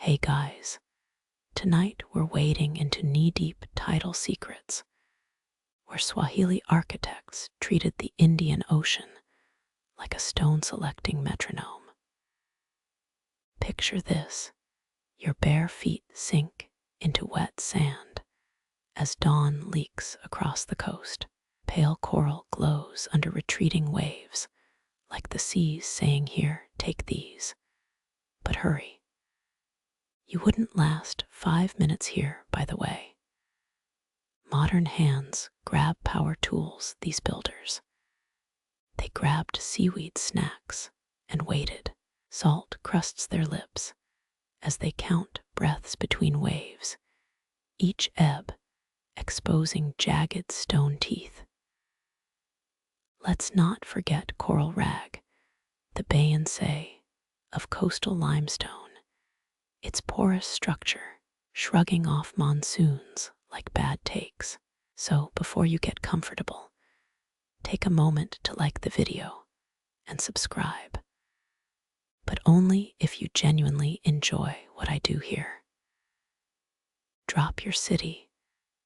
Hey guys, tonight we're wading into knee-deep tidal secrets, where Swahili architects treated the Indian Ocean like a stone-selecting metronome. Picture this: your bare feet sink into wet sand as dawn leaks across the coast. Pale coral glows under retreating waves, like the seas saying, "Here, take these." But hurry. You wouldn't last 5 minutes here, by the way. Modern hands grab power tools, these builders. They grabbed seaweed snacks and waited. Salt crusts their lips as they count breaths between waves, each ebb exposing jagged stone teeth. Let's not forget coral rag, the baiansay of coastal limestone, its porous structure shrugging off monsoons like bad takes. So before you get comfortable, take a moment to like the video and subscribe, but only if you genuinely enjoy what I do here. Drop your city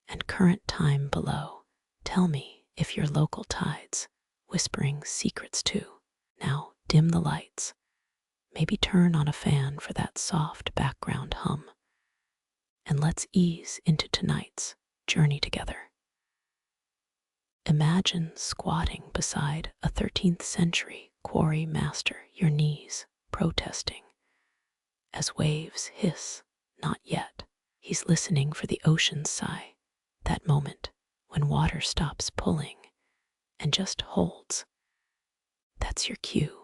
and current time below. Tell me if your local tide's whispering secrets too. Now dim the lights. Maybe turn on a fan for that soft background hum. And let's ease into tonight's journey together. Imagine squatting beside a 13th century quarry master, your knees protesting as waves hiss, "Not yet." He's listening for the ocean's sigh, that moment when water stops pulling and just holds. That's your cue.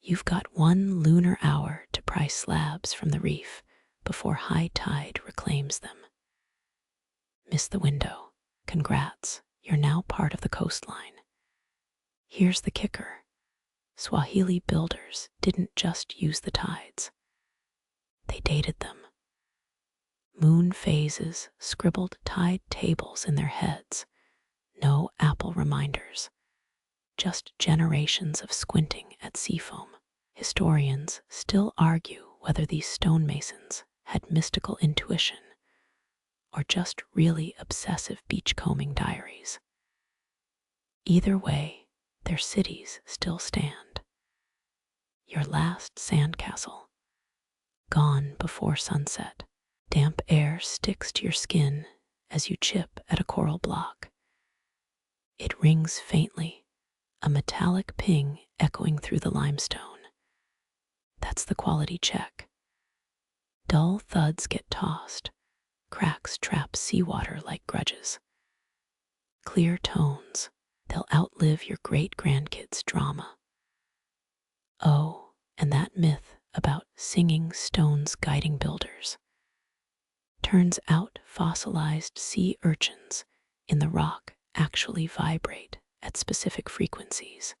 You've got 1 lunar hour to pry slabs from the reef before high tide reclaims them. Miss the window? Congrats, you're now part of the coastline. Here's the kicker: Swahili builders didn't just use the tides. They dated them. Moon phases scribbled tide tables in their heads. No Apple reminders, just generations of squinting at seafoam. Historians still argue whether these stonemasons had mystical intuition or just really obsessive beachcombing diaries. Either way, their cities still stand. Your last sandcastle, gone before sunset. Damp air sticks to your skin as you chip at a coral block. It rings faintly, a metallic ping echoing through the limestone. That's the quality check. Dull thuds get tossed, cracks trap seawater like grudges. Clear tones, they'll outlive your great-grandkids' drama. Oh, and that myth about singing stones guiding builders. Turns out fossilized sea urchins in the rock actually vibrate at specific frequencies.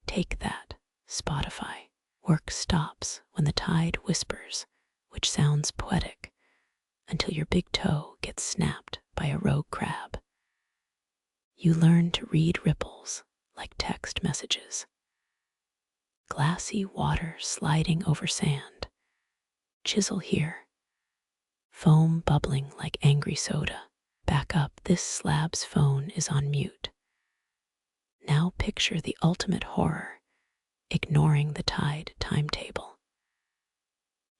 Take that, Spotify. Work stops when the tide whispers, which sounds poetic, until your big toe gets snapped by a rogue crab. You learn to read ripples like text messages. Glassy water sliding over sand. Chisel here. Foam bubbling like angry soda. Back up, this slab's phone is on mute. Now picture the ultimate horror, ignoring the tide timetable.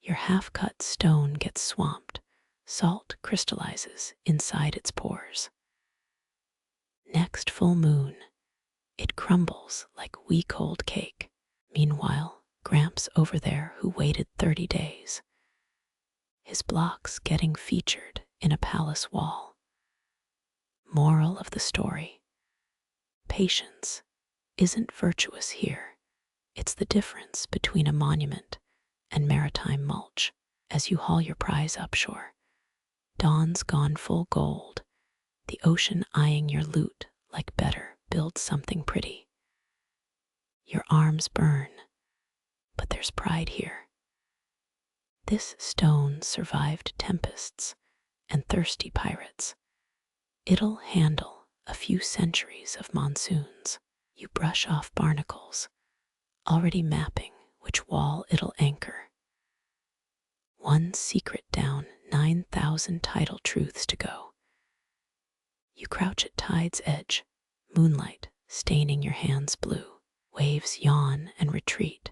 Your half-cut stone gets swamped, salt crystallizes inside its pores. Next full moon, it crumbles like week-old cake. Meanwhile, Gramps over there, who waited 30 days, his blocks getting featured in a palace wall. Moral of the story: patience isn't virtuous here. It's the difference between a monument and maritime mulch. As you haul your prize upshore, dawn's gone full gold, the ocean eyeing your loot like better build something pretty. Your arms burn, but there's pride here. This stone survived tempests and thirsty pirates. It'll handle a few centuries of monsoons. You brush off barnacles, already mapping which wall it'll anchor. One secret down, 9,000 tidal truths to go. You crouch at tide's edge, moonlight staining your hands blue. Waves yawn and retreat,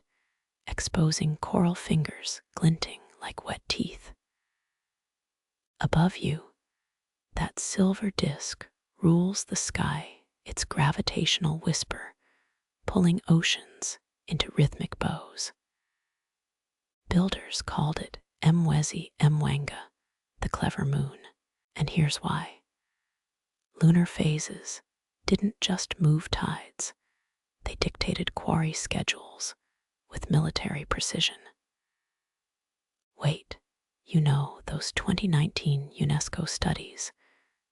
exposing coral fingers glinting like wet teeth. Above you, that silver disk rules the sky, its gravitational whisper, pulling oceans into rhythmic bows. Builders called it Mwezi Mwanga, the clever moon, and here's why. Lunar phases didn't just move tides, they dictated quarry schedules with military precision. Wait, you know those 2019 UNESCO studies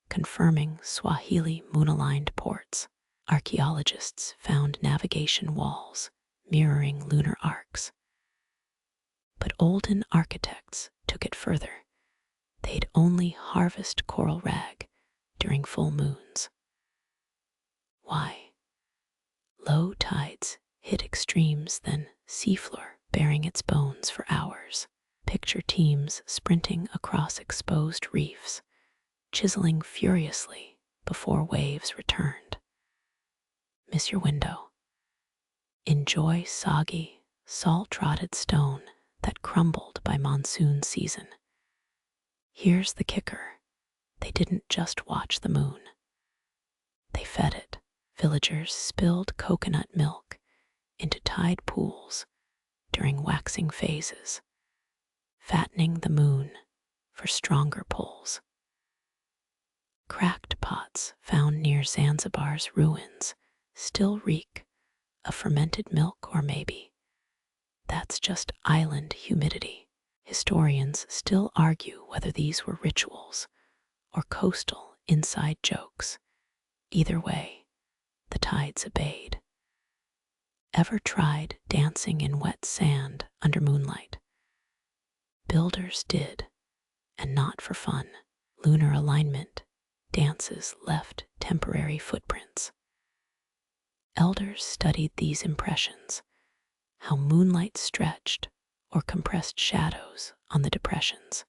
confirming Swahili moon-aligned ports. Archaeologists found navigation walls mirroring lunar arcs. But olden architects took it further. They'd only harvest coral rag during full moons. Why? Low tides hit extremes, then seafloor bearing its bones for hours. Picture teams sprinting across exposed reefs, chiseling furiously before waves returned. Miss your window. Enjoy soggy, salt-rotted stone that crumbled by monsoon season. Here's the kicker. They didn't just watch the moon. They fed it. Villagers spilled coconut milk into tide pools during waxing phases, fattening the moon for stronger pulls. Cracked pots found near Zanzibar's ruins still reek of fermented milk, or maybe that's just island humidity. Historians still argue whether these were rituals or coastal inside jokes. Either way, the tides obeyed. Ever tried dancing in wet sand under moonlight? Builders did, and not for fun. Lunar alignment dances left temporary footprints. Elders studied these impressions, how moonlight stretched or compressed shadows on the depressions.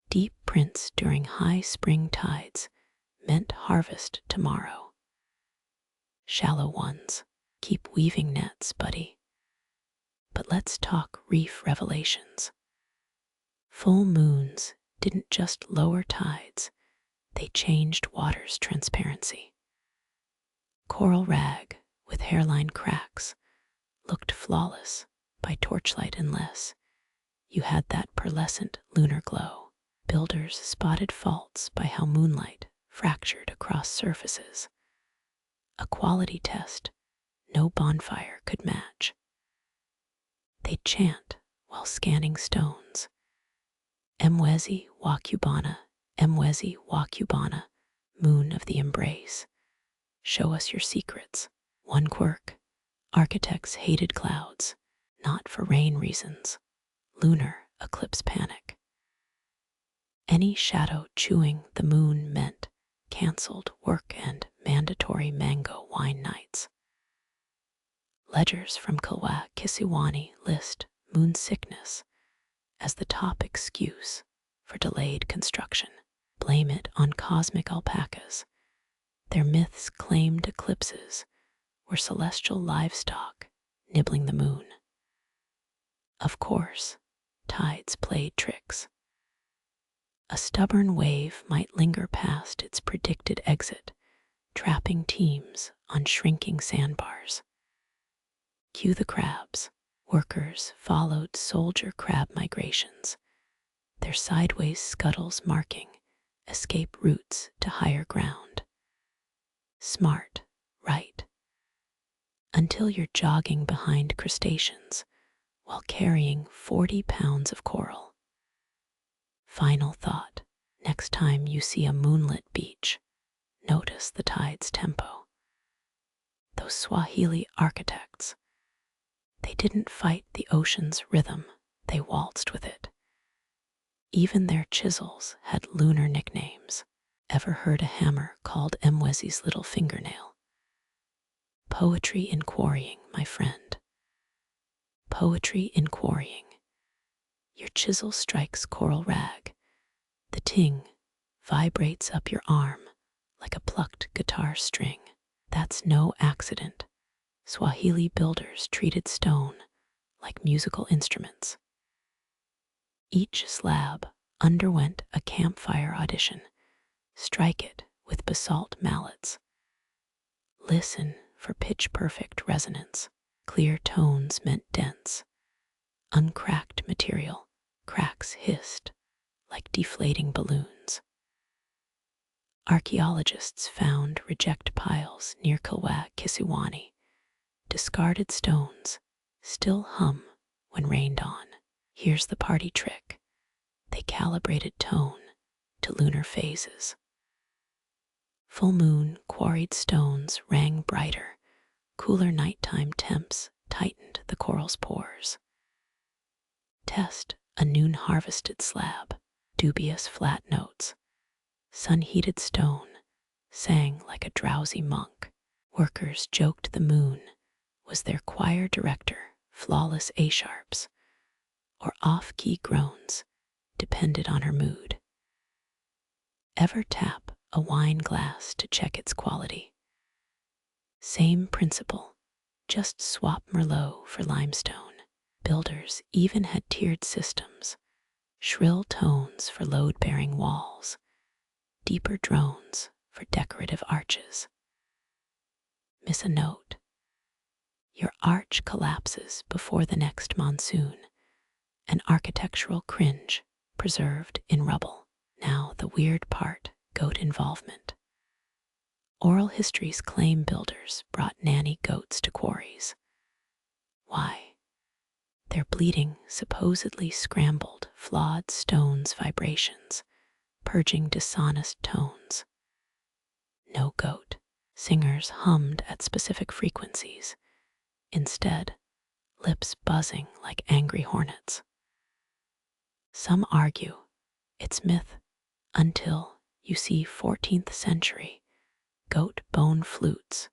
Deep prints during high spring tides meant harvest tomorrow. Shallow ones, keep weaving nets, buddy. But let's talk reef revelations. Full moons didn't just lower tides, they changed water's transparency. Coral rag with hairline cracks looked flawless by torchlight unless you had that pearlescent lunar glow. Builders spotted faults by how moonlight fractured across surfaces. A quality test no bonfire could match. They'd chant while scanning stones. Mwezi Wakubana, Mwezi Wakubana, moon of the embrace. Show us your secrets. One quirk, architects hated clouds, not for rain reasons. Lunar eclipse panic. Any shadow chewing the moon meant canceled work and mandatory mango wine nights. Ledgers from Kilwa Kisiwani list moon sickness as the top excuse for delayed construction. Blame it on cosmic alpacas. Their myths claimed eclipses were celestial livestock nibbling the moon. Of course, tides played tricks. A stubborn wave might linger past its predicted exit, trapping teams on shrinking sandbars. Cue the crabs. Workers followed soldier crab migrations, their sideways scuttles marking escape routes to higher ground. Smart, right? Until you're jogging behind crustaceans while carrying 40 pounds of coral. Final thought, next time you see a moonlit beach, notice the tide's tempo. Those Swahili architects, they didn't fight the ocean's rhythm, they waltzed with it. Even their chisels had lunar nicknames. Ever heard a hammer called Mwezi's little fingernail? Poetry in quarrying, my friend. Poetry in quarrying. You're Your chisel strikes coral rag. The ting vibrates up your arm like a plucked guitar string. That's no accident. Swahili builders treated stone like musical instruments. Each slab underwent a campfire audition. Strike it with basalt mallets. Listen for pitch-perfect resonance. Clear tones meant dense. Uncracked material, cracks hissed like deflating balloons. Archaeologists found reject piles near Kisiwani. Discarded stones still hum when rained on. Here's the party trick. They calibrated tone to lunar phases. Full moon quarried stones rang brighter. Cooler nighttime temps tightened the coral's pores. Test a noon harvested slab. Dubious flat notes. Sun-heated stone sang like a drowsy monk. Workers joked the moon was their choir director. Flawless A-sharps or off-key groans depended on her mood. Ever tap a wine glass to check its quality? Same principle, just swap Merlot for limestone. Builders even had tiered systems, shrill tones for load-bearing walls, deeper drones for decorative arches. Miss a note. Your arch collapses before the next monsoon, an architectural cringe preserved in rubble. Now the weird part, goat involvement. Oral histories claim builders brought nanny goats to quarries. Why? Their bleating supposedly scrambled flawed stones' vibrations, purging dishonest tones. No goat. Singers hummed at specific frequencies. Instead, lips buzzing like angry hornets. Some argue it's myth until you see 14th century goat bone flutes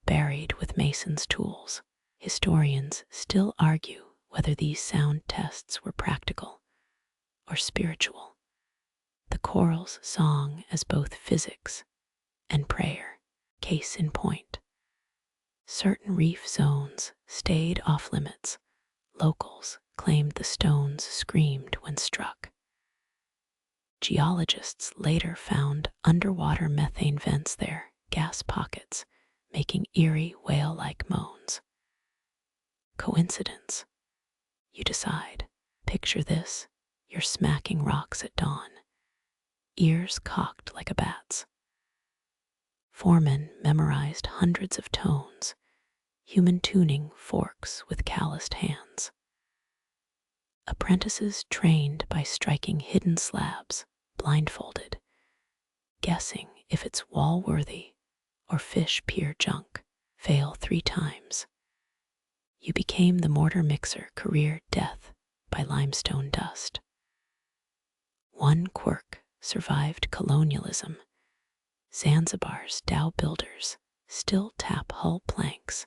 buried with masons' tools. Historians still argue whether these sound tests were practical or spiritual. The coral's song as both physics and prayer. Case in point. Certain reef zones stayed off limits. Locals claimed the stones screamed when struck. Geologists later found underwater methane vents there, gas pockets, making eerie whale-like moans. Coincidence? You decide. Picture this, you're smacking rocks at dawn, ears cocked like a bat's. Foremen memorized hundreds of tones, human tuning forks with calloused hands. Apprentices trained by striking hidden slabs, blindfolded, guessing if it's wall-worthy or fish pier junk, fail 3 times. You became the mortar mixer, career death by limestone dust. One quirk survived colonialism. Zanzibar's dhow builders still tap hull planks,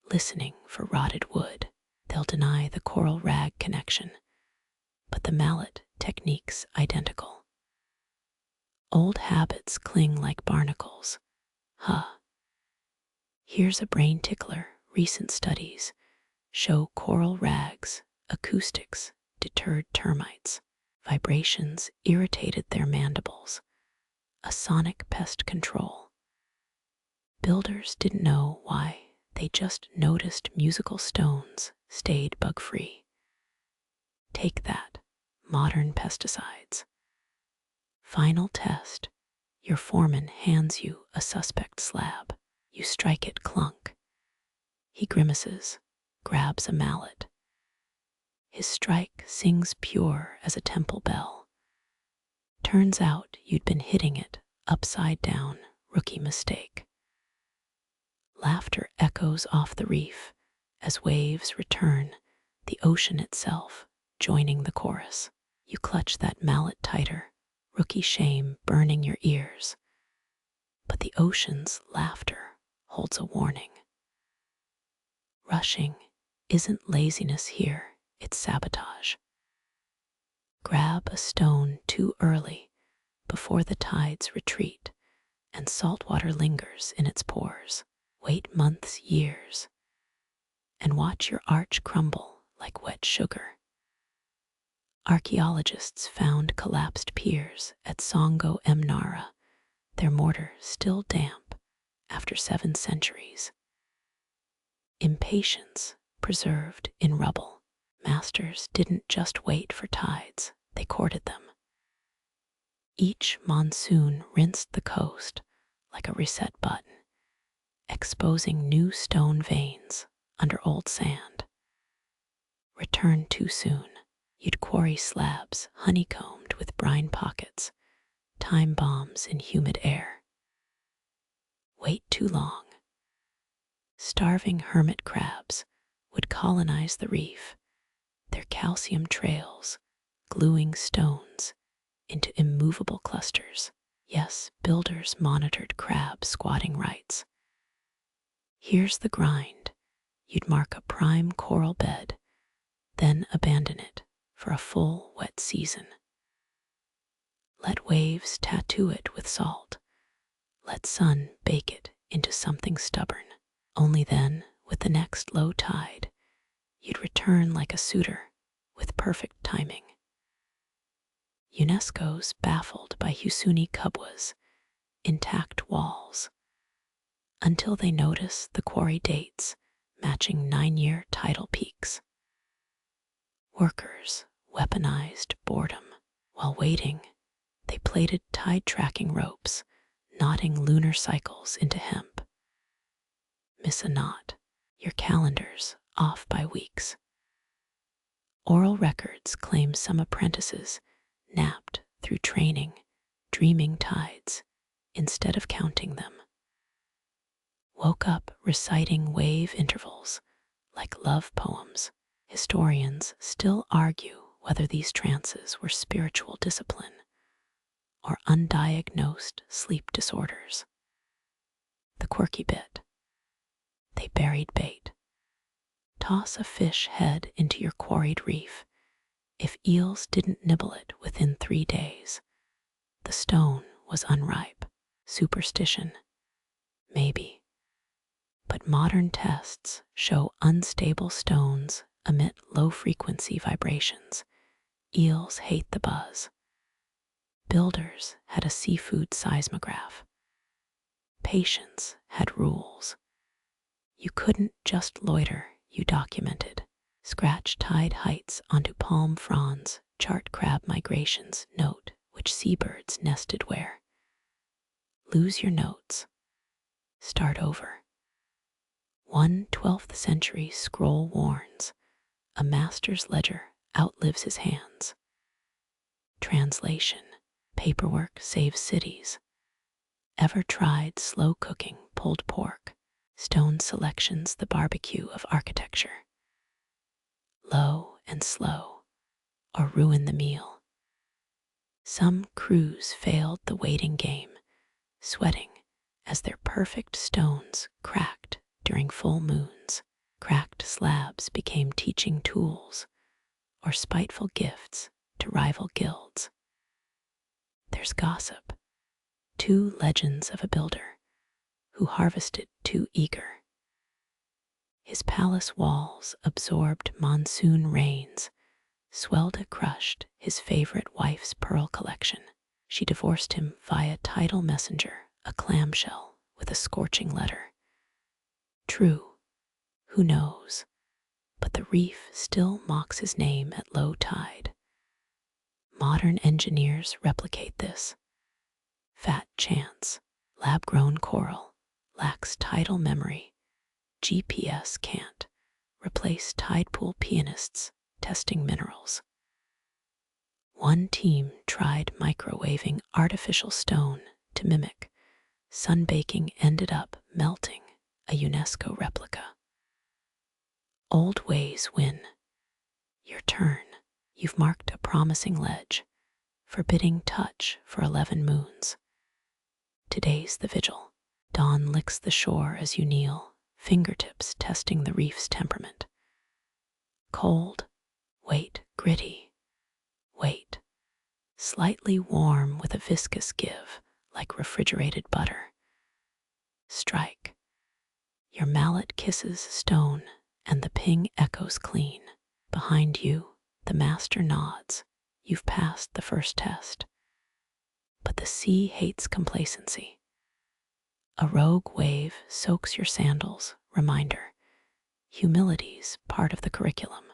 listening for rotted wood. They'll deny the coral rag connection, but the mallet technique's identical. Old habits cling like barnacles. Here's a brain tickler. Recent studies show coral rags, acoustics deterred termites. Vibrations irritated their mandibles. A sonic pest control. Builders didn't know why, they just noticed musical stones stayed bug-free. Take that, modern pesticides. Final test, your foreman hands you a suspect slab. You strike it clunk. He grimaces, grabs a mallet. His strike sings pure as a temple bell. Turns out you'd been hitting it upside down, rookie mistake. Laughter echoes off the reef as waves return, the ocean itself joining the chorus. You clutch that mallet tighter, rookie shame burning your ears. But the ocean's laughter holds a warning. Rushing isn't laziness here, it's sabotage. Grab a stone too early before the tides retreat and salt water lingers in its pores. Wait months, years, and watch your arch crumble like wet sugar. Archaeologists found collapsed piers at Songo Mnara, their mortar still damp after 7 centuries. Impatience preserved in rubble. Masters didn't just wait for tides, they courted them. Each monsoon rinsed the coast like a reset button, exposing new stone veins under old sand. Return too soon. You'd quarry slabs honeycombed with brine pockets, time bombs in humid air. Wait too long. Starving hermit crabs would colonize the reef, their calcium trails gluing stones into immovable clusters. Yes, builders monitored crab squatting rights. Here's the grind. You'd mark a prime coral bed, then abandon it for a full wet season. Let waves tattoo it with salt. Let sun bake it into something stubborn. Only then, with the next low tide, you'd return like a suitor with perfect timing. UNESCO's baffled by Husuni Kubwa's intact walls until they notice the quarry dates matching 9-year tidal peaks. Workers weaponized boredom. While waiting, they plaited tide tracking ropes, knotting lunar cycles into hemp. Miss a knot, your calendar's off by weeks. Oral records claim some apprentices napped through training, dreaming tides instead of counting them. Woke up reciting wave intervals like love poems. Historians still argue whether these trances were spiritual discipline or undiagnosed sleep disorders. The quirky bit. They buried bait. Toss a fish head into your quarried reef. If eels didn't nibble it within 3 days, the stone was unripe. Superstition? Maybe. But modern tests show unstable stones emit low-frequency vibrations. Eels hate the buzz. Builders had a seafood seismograph. Patience had rules. You couldn't just loiter, you documented. Scratch tide heights onto palm fronds, chart crab migrations, note which seabirds nested where. Lose your notes. Start over. One 12th century scroll warns, a master's ledger outlives his hands. Translation. Paperwork saves cities. Ever tried slow cooking pulled pork? Stone selections the barbecue of architecture. Low and slow, or ruin the meal. Some crews failed the waiting game, sweating as their perfect stones cracked during full moons. Cracked slabs became teaching tools or spiteful gifts to rival guilds. There's gossip. 2 legends of a builder who harvested too eager. His palace walls absorbed monsoon rains. Swelda crushed his favorite wife's pearl collection. She divorced him via tidal messenger, a clamshell with a scorching letter. True, who knows, but the reef still mocks his name at low tide. Modern engineers replicate this. Fat chance, lab-grown coral, lacks tidal memory. GPS can't replace tide pool pianists testing minerals. One team tried microwaving artificial stone to mimic. Sunbaking ended up melting a UNESCO replica. Old ways win. Your turn. You've marked a promising ledge, forbidding touch for 11 moons. Today's the vigil. Dawn licks the shore as you kneel, fingertips testing the reef's temperament. Cold, wait, gritty, wait. slightly warm with a viscous give, like refrigerated butter. Strike. Your mallet kisses stone, and the ping echoes clean. Behind you, the master nods. You've passed the first test. But the sea hates complacency. A rogue wave soaks your sandals, reminder. Humility's part of the curriculum.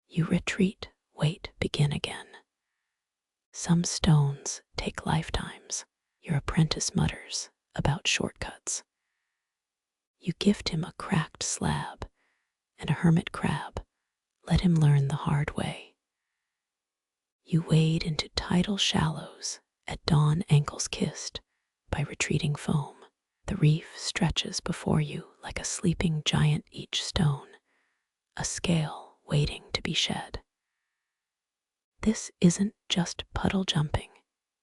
You retreat, wait, begin again. Some stones take lifetimes. Your apprentice mutters about shortcuts. You gift him a cracked slab and a hermit crab. Let him learn the hard way. You wade into tidal shallows at dawn, ankles kissed by retreating foam. The reef stretches before you like a sleeping giant, each stone, a scale waiting to be shed. This isn't just puddle jumping,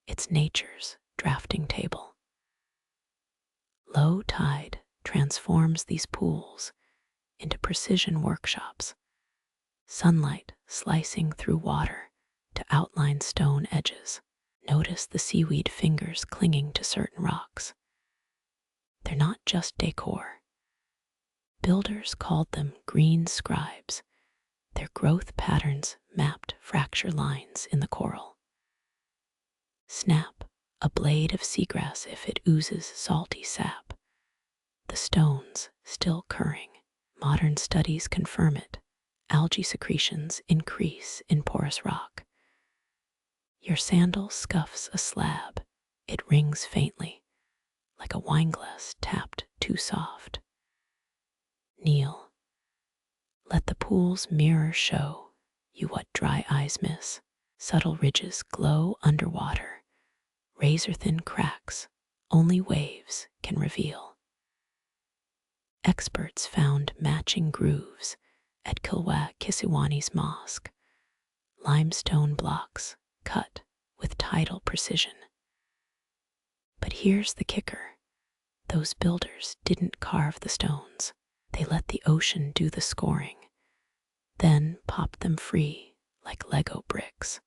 it's nature's drafting table. Low tide transforms these pools into precision workshops, sunlight slicing through water to outline stone edges. Notice the seaweed fingers clinging to certain rocks. They're not just decor. Builders called them green scribes. Their growth patterns mapped fracture lines in the coral. Snap a blade of seagrass if it oozes salty sap. The stones still curring. Modern studies confirm it. Algae secretions increase in porous rock. Your sandal scuffs a slab. It rings faintly, like a wineglass tapped too soft. Kneel. Let the pool's mirror show you what dry eyes miss. Subtle ridges glow underwater. Razor-thin cracks only waves can reveal. Experts found matching grooves at Kisiwani's mosque. Limestone blocks cut with tidal precision. But here's the kicker. Those builders didn't carve the stones. They let the ocean do the scoring, then popped them free like Lego bricks.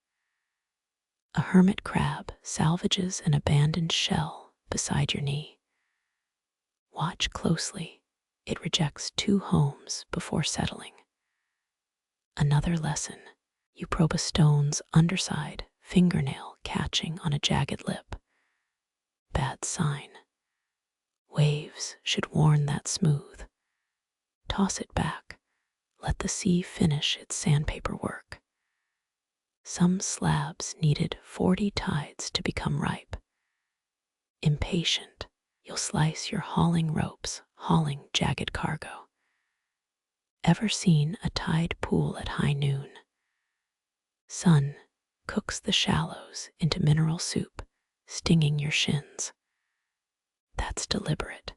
A hermit crab salvages an abandoned shell beside your knee. Watch closely. It rejects 2 homes before settling. Another lesson. You probe a stone's underside, fingernail catching on a jagged lip. Bad sign. Waves should warn that smooth. Toss it back. Let the sea finish its sandpaper work. Some slabs needed 40 tides to become ripe. Impatient, you'll slice your hauling ropes, hauling jagged cargo. Ever seen a tide pool at high noon? Sun cooks the shallows into mineral soup, stinging your shins. That's deliberate.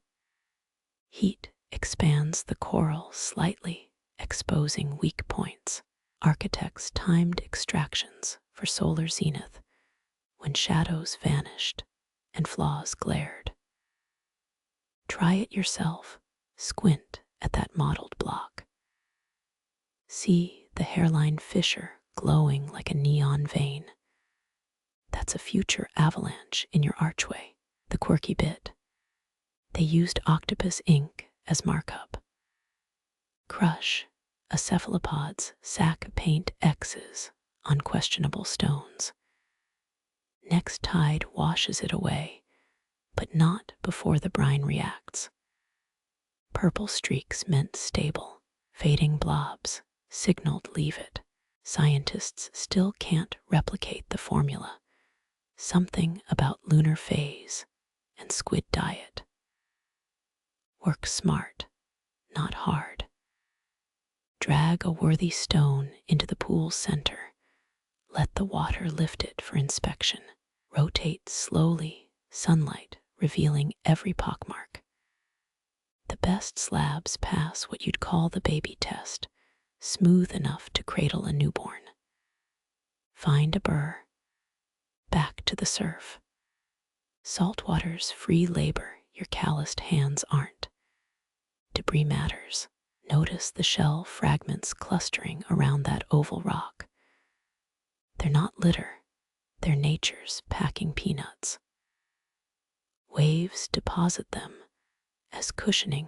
Heat expands the coral slightly, exposing weak points. Architects timed extractions for solar zenith when shadows vanished and flaws glared. Try it yourself. Squint at that mottled block. See the hairline fissure glowing like a neon vein. That's a future avalanche in your archway. The quirky bit. They used octopus ink as markup. Crush a cephalopod's sack paint X's on questionable stones. Next tide washes it away, but not before the brine reacts. Purple streaks meant stable. Fading blobs signaled leave it. Scientists still can't replicate the formula. Something about lunar phase and squid diet. Work smart, not hard. Drag a worthy stone into the pool's center. Let the water lift it for inspection. Rotate slowly, sunlight revealing every pockmark. The best slabs pass what you'd call the baby test, smooth enough to cradle a newborn. Find a burr. Back to the surf. Saltwater's free labor, your calloused hands aren't. Debris matters. Notice the shell fragments clustering around that oval rock. They're not litter, they're nature's packing peanuts. Waves deposit them as cushioning,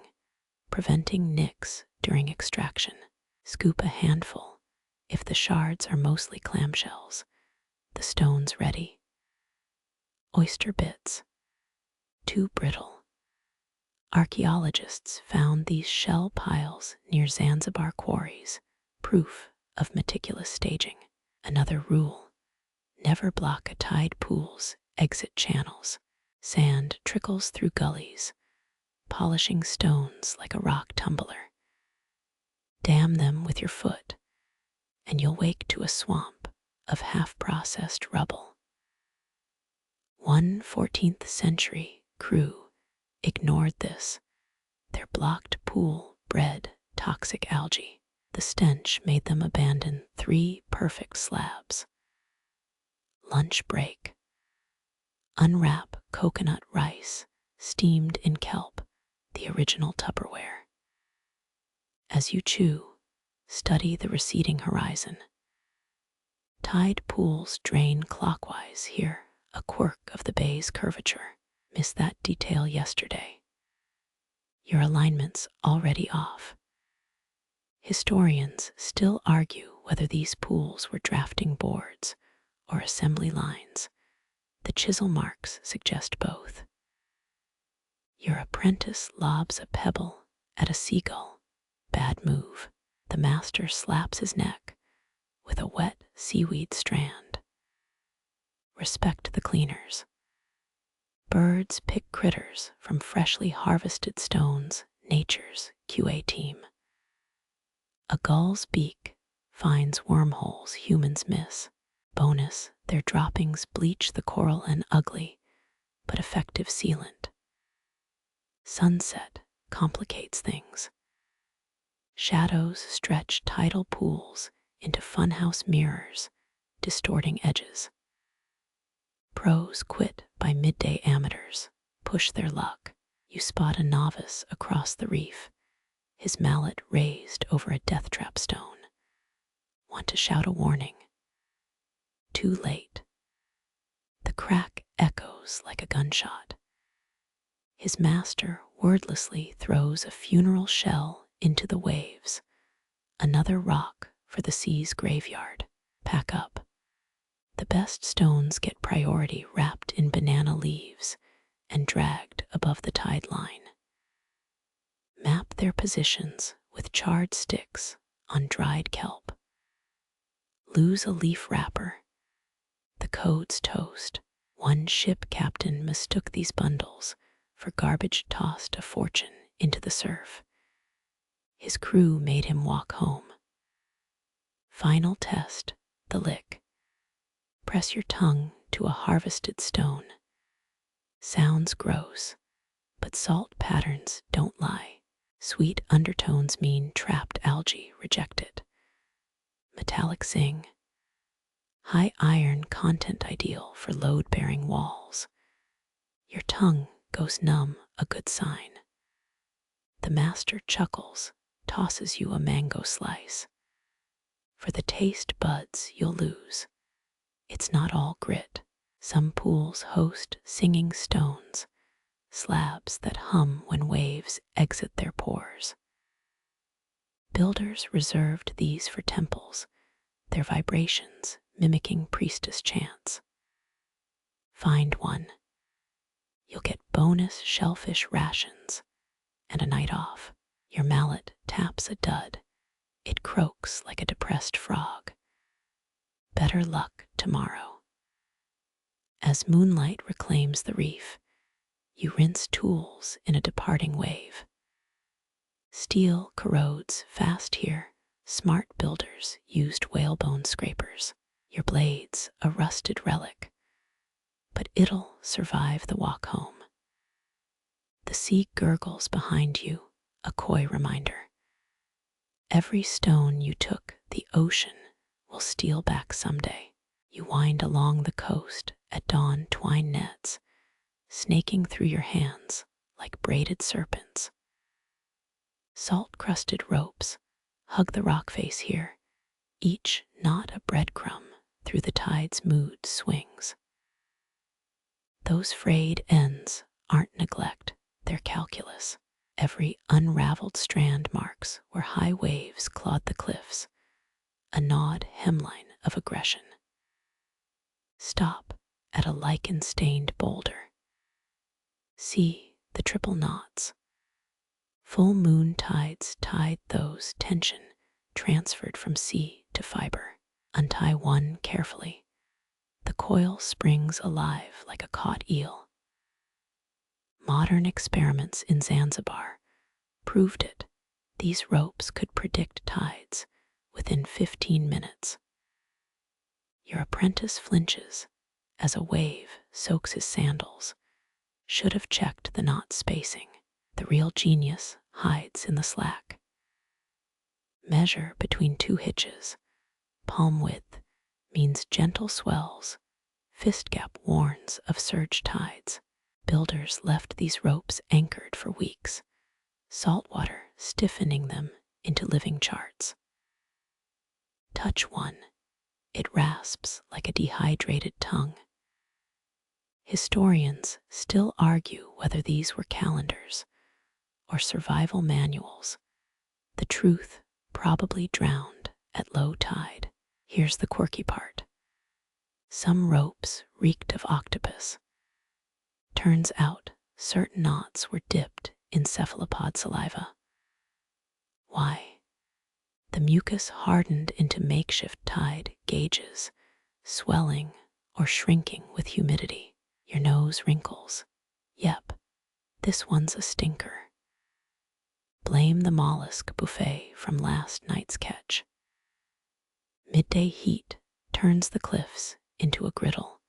preventing nicks during extraction. Scoop a handful if the shards are mostly clamshells, the stone's ready. Oyster bits, too brittle. Archaeologists found these shell piles near Zanzibar quarries, proof of meticulous staging. Another rule: never block a tide pool's exit channels. Sand trickles through gullies, polishing stones like a rock tumbler. Dam them with your foot, and you'll wake to a swamp of half-processed rubble. One 14th century crew ignored this. Their blocked pool bred toxic algae. The stench made them abandon 3 perfect slabs. Lunch break. Unwrap coconut rice steamed in kelp, the original Tupperware. As you chew, study the receding horizon. Tide pools drain clockwise here, a quirk of the bay's curvature. Missed that detail yesterday. Your alignment's already off. Historians still argue whether these pools were drafting boards or assembly lines. The chisel marks suggest both. Your apprentice lobs a pebble at a seagull. Bad move. The master slaps his neck with a wet seaweed strand. Respect the cleaners. Birds pick critters from freshly harvested stones, nature's QA team. A gull's beak finds wormholes humans miss. Bonus, their droppings bleach the coral an ugly but effective sealant. Sunset complicates things. Shadows stretch tidal pools into funhouse mirrors, distorting edges. Pros quit by midday amateurs, push their luck. You spot a novice across the reef, his mallet raised over a death trap stone. Want to shout a warning? Too late. The crack echoes like a gunshot. His master wordlessly throws a funeral shell into the waves, another rock for the sea's graveyard. Pack up. The best stones get priority wrapped in banana leaves and dragged above the tide line. Map their positions with charred sticks on dried kelp. Lose a leaf wrapper. The code's toast. One ship captain mistook these bundles for garbage tossed a fortune into the surf. His crew made him walk home. Final test, the lick. Press your tongue to a harvested stone. Sounds gross, but salt patterns don't lie. Sweet undertones mean trapped algae rejected. Metallic zing. High iron content ideal for load-bearing walls. Your tongue goes numb, a good sign. The master chuckles, tosses you a mango slice. For the taste buds you'll lose. It's not all grit. Some pools host singing stones, slabs that hum when waves exit their pores. Builders reserved these for temples, their vibrations mimicking priestess chants. Find one. You'll get bonus shellfish rations and a night off. Your mallet taps a dud. It croaks like a depressed frog. Better luck tomorrow. As moonlight reclaims the reef, you rinse tools in a departing wave. Steel corrodes fast here. Smart builders used whalebone scrapers. Your blade's a rusted relic, but it'll survive the walk home. The sea gurgles behind you, a coy reminder. Every stone you took, the ocean will steal back someday. You wind along the coast at dawn, twine nets, snaking through your hands like braided serpents. Salt-crusted ropes hug the rock face here, each knot a breadcrumb through through the tide's mood swings. Those frayed ends aren't neglect, they're calculus. Every unraveled strand marks where high waves clawed the cliffs, a gnawed hemline of aggression. Stop at a lichen-stained boulder. See the triple knots. Full moon tides tide those tension transferred from sea to fiber. Untie one carefully. The coil springs alive like a caught eel. Modern experiments in Zanzibar proved it. These ropes could predict tides within 15 minutes. Your apprentice flinches as a wave soaks his sandals. Should have checked the knot spacing. The real genius hides in the slack. Measure between two hitches. Palm width means gentle swells. Fist gap warns of surge tides. Builders left these ropes anchored for weeks, salt water stiffening them into living charts. Touch one. It rasps like a dehydrated tongue. Historians still argue whether these were calendars or survival manuals. The truth probably drowned at low tide. Here's the quirky part. Some ropes reeked of octopus. Turns out certain knots were dipped in cephalopod saliva. Why? The mucus hardened into makeshift tide gauges, swelling or shrinking with humidity. Your nose wrinkles. Yep, this one's a stinker. Blame the mollusk buffet from last night's catch. Midday heat turns the cliffs into a griddle.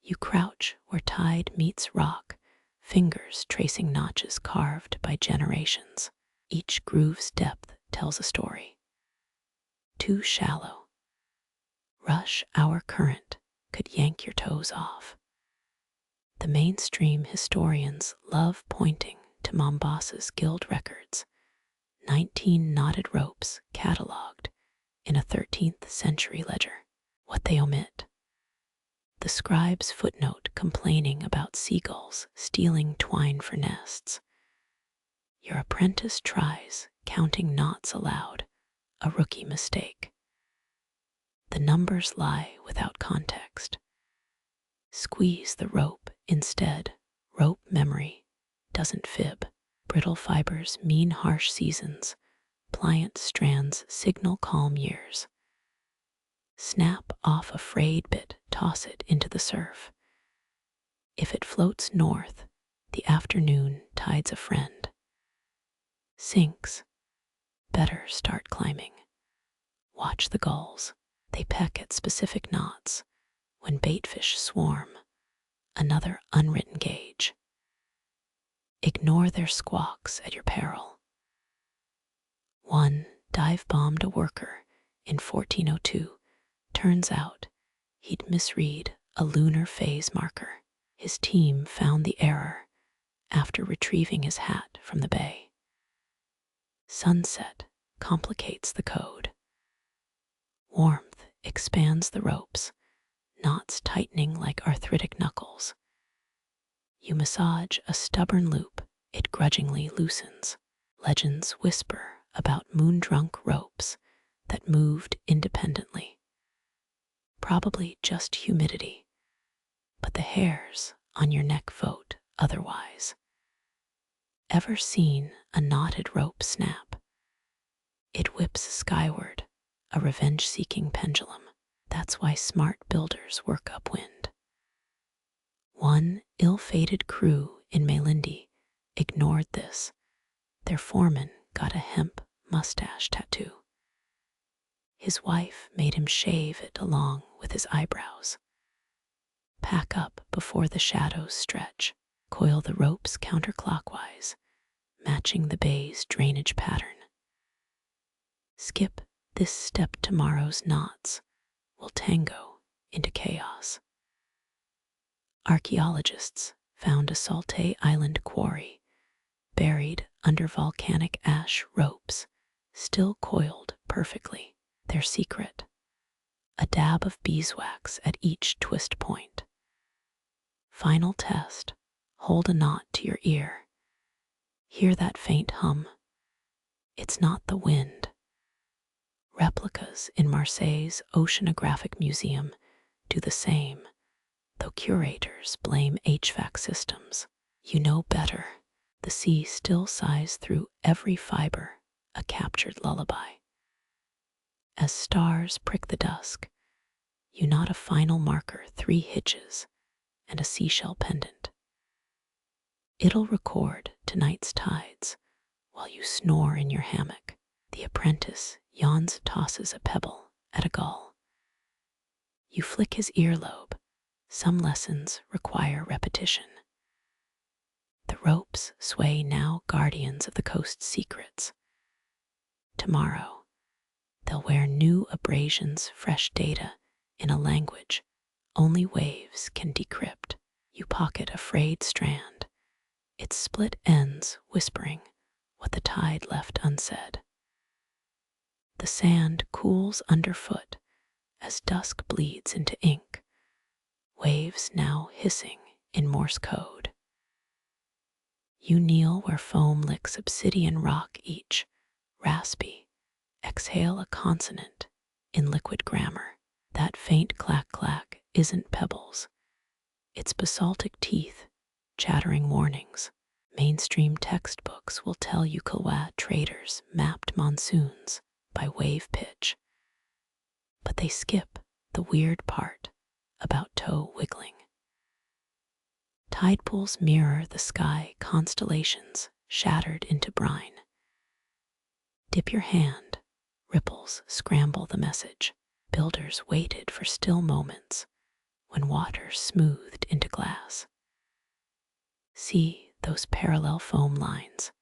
You crouch where tide meets rock, fingers tracing notches carved by generations. Each groove's depth tells a story. Too shallow. Rush hour current could yank your toes off. The mainstream historians love pointing to Mombasa's guild records, 19 knotted ropes catalogued in a 13th century ledger. What they omit? The scribe's footnote complaining about seagulls stealing twine for nests. Your apprentice tries counting knots aloud, a rookie mistake. The numbers lie without context. Squeeze the rope instead. Rope memory doesn't fib. Brittle fibers mean harsh seasons. Pliant strands signal calm years. Snap off a frayed bit, toss it into the surf. If it floats north, the afternoon tide's a friend. Sinks. Better start climbing. Watch the gulls. They peck at specific knots. When baitfish swarm, another unwritten gauge. Ignore their squawks at your peril. One dive-bombed a worker in 1402. Turns out he'd misread a lunar phase marker. His team found the error after retrieving his hat from the bay. Sunset complicates the code. Warmth expands the ropes, knots tightening like arthritic knuckles. You massage a stubborn loop, it grudgingly loosens. Legends whisper about moon-drunk ropes that moved independently. Probably just humidity, but the hairs on your neck vote otherwise. Ever seen a knotted rope snap? It whips skyward, a revenge-seeking pendulum. That's why smart builders work upwind. One ill-fated crew in Malindi ignored this. Their foreman got a hemp mustache tattoo. His wife made him shave it along with his eyebrows. Pack up before the shadows stretch. Coil the ropes counterclockwise, matching the bay's drainage pattern. Skip this step, tomorrow's knots will tango into chaos. Archaeologists found a Salté Island quarry buried under volcanic ash ropes, still coiled perfectly. Their secret: a dab of beeswax at each twist point. Final test. Hold a knot to your ear. Hear that faint hum. It's not the wind. Replicas in Marseille's Oceanographic Museum do the same, though curators blame HVAC systems. You know better. The sea still sighs through every fiber, a captured lullaby. As stars prick the dusk, you knot a final marker, 3 hitches, and a seashell pendant. It'll record tonight's tides while you snore in your hammock. The apprentice yawns, tosses a pebble at a gull. You flick his earlobe. Some lessons require repetition. The ropes sway now, guardians of the coast's secrets. Tomorrow, they'll wear new abrasions, fresh data in a language only waves can decrypt. You pocket a frayed strand, its split ends whispering what the tide left unsaid. The sand cools underfoot as dusk bleeds into ink, waves now hissing in Morse code. You kneel where foam licks obsidian rock, each raspy. Exhale a consonant in liquid grammar. That faint clack-clack isn't pebbles. It's basaltic teeth chattering warnings. Mainstream textbooks will tell you Kilwa traders mapped monsoons by wave pitch. But they skip the weird part about toe wiggling. Tide pools mirror the sky, constellations shattered into brine. Dip your hand, ripples scramble the message. Builders waited for still moments when water smoothed into glass. See those parallel foam lines.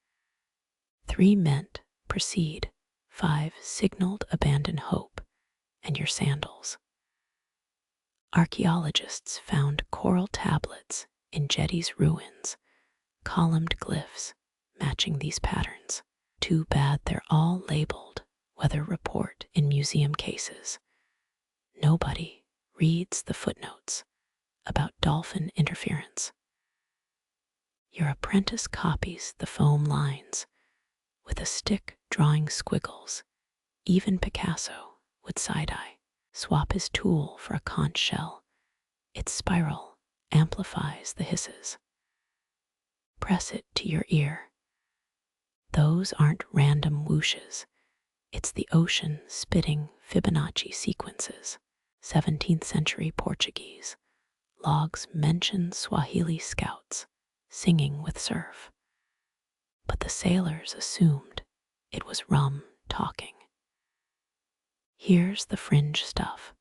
3 meant proceed, 5 signaled abandon hope and your sandals. Archaeologists found coral tablets in Jetty's ruins, columned glyphs matching these patterns. Too bad they're all labeled weather report in museum cases. Nobody reads the footnotes about dolphin interference. Your apprentice copies the foam lines with a stick drawing squiggles. Even Picasso would side-eye. Swap his tool for a conch shell. Its spiral amplifies the hisses. Press it to your ear. Those aren't random whooshes. It's the ocean spitting Fibonacci sequences. 17th century Portuguese. Logs mention Swahili scouts singing with surf. But the sailors assumed it was rum talking. Here's the fringe stuff.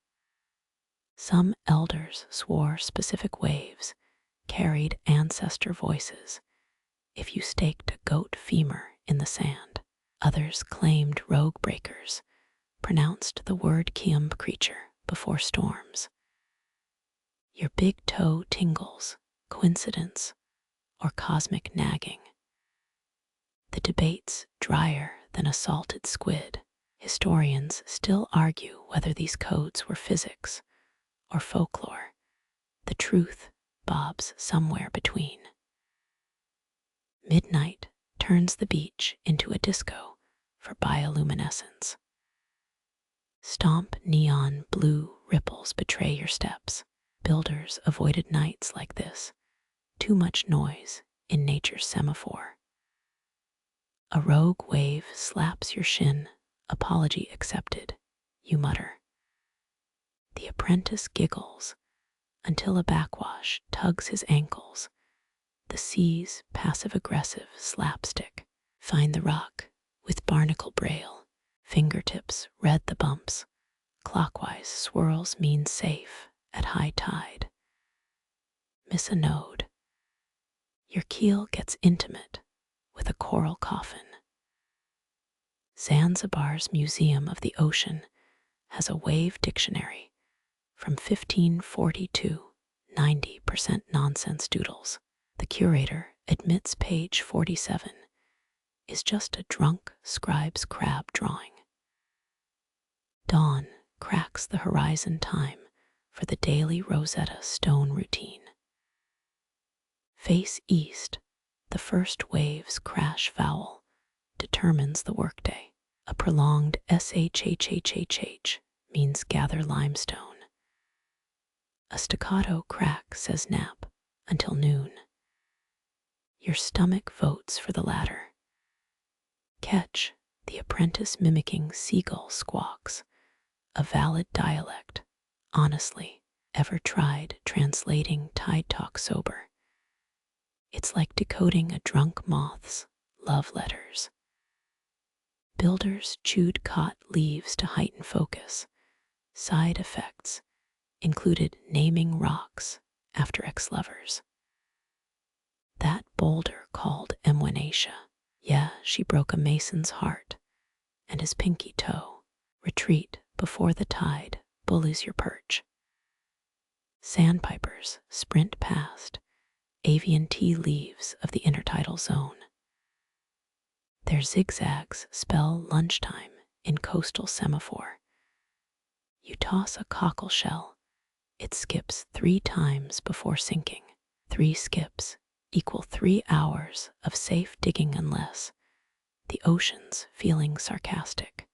Some elders swore specific waves carried ancestor voices. If you staked a goat femur in the sand, others claimed rogue breakers pronounced the word Kiumb creature before storms. Your big toe tingles, coincidence or cosmic nagging. The debate's drier than a salted squid. Historians still argue whether these codes were physics or folklore. The truth bobs somewhere between. Midnight turns the beach into a disco for bioluminescence. Stomp neon blue ripples betray your steps. Builders avoided nights like this. Too much noise in nature's semaphore. A rogue wave slaps your shin. Apology accepted, you mutter. The apprentice giggles until a backwash tugs his ankles. The sea's passive-aggressive slapstick. Find the rock with barnacle braille. Fingertips read the bumps. Clockwise swirls mean safe at high tide. Miss a node. Your keel gets intimate with a coral coffin. Zanzibar's Museum of the Ocean has a wave dictionary from 1542, 90% nonsense doodles. The curator admits page 47 is just a drunk scribe's crab drawing. Dawn cracks the horizon time for the daily Rosetta Stone routine. Face east, the first wave's crash vowel determines the workday. A prolonged shhhhh means gather limestone. A staccato crack says nap until noon. Your stomach votes for the latter. Catch the apprentice mimicking seagull squawks, a valid dialect. Honestly, ever tried translating tide talk sober? It's like decoding a drunk moth's love letters. Builders chewed caught leaves to heighten focus. Side effects included naming rocks after ex-lovers. That boulder called Emwenatia. Yeah, she broke a mason's heart and his pinky toe. Retreat before the tide bullies your perch. Sandpipers sprint past avian tea leaves of the intertidal zone. Their zigzags spell lunchtime in coastal semaphore. You toss a cockle shell, it skips 3 times before sinking. 3 skips equal 3 hours of safe digging unless the ocean's feeling sarcastic.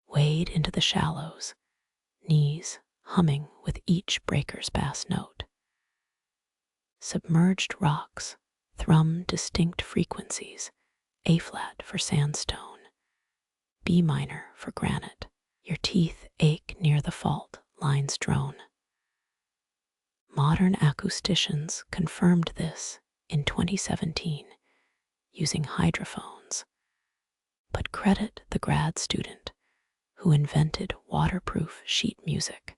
Wade into the shallows, knees humming with each breaker's bass note. Submerged rocks thrum distinct frequencies, A-flat for sandstone, B minor for granite. Your teeth ache near the fault lines drone. Modern acousticians confirmed this in 2017 using hydrophones, but credit the grad student who invented waterproof sheet music.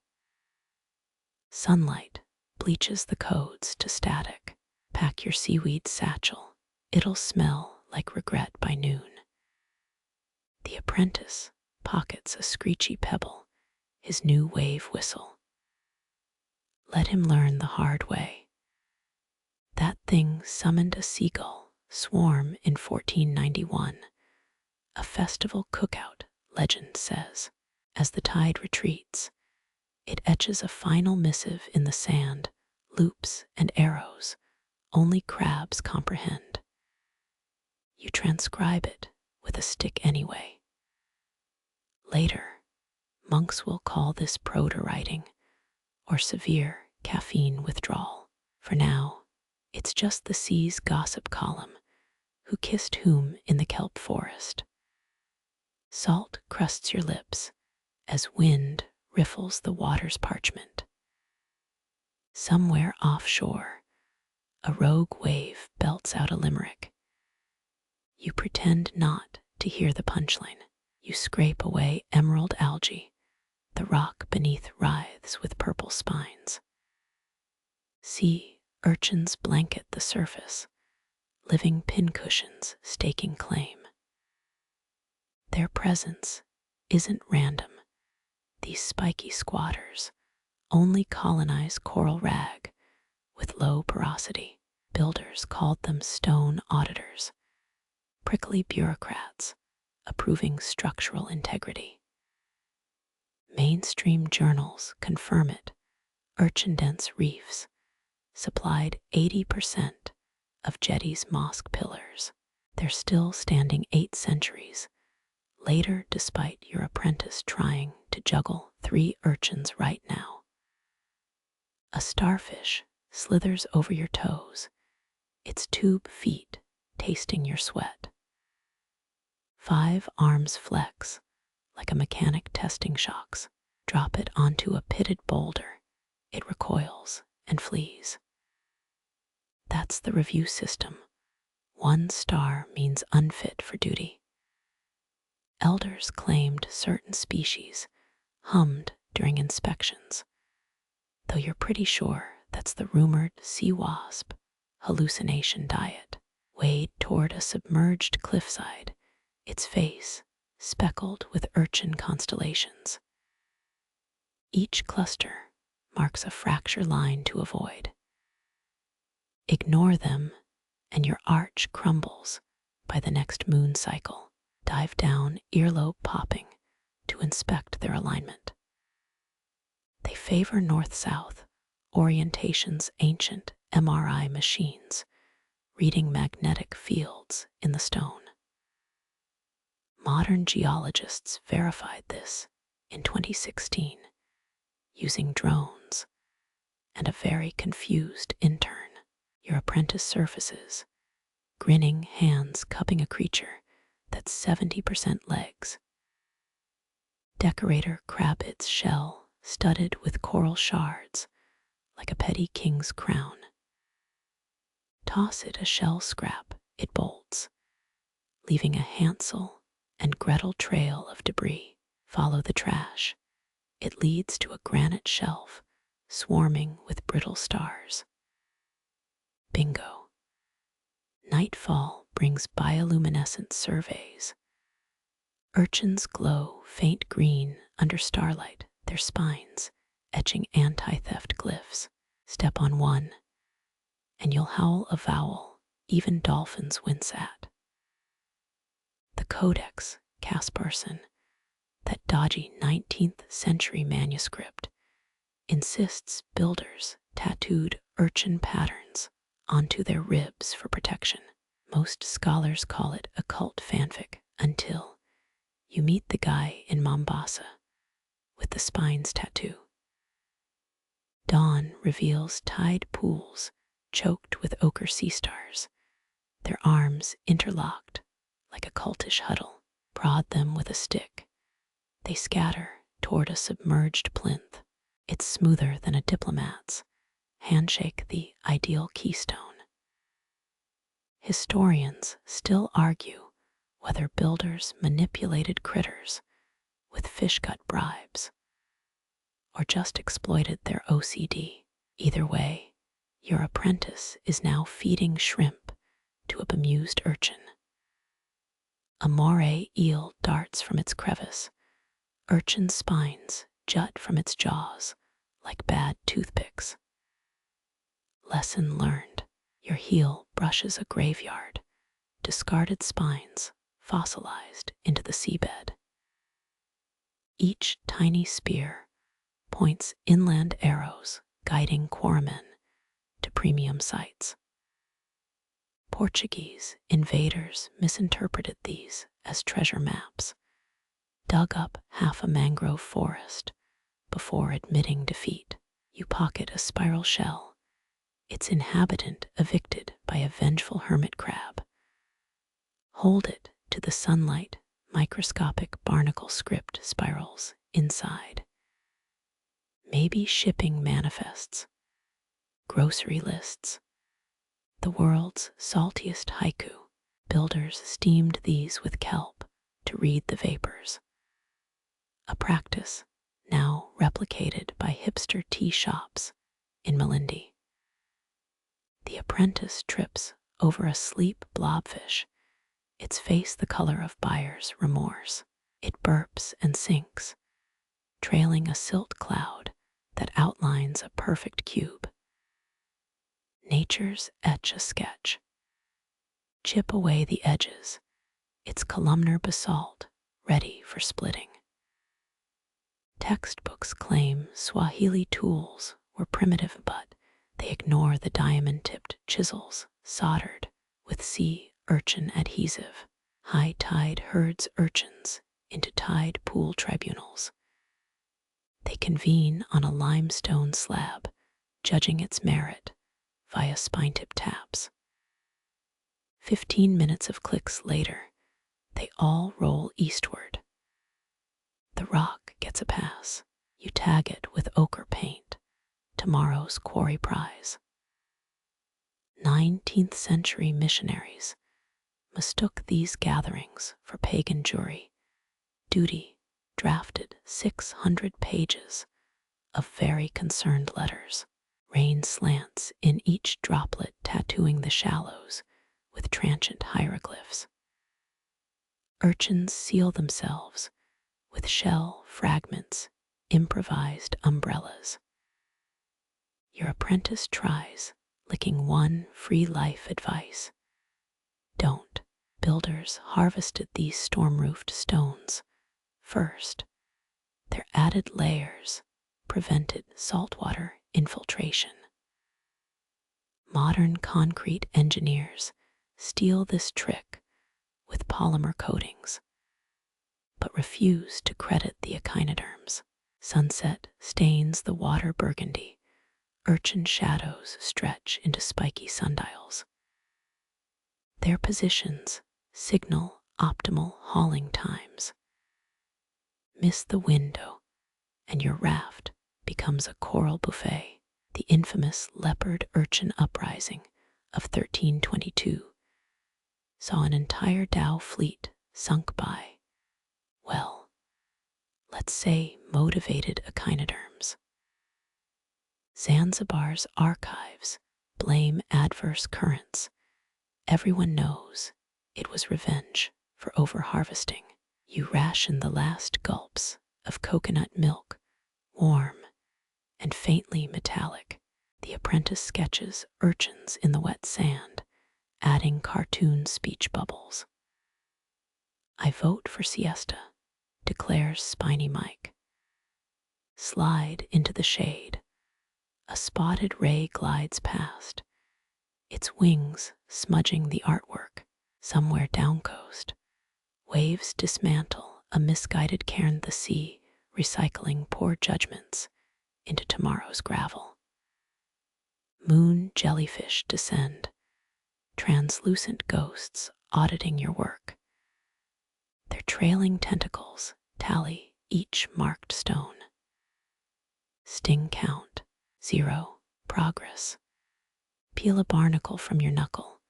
Sunlight bleaches the codes to static. Pack your seaweed satchel, it'll smell like regret by noon. The apprentice pockets a screechy pebble, his new wave whistle. Let him learn the hard way. That thing summoned a seagull swarm in 1491, a festival cookout, legend says. As the tide retreats, it etches a final missive in the sand, loops and arrows only crabs comprehend. You transcribe it with a stick anyway. Later, monks will call this proto-writing or severe caffeine withdrawal. For now, it's just the sea's gossip column, who kissed whom in the kelp forest. Salt crusts your lips as wind riffles the water's parchment. Somewhere offshore, a rogue wave belts out a limerick. You pretend not to hear the punchline. You scrape away emerald algae. The rock beneath writhes with purple spines. Sea urchins blanket the surface, living pincushions staking claim. Their presence isn't random. These spiky squatters only colonize coral rag with low porosity. Builders called them stone auditors, prickly bureaucrats approving structural integrity. Mainstream journals confirm it. Urchin-dense reefs supplied 80% of Jetty's mosque pillars. They're still standing 8 centuries later despite your apprentice trying to juggle 3 urchins right now. A starfish slithers over your toes, its tube feet tasting your sweat. 5 arms flex like a mechanic testing shocks. Drop it onto a pitted boulder, it recoils and flees. That's the review system. 1 star means unfit for duty. Elders claimed certain species hummed during inspections, though you're pretty sure that's the rumored sea wasp hallucination diet. Wade toward a submerged cliffside, its face speckled with urchin constellations. Each cluster marks a fracture line to avoid. Ignore them, and your arch crumbles by the next moon cycle. Dive down, earlobe popping, to to inspect their alignment. They favor north-south orientations, ancient MRI machines, reading magnetic fields in the stone. Modern geologists verified this in 2016 using drones and a very confused intern. Your apprentice surfaces, grinning hands cupping a creature that's 70% legs. Decorator crab its shell studded with coral shards like a petty king's crown. Toss it a shell scrap, it bolts, leaving a Hansel and Gretel trail of debris. Follow the trash. It leads to a granite shelf swarming with brittle stars. Bingo. Nightfall brings bioluminescent surveys. Urchins glow faint green under starlight, their spines etching anti-theft glyphs. Step on one, and you'll howl a vowel even dolphins wince at. The Codex Casparson, that dodgy 19th century manuscript, insists builders tattooed urchin patterns onto their ribs for protection. Most scholars call it occult fanfic until you meet the guy in Mombasa with the spines tattoo. Dawn reveals tide pools choked with ochre sea stars, their arms interlocked like a cultish huddle. Prod them with a stick. They scatter toward a submerged plinth. It's smoother than a diplomat's. Handshake the ideal keystone. Historians still argue whether builders manipulated critters with fish-gut bribes or just exploited their OCD. Either way, your apprentice is now feeding shrimp to a bemused urchin. A moray eel darts from its crevice. Urchin spines jut from its jaws like bad toothpicks. Lesson learned. Your heel brushes a graveyard. Discarded spines fossilized into the seabed. Each tiny spear points inland arrows guiding quarrymen to premium sites. Portuguese invaders misinterpreted these as treasure maps, dug up half a mangrove forest before admitting defeat. You pocket a spiral shell, its inhabitant evicted by a vengeful hermit crab. Hold it to the sunlight, microscopic barnacle script spirals inside. Maybe shipping manifests, grocery lists, the world's saltiest haiku. Builders steamed these with kelp to read the vapors. A practice now replicated by hipster tea shops in Malindi. The apprentice trips over a sleep blobfish, its face the color of buyer's remorse. It burps and sinks, trailing a silt cloud that outlines a perfect cube. Nature's etch-a-sketch. Chip away the edges, its columnar basalt ready for splitting. Textbooks claim Swahili tools were primitive, but they ignore the diamond-tipped chisels soldered with sea urchin adhesive. High tide herds urchins into tide pool tribunals. They convene on a limestone slab, judging its merit via spine-tip taps. 15 minutes of clicks later, they all roll eastward. The rock gets a pass. You tag it with ochre paint, tomorrow's quarry prize. 19th century missionaries mistook these gatherings for pagan jury. Duty drafted 600 pages of very concerned letters. Rain slants in each droplet, tattooing the shallows with transient hieroglyphs. Urchins seal themselves with shell fragments, improvised umbrellas. Your apprentice tries, licking one free life advice. Don't. Builders harvested these storm-roofed stones first Their added layers prevented saltwater infiltration. Modern concrete engineers steal this trick with polymer coatings, but refuse to credit the echinoderms. Sunset stains the water burgundy. Urchin shadows stretch into spiky sundials. Their positions signal optimal hauling times. Miss the window, and your raft becomes a coral buffet. The infamous leopard urchin uprising of 1322 saw an entire dhow fleet sunk by, well, let's say motivated echinoderms. Zanzibar's archives blame adverse currents. Everyone knows it was revenge for overharvesting. You ration the last gulps of coconut milk, warm and faintly metallic. The apprentice sketches urchins in the wet sand, adding cartoon speech bubbles. I vote for siesta, declares Spiny Mike. Slide into the shade. A spotted ray glides past, its wings smudging the artwork. Somewhere downcoast, waves dismantle a misguided cairn, the sea recycling poor judgments into tomorrow's gravel. Moon jellyfish descend, translucent ghosts auditing your work. Their trailing tentacles tally each marked stone. Sting count 0, progress. Peel a barnacle from your knuckle.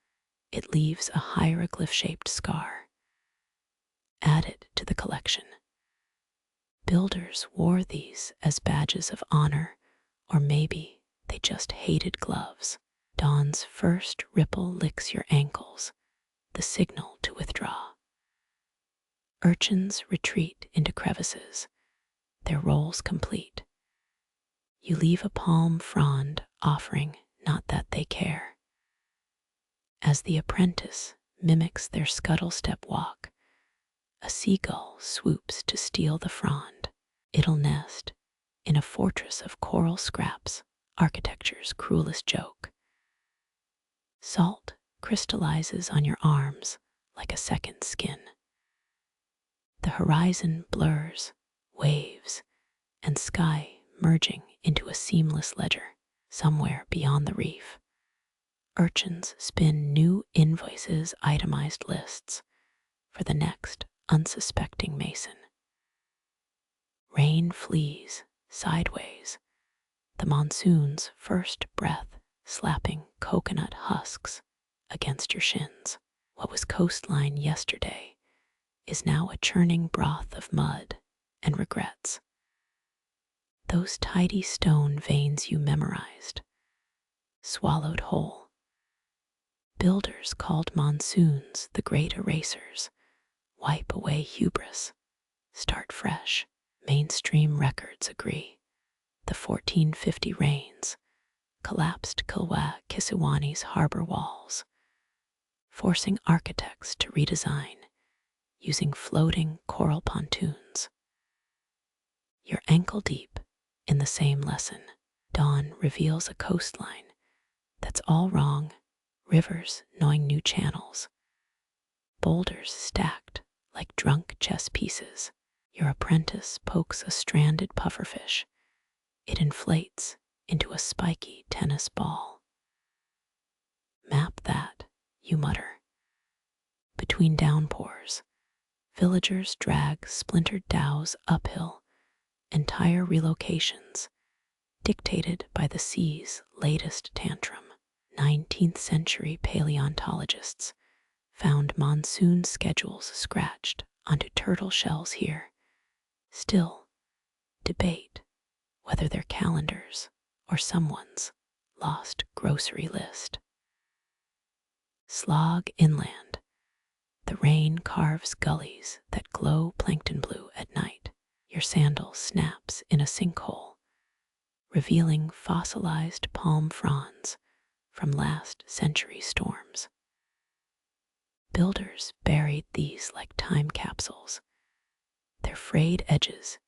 It leaves a hieroglyph-shaped scar. Add it to the collection. Builders wore these as badges of honor, or maybe they just hated gloves. Dawn's first ripple licks your ankles, the signal to withdraw. Urchins retreat into crevices, their roles complete. You leave a palm frond offering not that they care. As the apprentice mimics their scuttle step walk, a seagull swoops to steal the frond. It'll nest in a fortress of coral scraps, architecture's cruelest joke. Salt crystallizes on your arms like a second skin. The horizon blurs, waves, and sky merging into a seamless ledger. Somewhere beyond the reef, urchins spin new invoices, itemized lists for the next unsuspecting mason. Rain flees sideways, the monsoon's first breath slapping coconut husks against your shins. What was coastline yesterday is now a churning broth of mud and regrets. Those tidy stone veins you memorized, swallowed whole. Builders called monsoons the great erasers. Wipe away hubris, start fresh. Mainstream records agree. The 1450 rains collapsed Kisiwani's harbor walls, forcing architects to redesign using floating coral pontoons. You're ankle deep in the same lesson. Dawn reveals a coastline that's all wrong, rivers gnawing new channels, boulders stacked like drunk chess pieces. Your apprentice pokes a stranded pufferfish. It inflates into a spiky tennis ball. Map that, you mutter. Between downpours, villagers drag splintered dhows uphill, entire relocations dictated by the sea's latest tantrum. 19th century paleontologists found monsoon schedules scratched onto turtle shells here. Still debate whether they're calendars or someone's lost grocery list. Slog inland, the rain carves gullies that glow plankton blue at night. Your sandal snaps in a sinkhole, revealing fossilized palm fronds from last century storms. Builders buried these like time capsules, their frayed edges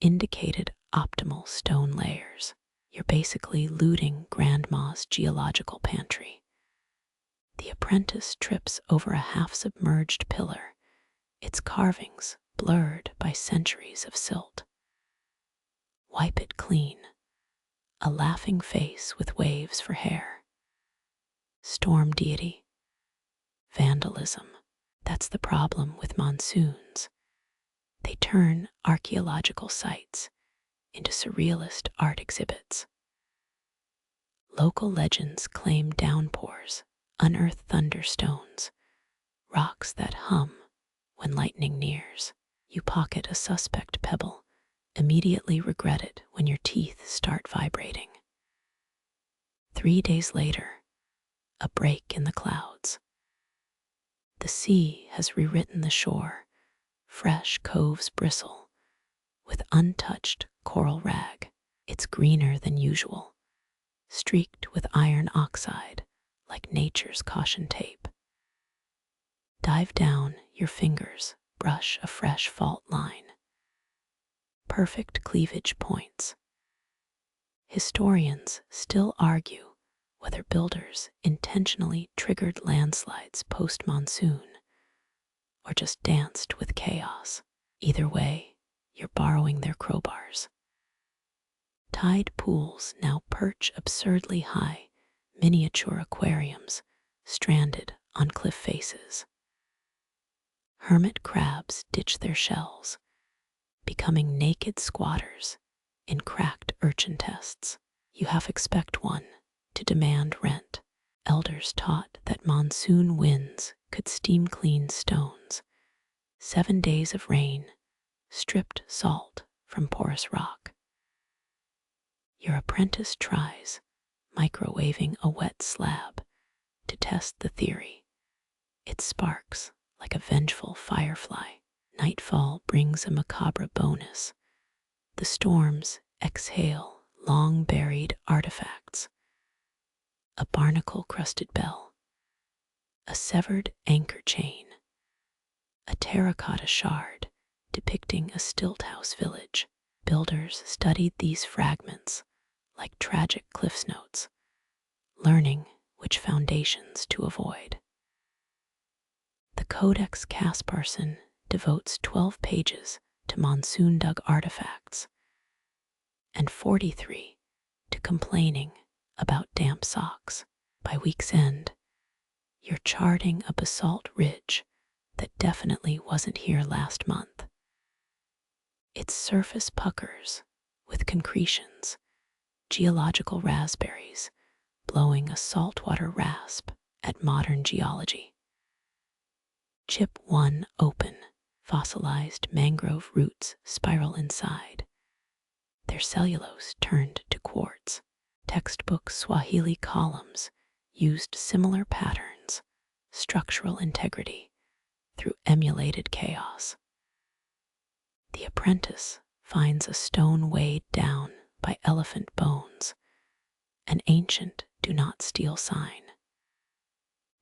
indicated optimal stone layers. You're basically looting Grandma's geological pantry. The apprentice trips over a half-submerged pillar, its carvings blurred by centuries of silt. Wipe it clean. A laughing face with waves for hair. Storm deity. Vandalism. That's the problem with monsoons. They turn archaeological sites into surrealist art exhibits. Local legends claim downpours, unearthed thunderstones, rocks that hum when lightning nears. You pocket a suspect pebble, immediately regret it when your teeth start vibrating. 3 days later, a break in the clouds. The sea has rewritten the shore, fresh coves bristle with untouched coral rag. It's greener than usual, streaked with iron oxide like nature's caution tape. Dive down, your fingers brush a fresh fault line. Perfect cleavage points. Historians still argue whether builders intentionally triggered landslides post-monsoon or just danced with chaos. Either way, you're borrowing their crowbars. Tide pools now perch absurdly high, miniature aquariums stranded on cliff faces. Hermit crabs ditch their shells, becoming naked squatters in cracked urchin tests. You half expect one to demand rent. Elders taught that monsoon winds could steam clean stones. 7 days of rain stripped salt from porous rock. Your apprentice tries microwaving a wet slab to test the theory. It sparks like a vengeful firefly. Nightfall brings a macabre bonus. The storms exhale long-buried artifacts. A barnacle-crusted bell, a severed anchor chain, a terracotta shard depicting a stilt house village. Builders studied these fragments like tragic cliffs notes, learning which foundations to avoid. The Codex Casparson devotes 12 pages to monsoon-dug artifacts and 43 to complaining about damp socks. By week's end, you're charting a basalt ridge that definitely wasn't here last month. Its surface puckers with concretions, geological raspberries, blowing a saltwater rasp at modern geology. Chip 1 open, fossilized mangrove roots spiral inside, their cellulose turned to quartz. Textbook Swahili columns used similar patterns, structural integrity, through emulated chaos. The apprentice finds a stone weighed down by elephant bones, an ancient do not steal sign.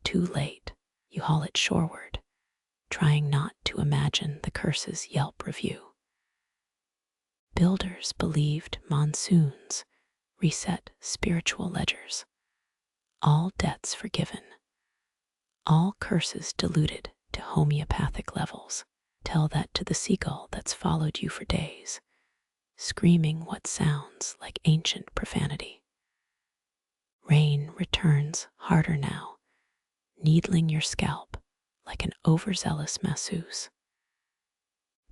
Too late, you haul it shoreward, trying not to imagine the curse's Yelp review. Builders believed monsoons reset spiritual ledgers, all debts forgiven, all curses diluted to homeopathic levels. Tell that to the seagull that's followed you for days, screaming what sounds like ancient profanity. Rain returns harder now, needling your scalp like an overzealous masseuse.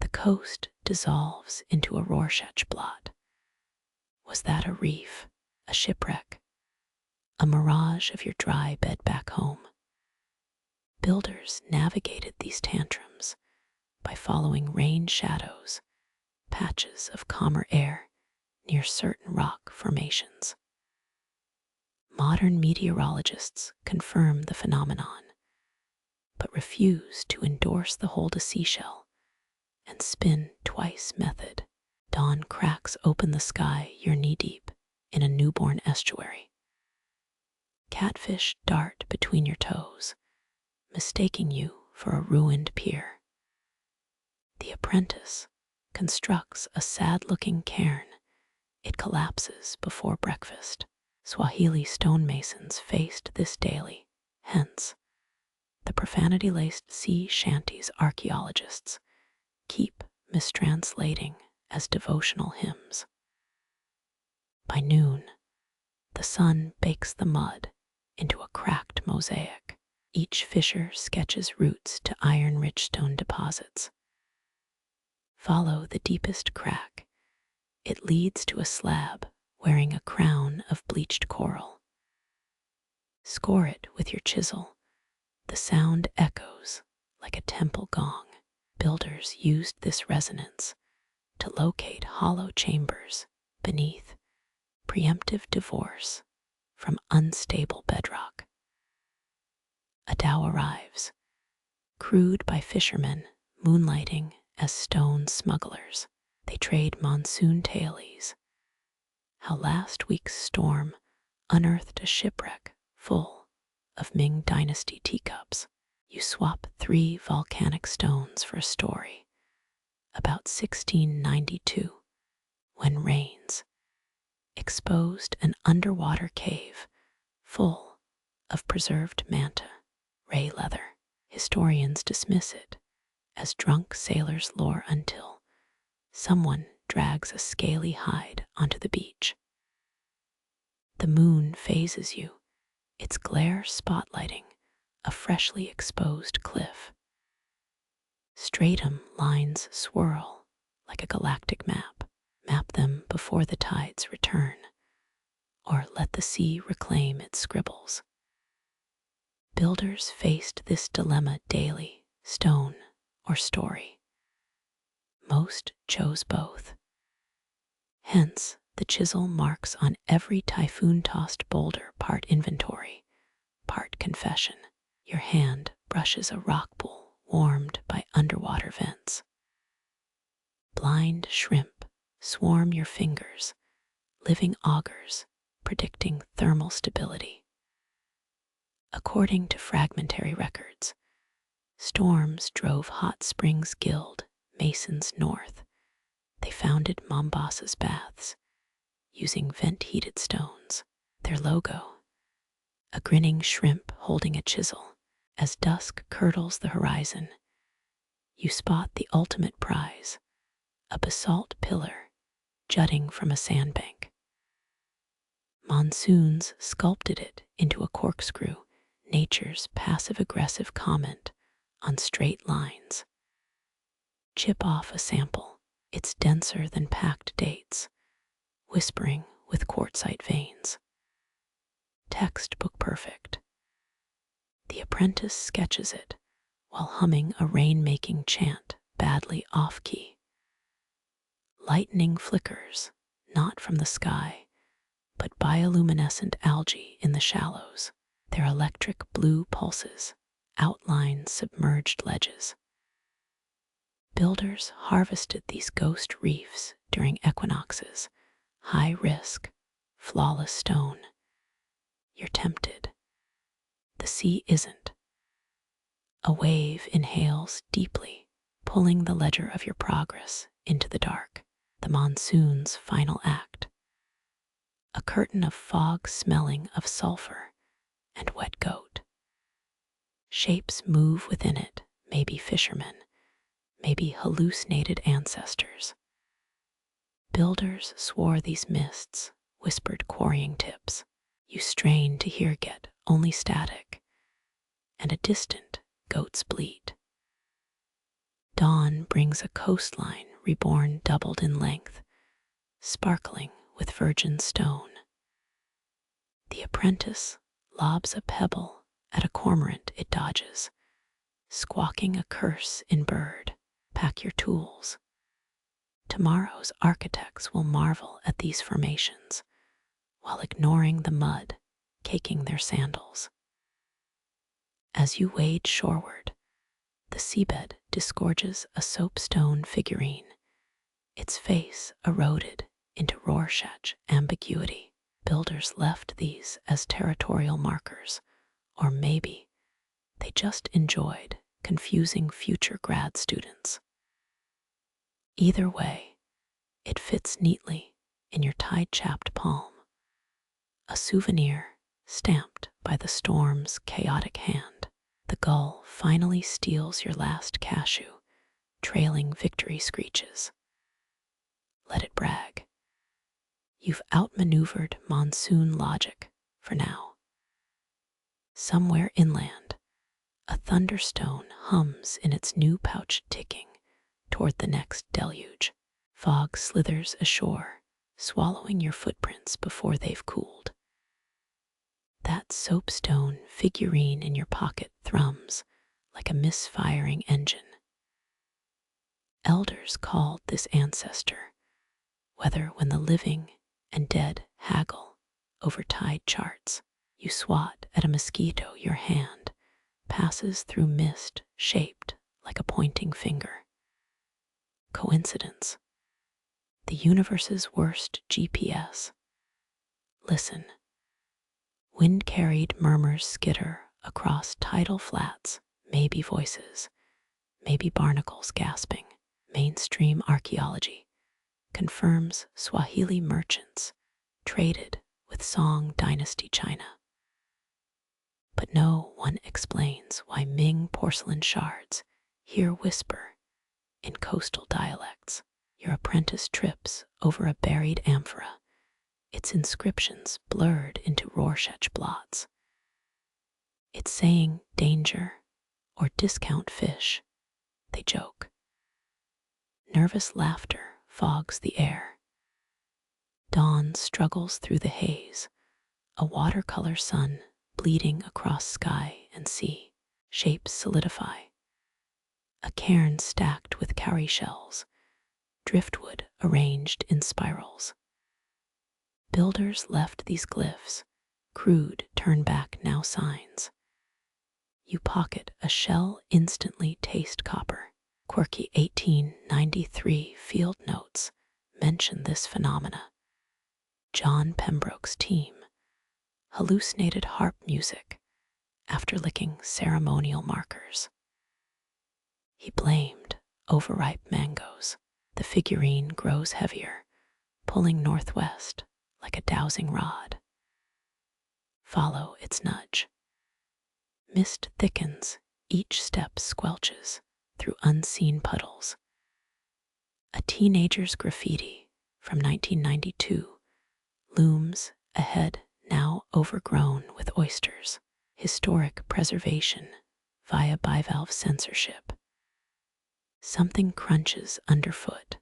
The coast dissolves into a Rorschach blot. Was that a reef, a shipwreck, a mirage of your dry bed back home? Builders navigated these tantrums by following rain shadows, patches of calmer air near certain rock formations. Modern meteorologists confirm the phenomenon, but refuse to endorse the hold a seashell and spin twice method. Dawn cracks open the sky you're knee-deep in a newborn estuary. Catfish dart between your toes, mistaking you for a ruined pier. The apprentice constructs a sad-looking cairn. It collapses before breakfast. Swahili stonemasons faced this daily. Hence, the profanity-laced sea shanties archaeologists keep mistranslating as devotional hymns. By noon, the sun bakes the mud into a cracked mosaic. Each fissure sketches routes to iron-rich stone deposits. Follow the deepest crack. It leads to a slab wearing a crown of bleached coral. Score it with your chisel. The sound echoes like a temple gong. Builders used this resonance to locate hollow chambers beneath preemptive divorce from unstable bedrock. A dhow arrives, crewed by fishermen moonlighting as stone smugglers. They trade monsoon tailies. How last week's storm unearthed a shipwreck full of Ming Dynasty teacups. You swap 3 volcanic stones for a story about 1692, when rains exposed an underwater cave full of preserved manta ray leather. Historians dismiss it as drunk sailors' lore until someone drags a scaly hide onto the beach. The moon phases you, its glare spotlighting a freshly exposed cliff. Stratum lines swirl like a galactic map. Map them before the tides return, or let the sea reclaim its scribbles. Builders faced this dilemma daily, stone or story. Most chose both. Hence, the chisel marks on every typhoon-tossed boulder part inventory, part confession. Your hand brushes a rock pool warmed by underwater vents. Blind shrimp swarm your fingers, living augurs predicting thermal stability. According to fragmentary records, storms drove Hot Springs Guild masons north. They founded Mombasa's baths using vent-heated stones. Their logo, a grinning shrimp holding a chisel. As dusk curdles the horizon, you spot the ultimate prize, a basalt pillar jutting from a sandbank. Monsoons sculpted it into a corkscrew, nature's passive-aggressive comment on straight lines. Chip off a sample. It's denser than packed dates, whispering with quartzite veins. Textbook perfect. The apprentice sketches it while humming a rain-making chant badly off-key. Lightning flickers, not from the sky, but bioluminescent algae in the shallows. Their electric blue pulses outline submerged ledges. Builders harvested these ghost reefs during equinoxes, high risk, flawless stone. You're tempted. The sea isn't. A wave inhales deeply, pulling the ledger of your progress into the dark. The monsoon's final act. A curtain of fog smelling of sulfur and wet goat. Shapes move within it, maybe fishermen, maybe hallucinated ancestors. Builders swore these mists whispered quarrying tips. You strain to hear get only static and a distant goat's bleat. Dawn brings a coastline reborn doubled in length, sparkling with virgin stone. The apprentice lobs a pebble at a cormorant it dodges, squawking a curse in bird. Pack your tools. Tomorrow's architects will marvel at these formations, while ignoring the mud caking their sandals. As you wade shoreward, the seabed disgorges a soapstone figurine, its face eroded into Rorschach ambiguity. Builders left these as territorial markers, or maybe they just enjoyed confusing future grad students. Either way, it fits neatly in your tide-chapped palm, a souvenir stamped by the storm's chaotic hand. The gull finally steals your last cashew, trailing victory screeches. Let it brag. You've outmaneuvered monsoon logic for now. Somewhere inland, a thunderstone hums in its new pouch, ticking toward the next deluge. Fog slithers ashore, swallowing your footprints before they've cooled. That soapstone figurine in your pocket thrums like a misfiring engine. Elders called this ancestor, whether when the living and dead haggle over tide charts, you swat at a mosquito, your hand passes through mist shaped like a pointing finger. Coincidence? The universe's worst GPS. Listen. Wind-carried murmurs skitter across tidal flats, maybe voices, maybe barnacles gasping. Mainstream archaeology confirms Swahili merchants traded with Song Dynasty China. But no one explains why Ming porcelain shards here whisper in coastal dialects. Your apprentice trips over a buried amphora, its inscriptions blurred into Rorschach blots. It's saying danger or discount fish, they joke. Nervous laughter fogs the air. Dawn struggles through the haze, a watercolor sun bleeding across sky and sea. Shapes solidify. A cairn stacked with cowrie shells, driftwood arranged in spirals. Builders left these glyphs, crude turn-back now signs. You pocket a shell, instantly taste copper. Quirky 1893 field notes mention this phenomena. John Pembroke's team hallucinated harp music after licking ceremonial markers. He blamed overripe mangoes. The figurine grows heavier, pulling northwest like a dowsing rod. Follow its nudge. Mist thickens, each step squelches through unseen puddles. A teenager's graffiti from 1992 looms ahead, now overgrown with oysters. Historic preservation via bivalve censorship. Something crunches underfoot.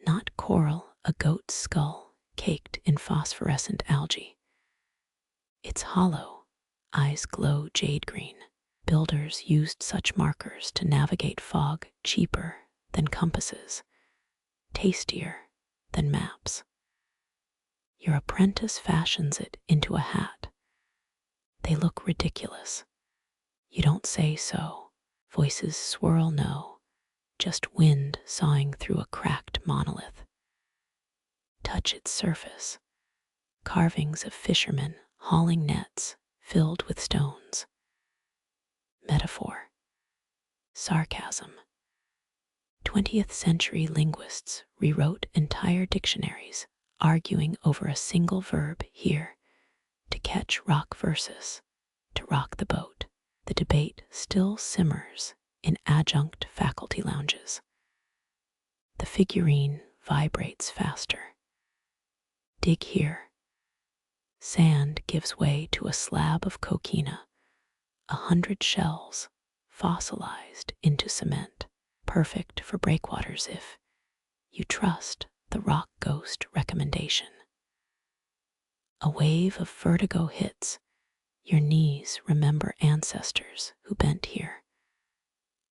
Not coral, a goat's skull caked in phosphorescent algae. It's hollow, eyes glow jade green. Builders used such markers to navigate fog, cheaper than compasses, tastier than maps. Your apprentice fashions it into a hat. They look ridiculous. You don't say so. Voices swirl no, just wind sawing through a cracked monolith. Touch its surface. Carvings of fishermen hauling nets filled with stones. Metaphor. Sarcasm. 20th century linguists rewrote entire dictionaries, arguing over a single verb here, to catch rock versus, to rock the boat. The debate still simmers in adjunct faculty lounges. The figurine vibrates faster. Dig here. Sand gives way to a slab of coquina, 100 shells fossilized into cement, perfect for breakwaters if you trust the rock ghost recommendation. A wave of vertigo hits. Your knees remember ancestors who bent here.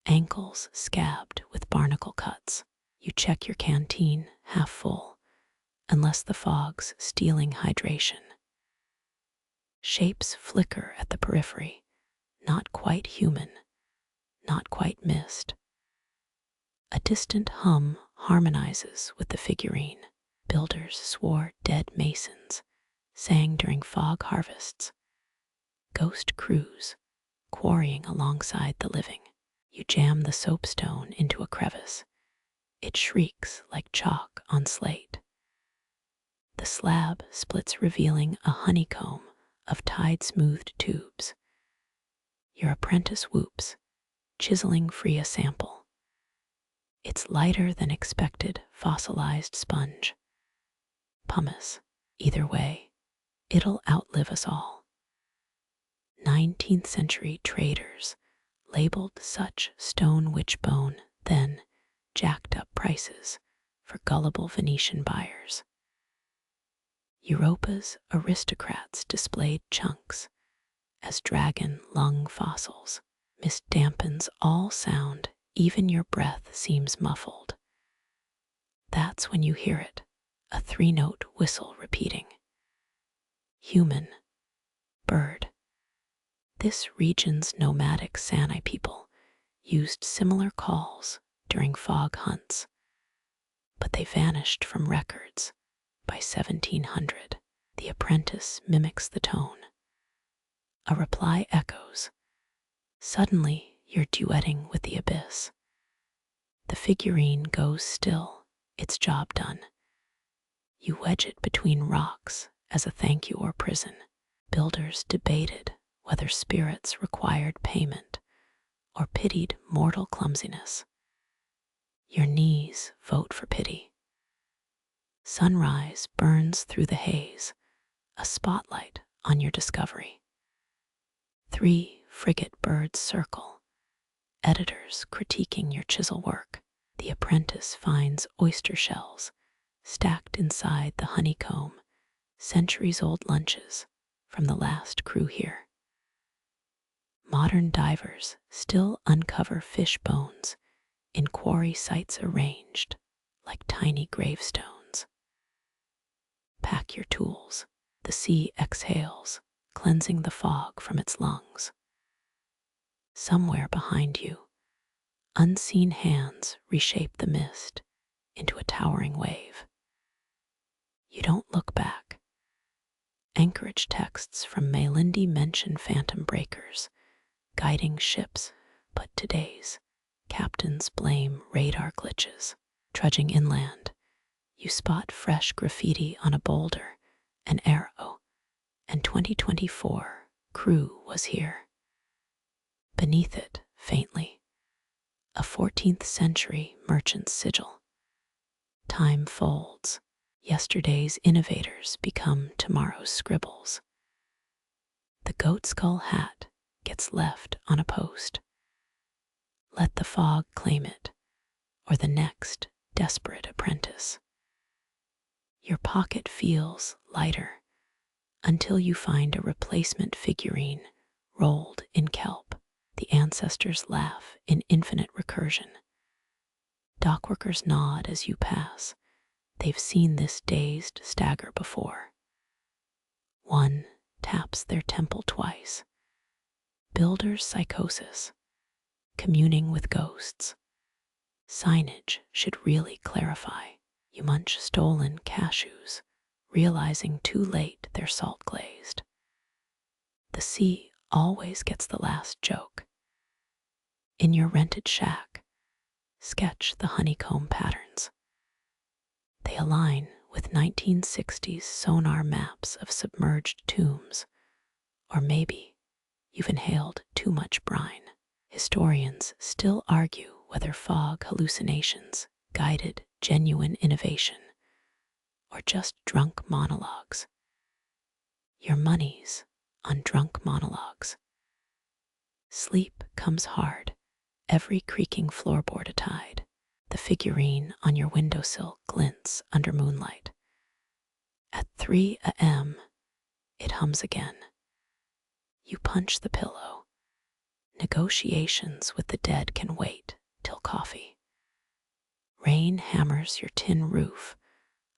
Ankles scabbed with barnacle cuts. You check your canteen half full, unless the fog's stealing hydration. Shapes flicker at the periphery, not quite human, not quite mist. A distant hum harmonizes with the figurine. Builders swore dead masons sang during fog harvests. Ghost crews quarrying alongside the living. You jam the soapstone into a crevice. It shrieks like chalk on slate. The slab splits, revealing a honeycomb of tide-smoothed tubes. Your apprentice whoops, chiseling free a sample. It's lighter than expected, fossilized sponge. Pumice. Either way, it'll outlive us all. 19th century traders labeled such stone witchbone, then jacked up prices for gullible Venetian buyers. Europa's aristocrats displayed chunks as dragon lung fossils. Mist dampens all sound, even your breath seems muffled. That's when you hear it, a 3-note whistle repeating. Human, bird. This region's nomadic Sani people used similar calls during fog hunts, but they vanished from records by 1700. The apprentice mimics the tone. A reply echoes. Suddenly, you're duetting with the abyss. The figurine goes still, its job done. You wedge it between rocks as a thank you or prison. Builders debated whether spirits required payment or pitied mortal clumsiness. Your knees vote for pity. Sunrise burns through the haze, a spotlight on your discovery. 3 frigate birds circle, editors critiquing your chisel work. The apprentice finds oyster shells stacked inside the honeycomb, centuries-old lunches from the last crew here. Modern divers still uncover fish bones in quarry sites arranged like tiny gravestones. Pack your tools. The sea exhales, cleansing the fog from its lungs. Somewhere behind you, unseen hands reshape the mist into a towering wave. You don't look back. Anchorage texts from Malindi mention phantom breakers guiding ships, but today's captains blame radar glitches. Trudging inland, you spot fresh graffiti on a boulder, an arrow, and 2024 crew was here. Beneath it, faintly, a 14th century merchant's sigil. Time folds. Yesterday's innovators become tomorrow's scribbles. The goat skull hat gets left on a post. Let the fog claim it, or the next desperate apprentice. Your pocket feels lighter until you find a replacement figurine rolled in kelp. The ancestors laugh in infinite recursion. Dockworkers nod as you pass. They've seen this dazed stagger before. One taps their temple twice. Builder's psychosis, communing with ghosts. Signage should really clarify. You munch stolen cashews, realizing too late they're salt glazed. The sea always gets the last joke. In your rented shack, sketch the honeycomb patterns. They align with 1960s sonar maps of submerged tombs, or maybe you've inhaled too much brine. Historians still argue whether fog hallucinations guided genuine innovation or just drunk monologues. Your money's on drunk monologues. Sleep comes hard, every creaking floorboard a tide. The figurine on your windowsill glints under moonlight. At 3 a.m., it hums again. You punch the pillow. Negotiations with the dead can wait till coffee. Rain hammers your tin roof,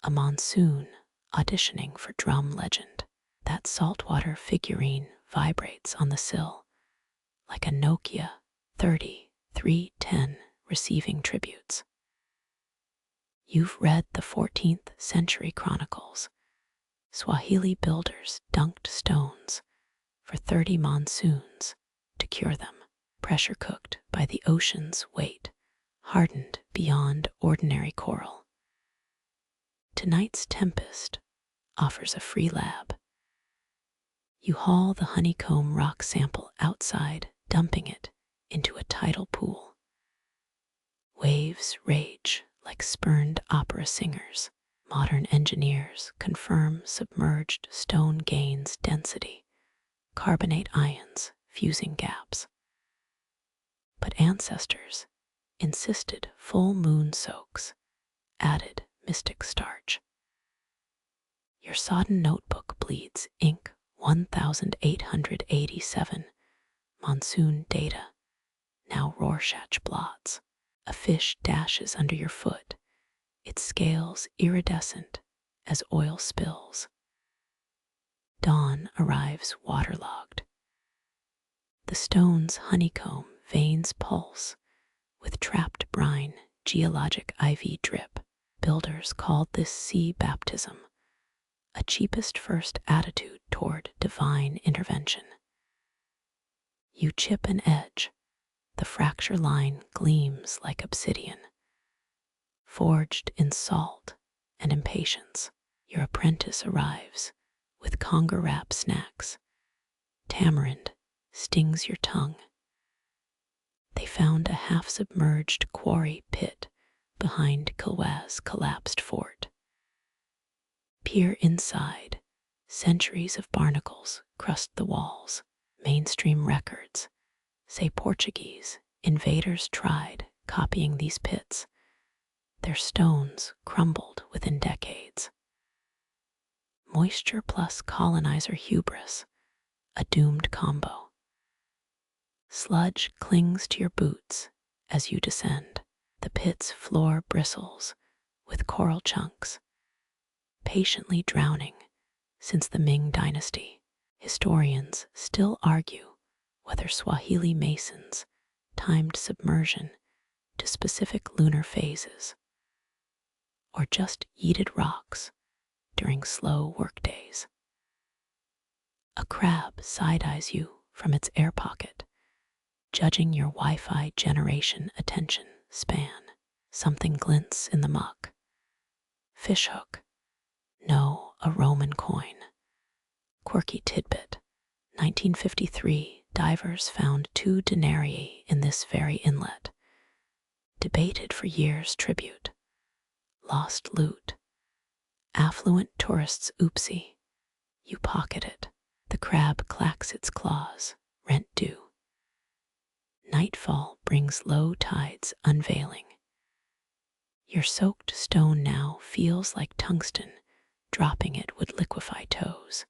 a monsoon auditioning for drum legend. That saltwater figurine vibrates on the sill, like a Nokia 3310 receiving tributes. You've read the 14th century Chronicles. Swahili builders dunked stones for 30 monsoons to cure them, pressure cooked by the ocean's weight, hardened beyond ordinary coral. Tonight's Tempest offers a free lab. You haul the honeycomb rock sample outside, dumping it into a tidal pool. Waves rage like spurned opera singers. Modern engineers confirm submerged stone gains density, carbonate ions fusing gaps. But ancestors insisted full moon soaks added mystic starch. Your sodden notebook bleeds ink 1887, monsoon data, now Rorschach blots. A fish dashes under your foot, its scales iridescent as oil spills. Dawn arrives waterlogged. The stone's honeycomb veins pulse with trapped brine, geologic IV drip. Builders called this sea baptism, a cheapest first attitude toward divine intervention. You chip an edge, the fracture line gleams like obsidian. Forged in salt and impatience, your apprentice arrives with conger wrap snacks. Tamarind stings your tongue. They found a half-submerged quarry pit behind Kilwa's collapsed fort. Peer inside, centuries of barnacles crust the walls. Mainstream records say Portuguese invaders tried copying these pits. Their stones crumbled within decades. Moisture plus colonizer hubris, a doomed combo. Sludge clings to your boots as you descend. The pit's floor bristles with coral chunks, patiently drowning since the Ming dynasty. Historians still argue whether Swahili masons timed submersion to specific lunar phases or just yeeted rocks during slow workdays. A crab side-eyes you from its air pocket, judging your Wi-Fi generation attention span. Something glints in the muck. Fishhook. No, a Roman coin. Quirky tidbit. 1953, divers found 2 denarii in this very inlet. Debated for years tribute. Lost loot. Affluent tourists oopsie. You pocket it. The crab clacks its claws, rent due. Nightfall brings low tides unveiling. Your soaked stone now feels like tungsten, dropping it would liquefy toes.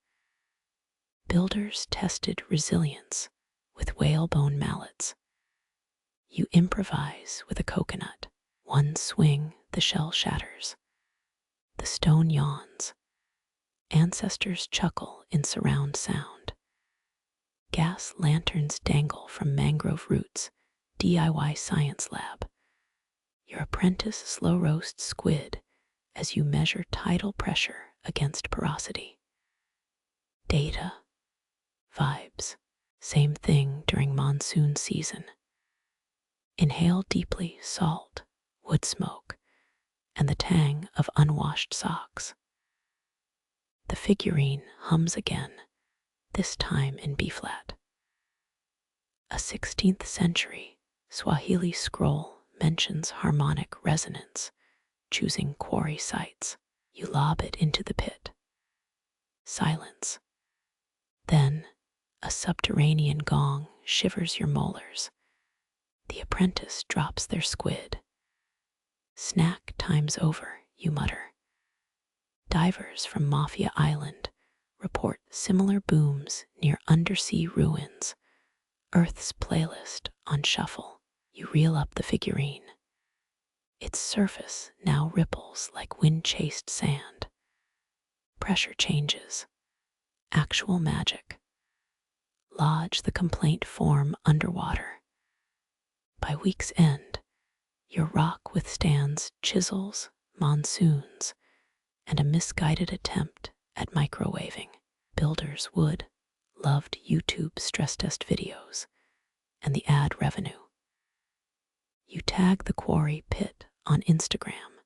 Builders tested resilience with whalebone mallets. You improvise with a coconut. One swing, the shell shatters. The stone yawns. Ancestors chuckle in surround sound. Gas lanterns dangle from mangrove roots, DIY science lab. Your apprentice slow roasts squid as you measure tidal pressure against porosity. Data, vibes, same thing during monsoon season. Inhale deeply salt, wood smoke, and the tang of unwashed socks. The figurine hums again, this time in B-flat. A 16th century Swahili scroll mentions harmonic resonance, choosing quarry sites. You lob it into the pit. Silence. Then, a subterranean gong shivers your molars. The apprentice drops their squid. Snack time's over, you mutter. Divers from Mafia Island report similar booms near undersea ruins. Earth's playlist on shuffle. You reel up the figurine. Its surface now ripples like wind-chased sand. Pressure changes. Actual magic. Lodge the complaint form underwater. By week's end, your rock withstands chisels, monsoons, and a misguided attempt at microwaving. Builders would loved YouTube stress test videos and the ad revenue. You tag the quarry pit on Instagram,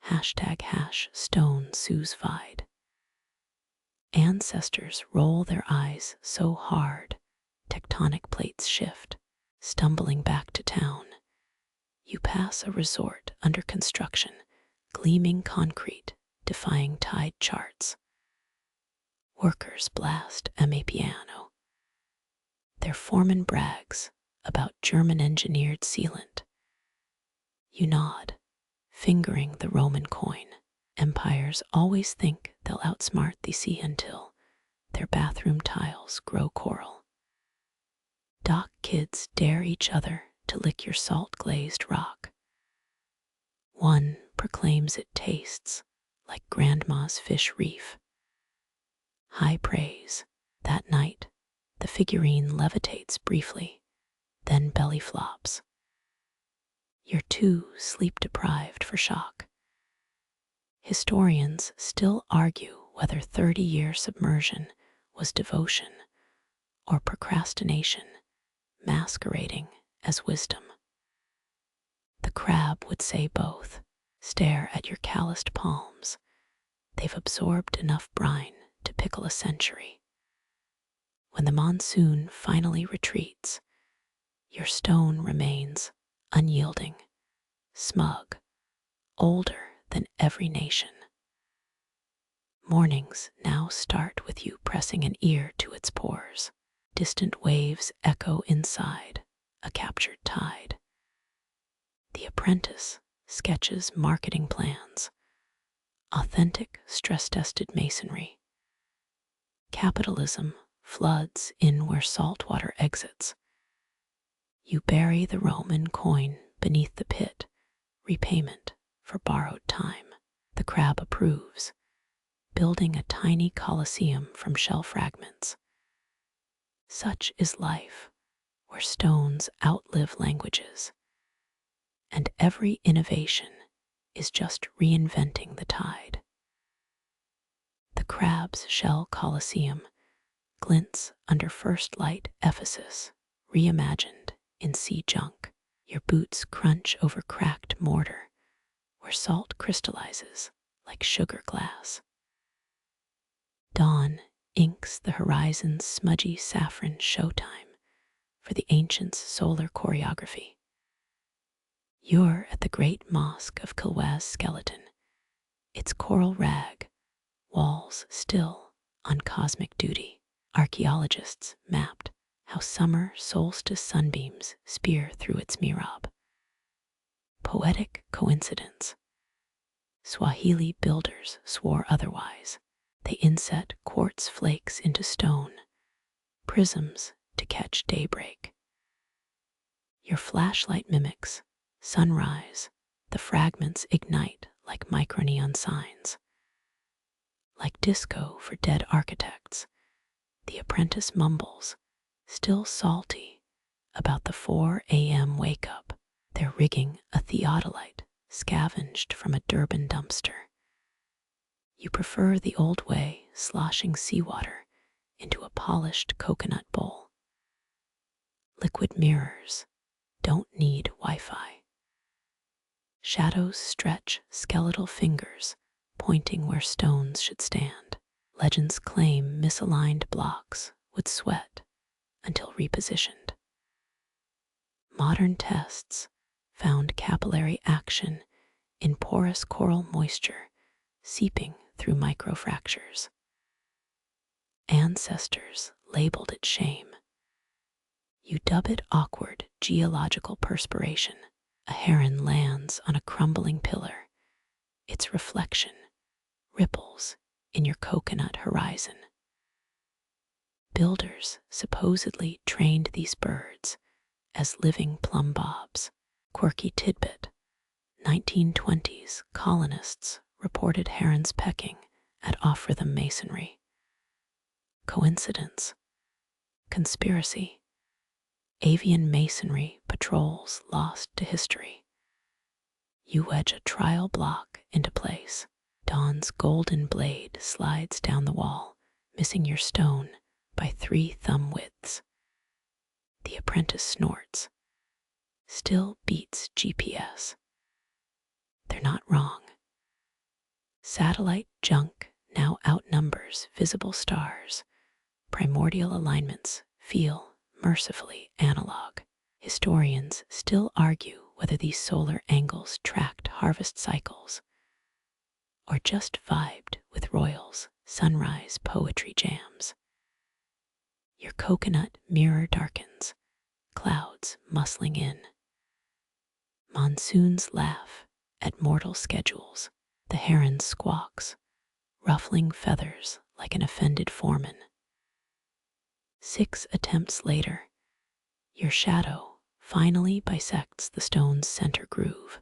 #stonesoosvide. Ancestors roll their eyes so hard, tectonic plates shift. Stumbling back to town, you pass a resort under construction, gleaming concrete, defying tide charts. Workers blast piano. Their foreman brags about German-engineered sealant. You nod, fingering the Roman coin. Empires always think they'll outsmart the sea until their bathroom tiles grow coral. Dock kids dare each other to lick your salt-glazed rock. One proclaims it tastes like grandma's fish reef. High praise. That night, the figurine levitates briefly, then belly flops. You're too sleep-deprived for shock. Historians still argue whether 30-year submersion was devotion or procrastination masquerading as wisdom. The crab would say both. Stare at your calloused palms. They've absorbed enough brine to pickle a century. When the monsoon finally retreats, your stone remains unyielding, smug, older than every nation. Mornings now start with you pressing an ear to its pores. Distant waves echo inside a captured tide. The apprentice sketches marketing plans, authentic stress-tested masonry. Capitalism floods in where saltwater exits. You bury the Roman coin beneath the pit, repayment for borrowed time. The crab approves, building a tiny coliseum from shell fragments. Such is life, where stones outlive languages, and every innovation is just reinventing the tide. The crab's shell coliseum glints under first light Ephesus, reimagined in sea junk. Your boots crunch over cracked mortar, where salt crystallizes like sugar glass. Dawn inks the horizon's smudgy saffron showtime for the ancients' solar choreography. You're at the great mosque of Kilwa's skeleton, its coral rag, walls still on cosmic duty. Archaeologists mapped how summer solstice sunbeams spear through its mihrab. Poetic coincidence. Swahili builders swore otherwise. They inset quartz flakes into stone, prisms to catch daybreak. Your flashlight mimics sunrise. The fragments ignite like microneon signs. Like disco for dead architects, the apprentice mumbles, still salty, about the 4 a.m. wake-up. They're rigging a theodolite scavenged from a Durban dumpster. You prefer the old way, sloshing seawater into a polished coconut bowl. Liquid mirrors don't need Wi-Fi. Shadows stretch skeletal fingers, pointing where stones should stand. Legends claim misaligned blocks would sweat until repositioned. Modern tests found capillary action in porous coral moisture seeping through microfractures. Ancestors labeled it shame. You dub it awkward geological perspiration. A heron lands on a crumbling pillar. Its reflection ripples in your coconut horizon. Builders supposedly trained these birds as living plumb bobs. Quirky tidbit. 1920s colonists reported herons pecking at off-rhythm masonry. Coincidence? Conspiracy? Avian masonry patrols lost to history. You wedge a trial block into place. Dawn's golden blade slides down the wall, missing your stone by 3 thumb widths. The apprentice snorts, still beats GPS. They're not wrong. Satellite junk now outnumbers visible stars. Primordial alignments feel mercifully analog. Historians still argue whether these solar angles tracked harvest cycles or just vibed with Royal's sunrise poetry jams. Your coconut mirror darkens, clouds muscling in. Monsoons laugh at mortal schedules. The heron squawks, ruffling feathers like an offended foreman. 6 attempts later, your shadow finally bisects the stone's center groove.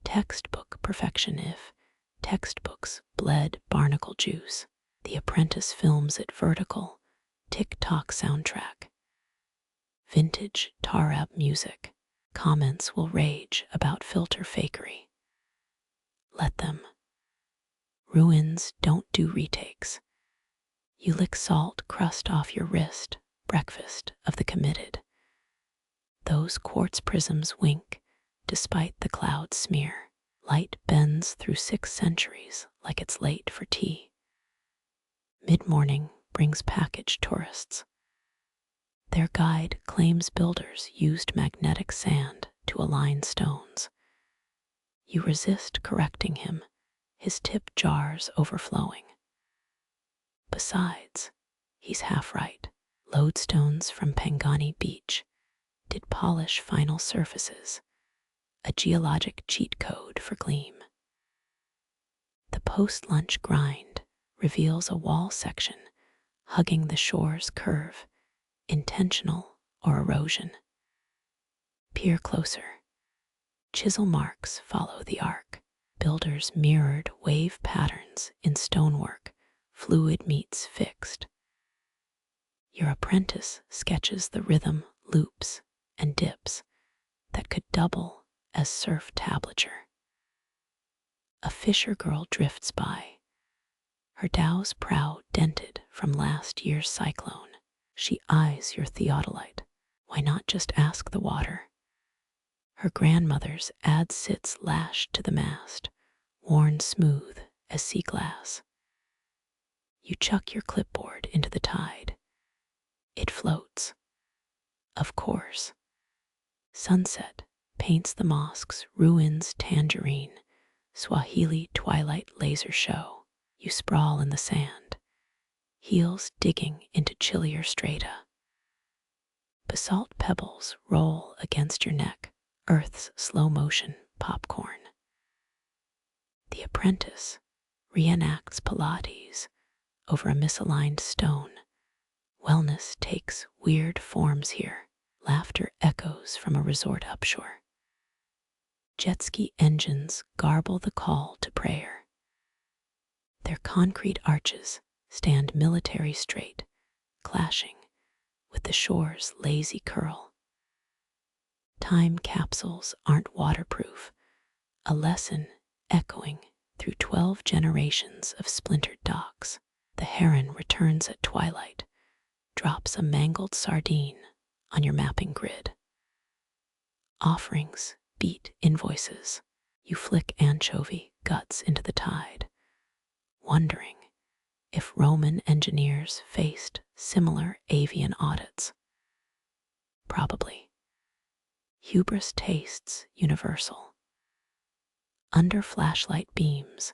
Textbook perfection if textbooks bled barnacle juice. The Apprentice films it vertical, tick-tock soundtrack. Vintage Tarab music. Comments will rage about filter fakery. Let them. Ruins don't do retakes. You lick salt crust off your wrist, breakfast of the committed. Those quartz prisms wink despite the cloud smear. Light bends through 6 centuries like it's late for tea. Mid-morning brings package tourists. Their guide claims builders used magnetic sand to align stones. You resist correcting him, his tip jars overflowing. Besides, he's half right. Lodestones from Pangani Beach did polish final surfaces, a geologic cheat code for gleam. The post-lunch grind reveals a wall section hugging the shore's curve, intentional or erosion. Peer closer. Chisel marks follow the arc. Builders mirrored wave patterns in stonework, fluid meets fixed. Your apprentice sketches the rhythm, loops, and dips that could double as surf tablature. A fisher girl drifts by, her dow's prow dented from last year's cyclone. She eyes your theodolite. Why not just ask the water? Her grandmother's ad sits lashed to the mast, worn smooth as sea glass. You chuck your clipboard into the tide. It floats. Of course. Sunset paints the mosque's ruins tangerine, Swahili twilight laser show. You sprawl in the sand, heels digging into chillier strata. Basalt pebbles roll against your neck, Earth's slow motion popcorn. The apprentice reenacts Pilates over a misaligned stone. Wellness takes weird forms here. Laughter echoes from a resort upshore. Jet ski engines garble the call to prayer. Their concrete arches stand military straight, clashing with the shore's lazy curl. Time capsules aren't waterproof, a lesson echoing through 12 generations of splintered docks. The heron returns at twilight, drops a mangled sardine on your mapping grid. Offerings beat invoices. You flick anchovy guts into the tide, wondering if Roman engineers faced similar avian audits. Probably. Hubris tastes universal. Under flashlight beams,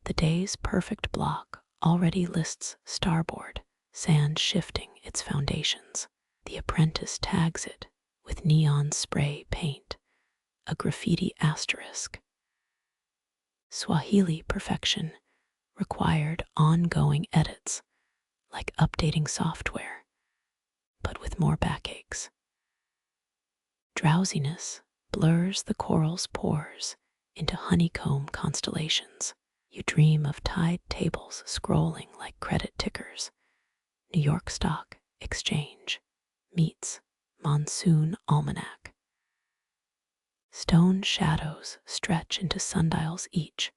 the day's perfect block already lists starboard, sand shifting its foundations. The apprentice tags it with neon spray paint, a graffiti asterisk. Swahili perfection required ongoing edits, like updating software, but with more backaches. Drowsiness blurs the coral's pores into honeycomb constellations. You dream of tide tables scrolling like credit tickers. New York Stock Exchange meets Monsoon Almanac. Stone shadows stretch into sundials each,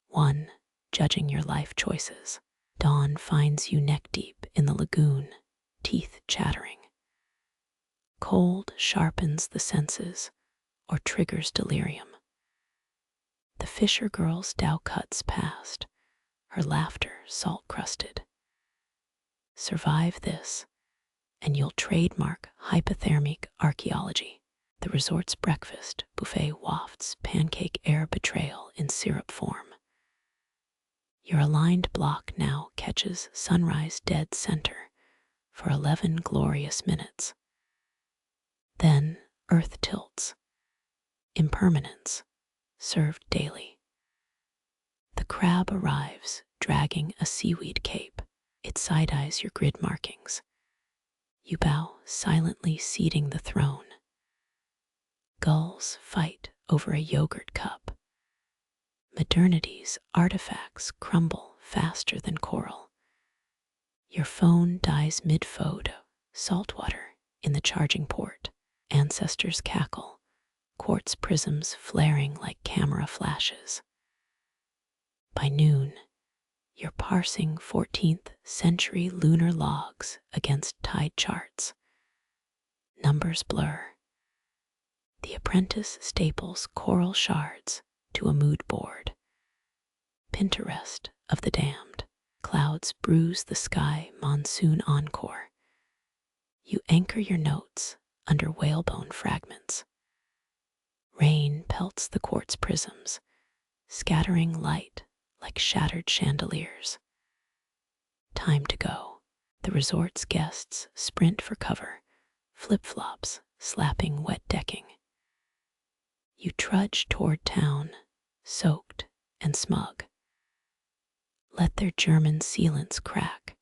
one judging your life choices. Dawn finds you neck deep in the lagoon, teeth chattering. Cold sharpens the senses or triggers delirium. The fisher girl's dow cuts past, her laughter salt-crusted. Survive this, and you'll trademark hypothermic archaeology. The resort's breakfast buffet wafts pancake air betrayal in syrup form. Your aligned block now catches sunrise dead center for 11 glorious minutes. Then earth tilts. Impermanence, served daily. The crab arrives, dragging a seaweed cape. It side-eyes your grid markings. You bow, silently ceding the throne. Gulls fight over a yogurt cup. Modernity's artifacts crumble faster than coral. Your phone dies mid-photo, saltwater in the charging port. Ancestors cackle, quartz prisms flaring like camera flashes. By noon, you're parsing 14th century lunar logs against tide charts. Numbers blur. The apprentice staples coral shards to a mood board. Pinterest of the damned. Clouds bruise the sky, monsoon encore. You anchor your notes under whalebone fragments. Rain pelts the quartz prisms, scattering light like shattered chandeliers. Time to go. The resort's guests sprint for cover, flip-flops slapping wet decking. You trudge toward town, soaked and smug. Let their German sealants crack.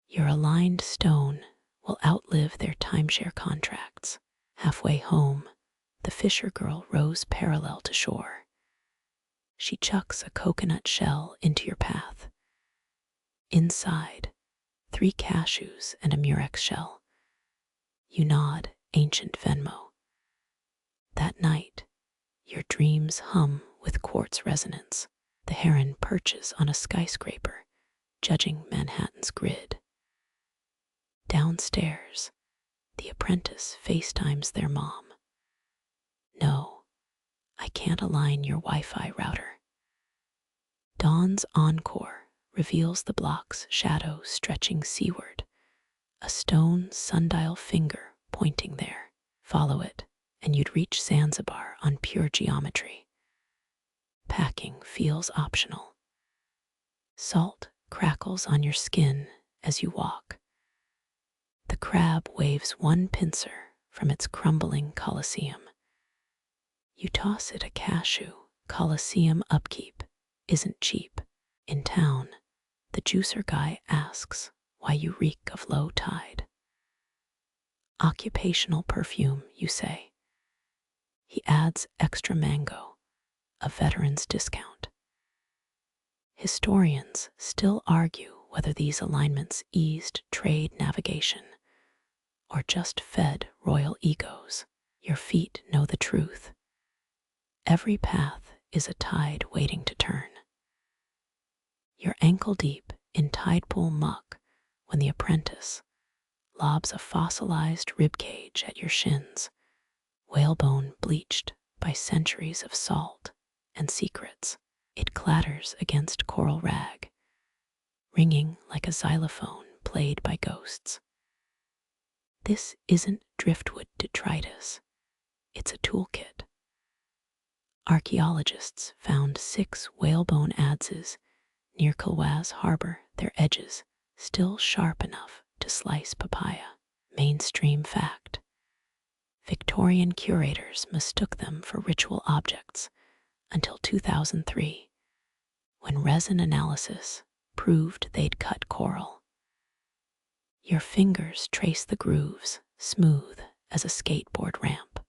Your aligned stone will outlive their timeshare contracts. Halfway home, the fisher girl rows parallel to shore. She chucks a coconut shell into your path. Inside, 3 cashews and a murex shell. You nod, ancient Venmo. That night, your dreams hum with quartz resonance. The heron perches on a skyscraper, judging Manhattan's grid. Downstairs, the apprentice FaceTimes their mom. No, I can't align your Wi-Fi router. Dawn's encore reveals the block's shadow stretching seaward, a stone sundial finger pointing there. Follow it, and you'd reach Zanzibar on pure geometry. Packing feels optional. Salt crackles on your skin as you walk. The crab waves one pincer from its crumbling coliseum. You toss it a cashew. Coliseum upkeep isn't cheap. In town, the juicer guy asks why you reek of low tide. Occupational perfume, you say. He adds extra mango, a veteran's discount. Historians still argue whether these alignments eased trade navigation or just fed royal egos. Your feet know the truth. Every path is a tide waiting to turn. You're ankle deep in tide pool muck when the apprentice lobs a fossilized ribcage at your shins, whalebone bleached by centuries of salt and secrets. It clatters against coral rag, ringing like a xylophone played by ghosts. This isn't driftwood detritus, it's a toolkit. Archaeologists found 6 whalebone adzes near Kilwaz Harbor, their edges still sharp enough to slice papaya. Mainstream fact. Victorian curators mistook them for ritual objects until 2003, when resin analysis proved they'd cut coral. Your fingers trace the grooves, smooth as a skateboard ramp.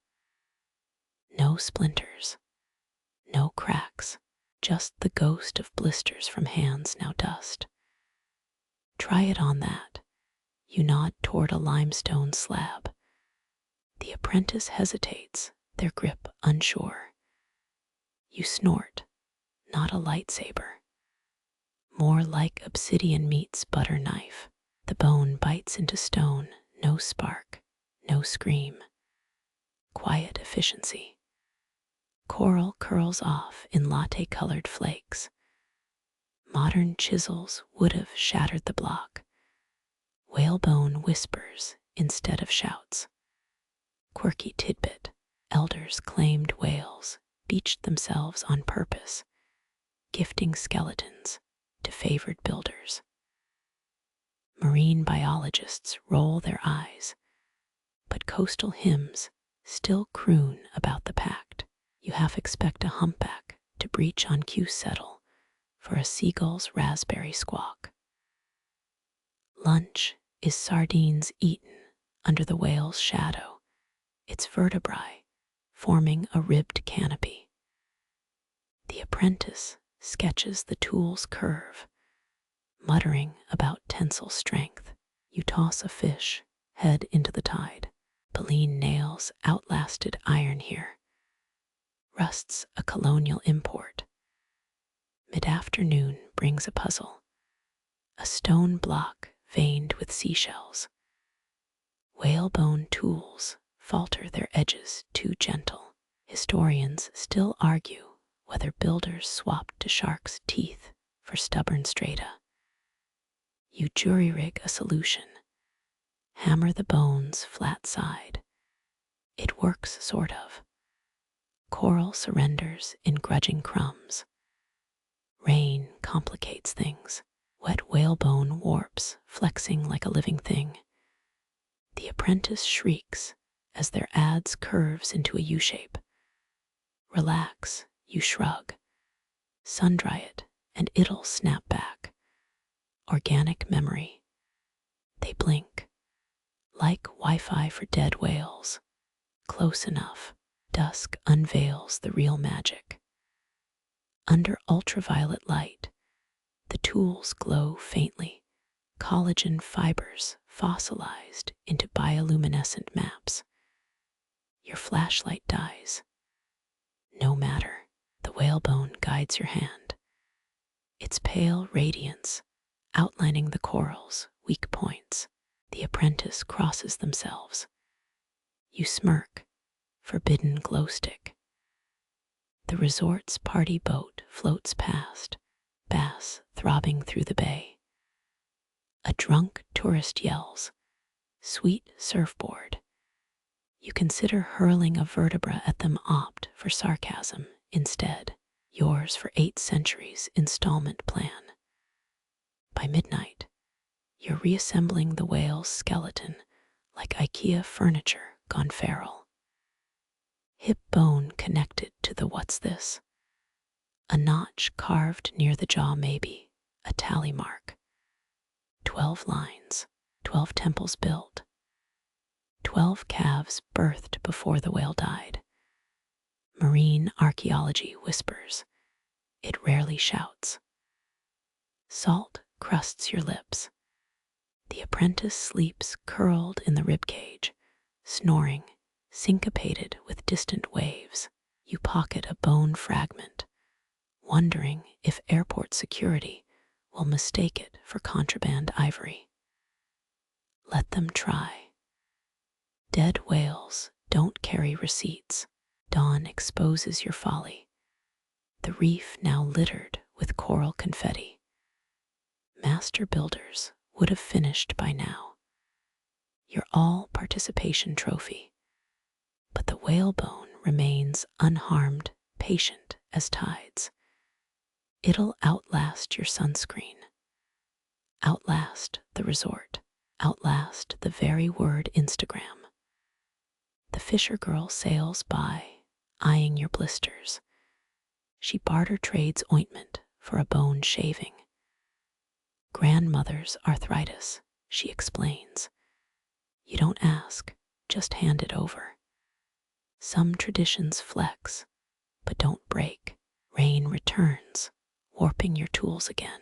No splinters, no cracks, just the ghost of blisters from hands now dust. Try it on that. You nod toward a limestone slab. The apprentice hesitates, their grip unsure. You snort, not a lightsaber. More like obsidian meets butter knife. The bone bites into stone, no spark, No scream. Quiet efficiency. Coral curls off in latte-colored flakes. Modern chisels would have shattered the block. Whalebone whispers instead of shouts. Quirky tidbit. Elders claimed whales beached themselves on purpose, gifting skeletons to favored builders. Marine biologists roll their eyes, but coastal hymns still croon about the pact. You half expect a humpback to breach on cue settle for a seagull's raspberry squawk. Lunch is sardines eaten under the whale's shadow, its vertebrae forming a ribbed canopy. The apprentice sketches the tool's curve, muttering about tensile strength. You toss a fish head into the tide. Baleen nails outlasted iron here. Rust's a colonial import. Mid-afternoon brings a puzzle. A stone block veined with seashells. Whalebone tools falter their edges too gentle. Historians still argue whether builders swapped to shark's teeth for stubborn strata. You jury-rig a solution. Hammer the bone's flat side. It works, sort of. Coral surrenders in grudging crumbs. Rain complicates things. Wet whalebone warps, flexing like a living thing. The apprentice shrieks as their adze curves into a U-shape. Relax, you shrug. Sun-dry it, and it'll snap back. Organic memory. They blink. Like Wi-Fi for dead whales. Close enough. Dusk unveils the real magic. Under ultraviolet light, the tools glow faintly. Collagen fibers fossilized into bioluminescent maps. Your flashlight dies. No matter, the whalebone guides your hand. Its pale radiance outlining the coral's weak points. The apprentice crosses themselves. You smirk, forbidden glow stick. The resort's party boat floats past, bass throbbing through the bay. A drunk tourist yells, "Sweet surfboard." You consider hurling a vertebra at them, opt for sarcasm instead. Yours for 8 centuries installment plan. By midnight, you're reassembling the whale's skeleton like IKEA furniture gone feral. Hip bone connected to the what's this? A notch carved near the jaw, maybe, a tally mark. 12 lines, 12 temples built. 12 calves birthed before the whale died. Marine archaeology whispers. It rarely shouts. Salt crusts your lips. The apprentice sleeps curled in the ribcage, snoring, syncopated with distant waves. You pocket a bone fragment, wondering if airport security will mistake it for contraband ivory. Let them try. Dead whales don't carry receipts. Dawn exposes your folly. The reef now littered with coral confetti. Master builders would have finished by now. Your all-participation trophy. But the whalebone remains unharmed, patient as tides. It'll outlast your sunscreen. Outlast the resort. Outlast the very word Instagram. The fisher girl sails by, eyeing your blisters. She barter trades ointment for a bone shaving. Grandmother's arthritis, she explains. You don't ask, just hand it over. Some traditions flex, but don't break. Rain returns, warping your tools again.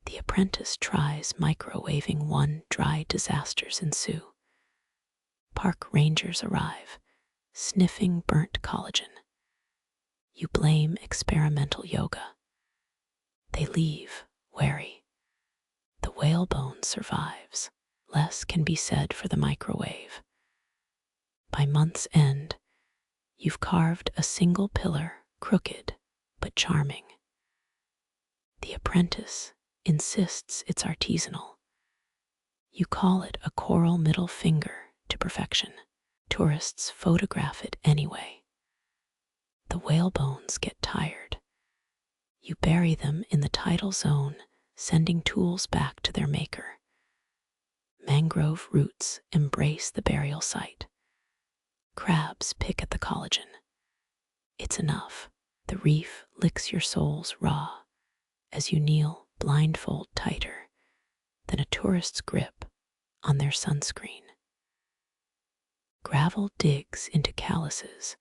The apprentice tries microwaving one, dry disasters ensue. Park rangers arrive, sniffing burnt collagen. You blame experimental yoga. They leave, wary. The whalebone survives. Less can be said for the microwave. By month's end, you've carved a single pillar, crooked but charming. The apprentice insists it's artisanal. You call it a coral middle finger to perfection. Tourists photograph it anyway. The whale bones get tired. You bury them in the tidal zone, sending tools back to their maker. Mangrove roots embrace the burial site. Crabs pick at the collagen. It's enough. The reef licks your soles raw as you kneel blindfold tighter than a tourist's grip on their sunscreen. Gravel digs into calluses,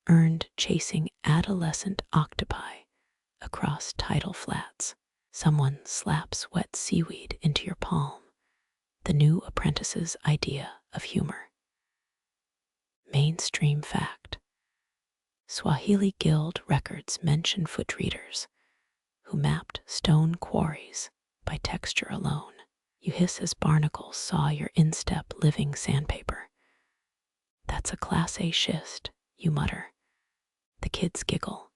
earned chasing adolescent octopi across tidal flats. Someone slaps wet seaweed into your palm, the new apprentice's idea of humor. Mainstream fact: Swahili Guild records mention foot readers who mapped stone quarries by texture alone. You hiss as barnacles saw your instep living sandpaper. That's a Class A schist, you mutter. The kids giggle.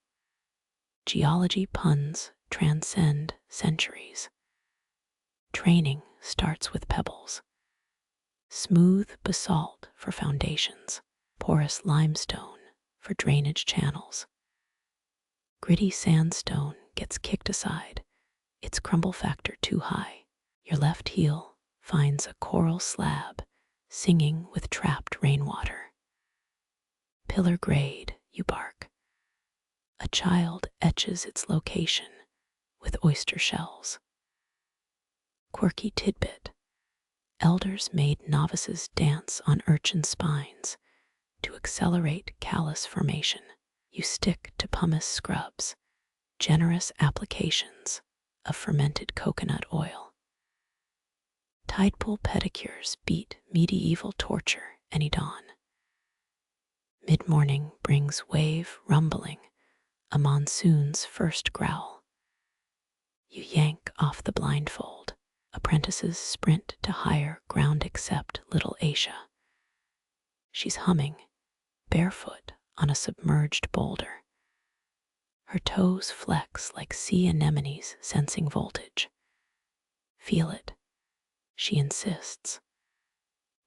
Geology puns transcend centuries. Training starts with pebbles. Smooth basalt for foundations, porous limestone for drainage channels. Gritty sandstone gets kicked aside, its crumble factor too high. Your left heel finds a coral slab singing with trapped rainwater. Pillar grade, you bark. A child etches its location with oyster shells. Quirky tidbit: elders made novices dance on urchin spines to accelerate callus formation. You stick to pumice scrubs, generous applications of fermented coconut oil. Tide pool pedicures beat medieval torture any dawn. Mid-morning brings wave rumbling, a monsoon's first growl. You yank off the blindfold. Apprentices sprint to higher ground except little Aisha. She's humming, barefoot on a submerged boulder. Her toes flex like sea anemones sensing voltage. Feel it, she insists.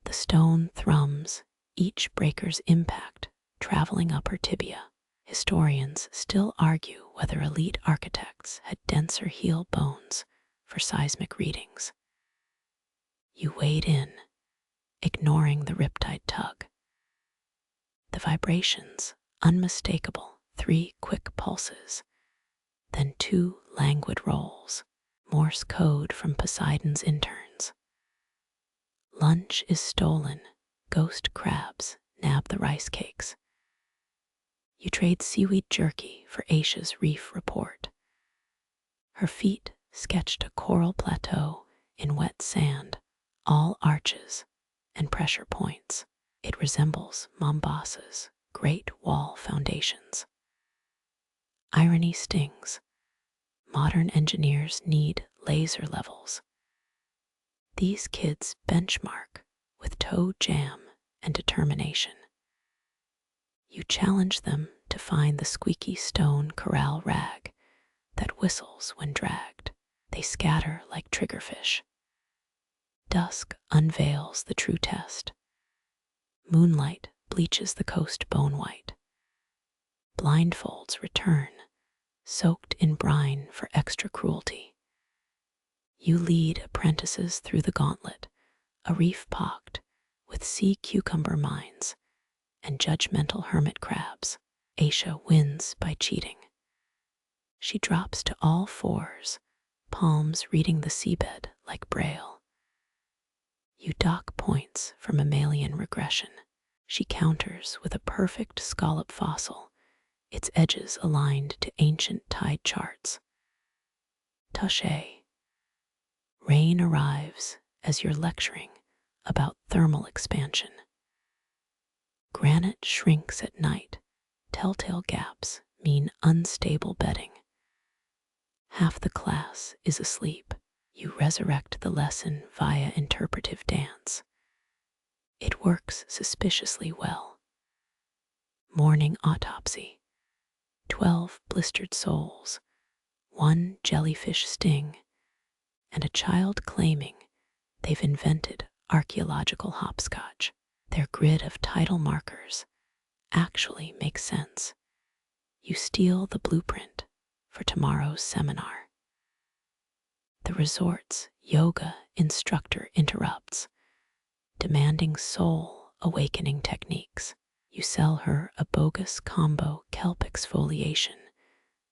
The stone thrums, each breaker's impact traveling up her tibia. Historians still argue whether elite architects had denser heel bones for seismic readings. You wade in, ignoring the riptide tug. The vibrations, unmistakable, 3 quick pulses, then 2 languid rolls, Morse code from Poseidon's interns. Lunch is stolen, ghost crabs nab the rice cakes. You trade seaweed jerky for Aisha's reef report. Her feet sketched a coral plateau in wet sand, all arches and pressure points. It resembles Mombasa's Great Wall foundations. Irony stings. Modern engineers need laser levels. These kids benchmark with toe jam and determination. You challenge them to find the squeaky stone corral rag that whistles when dragged. They scatter like triggerfish. Dusk unveils the true test. Moonlight bleaches the coast bone white. Blindfolds return, soaked in brine for extra cruelty. You lead apprentices through the gauntlet, a reef pocked with sea cucumber mines and judgmental hermit crabs. Aisha wins by cheating. She drops to all fours, palms reading the seabed like braille. You dock points for mammalian regression. She counters with a perfect scallop fossil, its edges aligned to ancient tide charts. Touché. Rain arrives as you're lecturing about thermal expansion. Granite shrinks at night. Telltale gaps mean unstable bedding. Half the class is asleep. You resurrect the lesson via interpretive dance. It works suspiciously well. Morning autopsy. 12 blistered souls, 1 jellyfish sting, and a child claiming they've invented archaeological hopscotch. Their grid of tidal markers actually makes sense. You steal the blueprint for tomorrow's seminar. The resort's yoga instructor interrupts, demanding soul awakening techniques. You sell her a bogus combo kelp exfoliation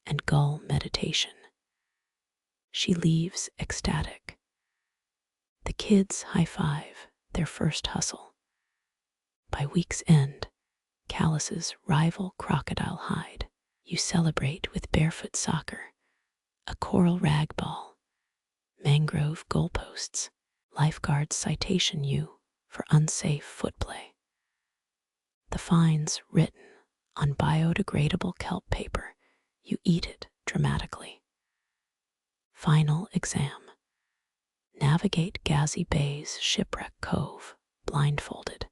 and gull meditation. She leaves ecstatic. The kids high-five their first hustle. By week's end, Callus's rival crocodile hide. You celebrate with barefoot soccer, a coral rag ball, mangrove goalposts, lifeguards citation you for unsafe footplay. The fine's written on biodegradable kelp paper. You eat it dramatically. Final exam. Navigate Gazi Bay's shipwreck cove blindfolded.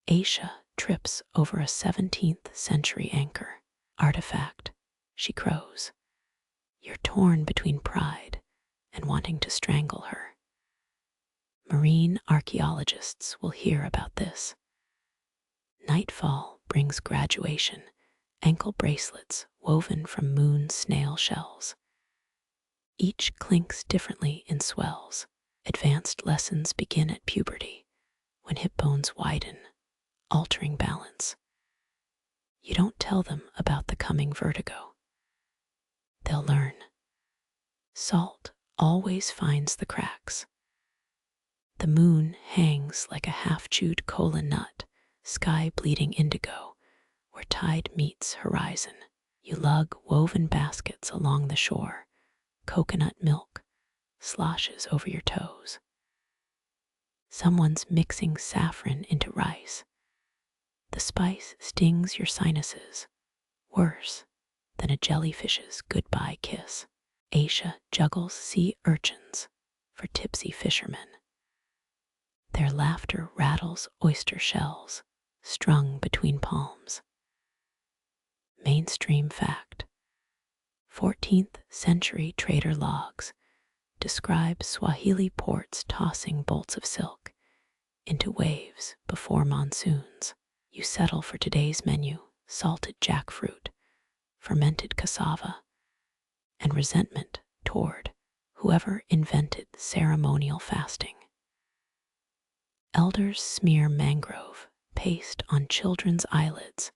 Aisha trips over a 17th century anchor. Artifact, she crows. You're torn between pride and wanting to strangle her. Marine archaeologists will hear about this. Nightfall brings graduation, ankle bracelets woven from moon snail shells. Each clinks differently in swells. Advanced lessons begin at puberty, when hip bones widen, altering balance. You don't tell them about the coming vertigo. They'll learn. Salt always finds the cracks. The moon hangs like a half-chewed kola nut, sky bleeding indigo, where tide meets horizon. You lug woven baskets along the shore. Coconut milk sloshes over your toes. Someone's mixing saffron into rice. The spice stings your sinuses, worse than a jellyfish's goodbye kiss. Aisha juggles sea urchins for tipsy fishermen. Their laughter rattles oyster shells strung between palms. Mainstream fact. 14th century trader logs describe Swahili ports tossing bolts of silk into waves before monsoons. You settle for today's menu: salted jackfruit, fermented cassava, and resentment toward whoever invented ceremonial fasting. Elders smear mangrove paste on children's eyelids,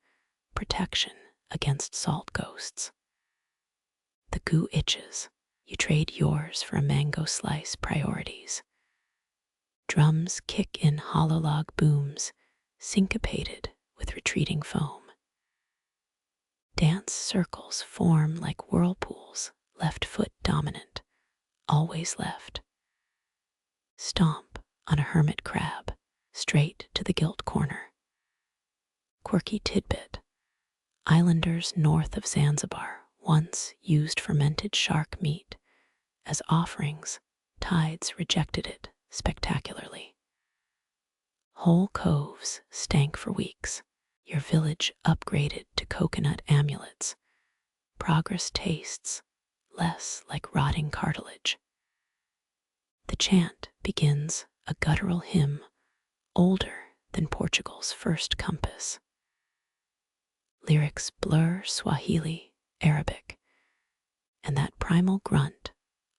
protection against salt ghosts. The goo itches. You trade yours for a mango slice. Priorities. Drums kick in hollow log booms, syncopated with retreating foam. Dance circles form like whirlpools, left foot dominant, always left. Stomp on a hermit crab, straight to the gilt corner. Quirky tidbit. Islanders north of Zanzibar once used fermented shark meat as offerings. Tides rejected it spectacularly. Whole coves stank for weeks. Your village upgraded to coconut amulets. Progress tastes less like rotting cartilage. The chant begins a guttural hymn older than Portugal's first compass. Lyrics blur Swahili, Arabic, and that primal grunt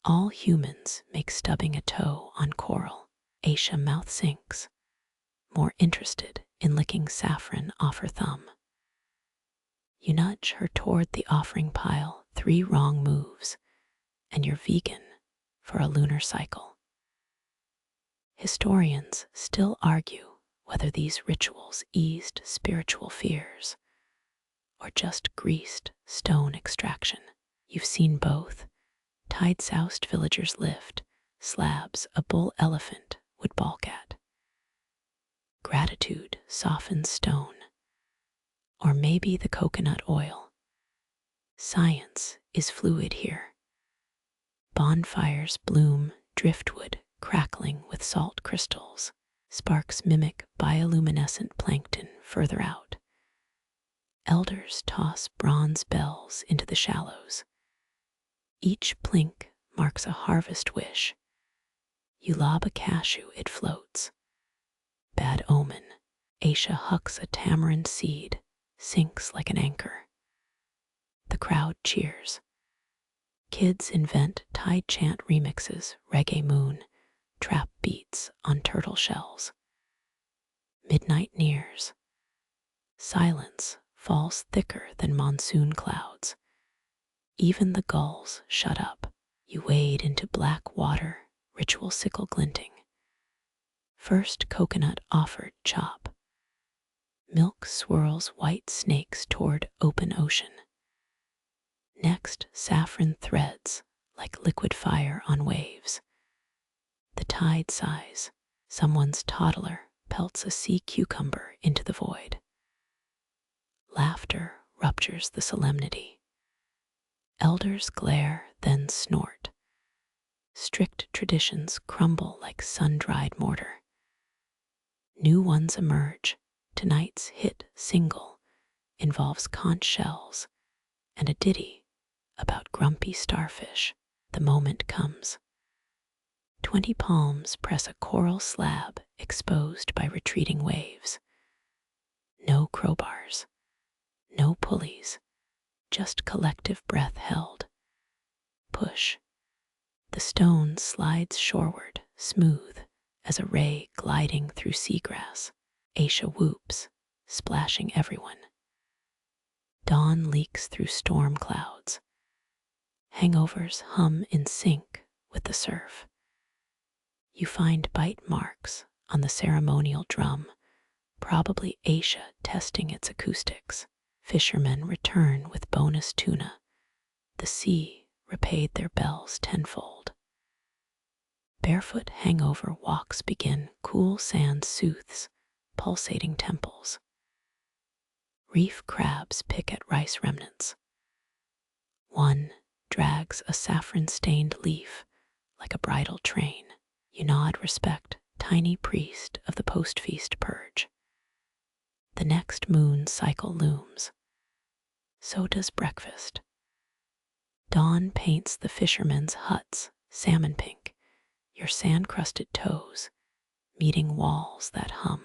all humans make stubbing a toe on coral. Aisha mouth sinks, more interested in licking saffron off her thumb. You nudge her toward the offering pile. 3 wrong moves, and you're vegan for a lunar cycle. Historians still argue whether these rituals eased spiritual fears or just greased stone extraction. You've seen both. Tide-soused villagers lift slabs a bull elephant would balk at. Gratitude softens stone, or maybe the coconut oil. Science is fluid here. Bonfires bloom, driftwood crackling with salt crystals. Sparks mimic bioluminescent plankton further out. Elders toss bronze bells into the shallows. Each plink marks a harvest wish. You lob a cashew, it floats. Bad omen. Aisha hucks a tamarind seed, sinks like an anchor. The crowd cheers. Kids invent tide chant remixes, reggae moon, trap beats on turtle shells. Midnight nears. Silence falls thicker than monsoon clouds. Even the gulls shut up. You wade into black water, ritual sickle glinting. First coconut offered chop. Milk swirls white snakes toward open ocean. Next, saffron threads like liquid fire on waves. The tide sighs. Someone's toddler pelts a sea cucumber into the void. Laughter ruptures the solemnity. Elders glare, then snort. Strict traditions crumble like sun-dried mortar. New ones emerge. Tonight's hit single involves conch shells and a ditty about grumpy starfish. The moment comes. 20 palms press a coral slab exposed by retreating waves. No crowbars, no pulleys, just collective breath held. Push. The stone slides shoreward, smooth as a ray gliding through seagrass. Aisha whoops, splashing everyone. Dawn leaks through storm clouds. Hangovers hum in sync with the surf. You find bite marks on the ceremonial drum, probably Aisha testing its acoustics. Fishermen return with bonus tuna. The sea repaid their bells tenfold. Barefoot hangover walks begin. Cool sand soothes pulsating temples. Reef crabs pick at rice remnants. One drags a saffron-stained leaf like a bridal train. You nod respect, tiny priest of the post-feast purge. The next moon cycle looms. So does breakfast. Dawn paints the fishermen's huts salmon pink, your sand-crusted toes meeting walls that hum.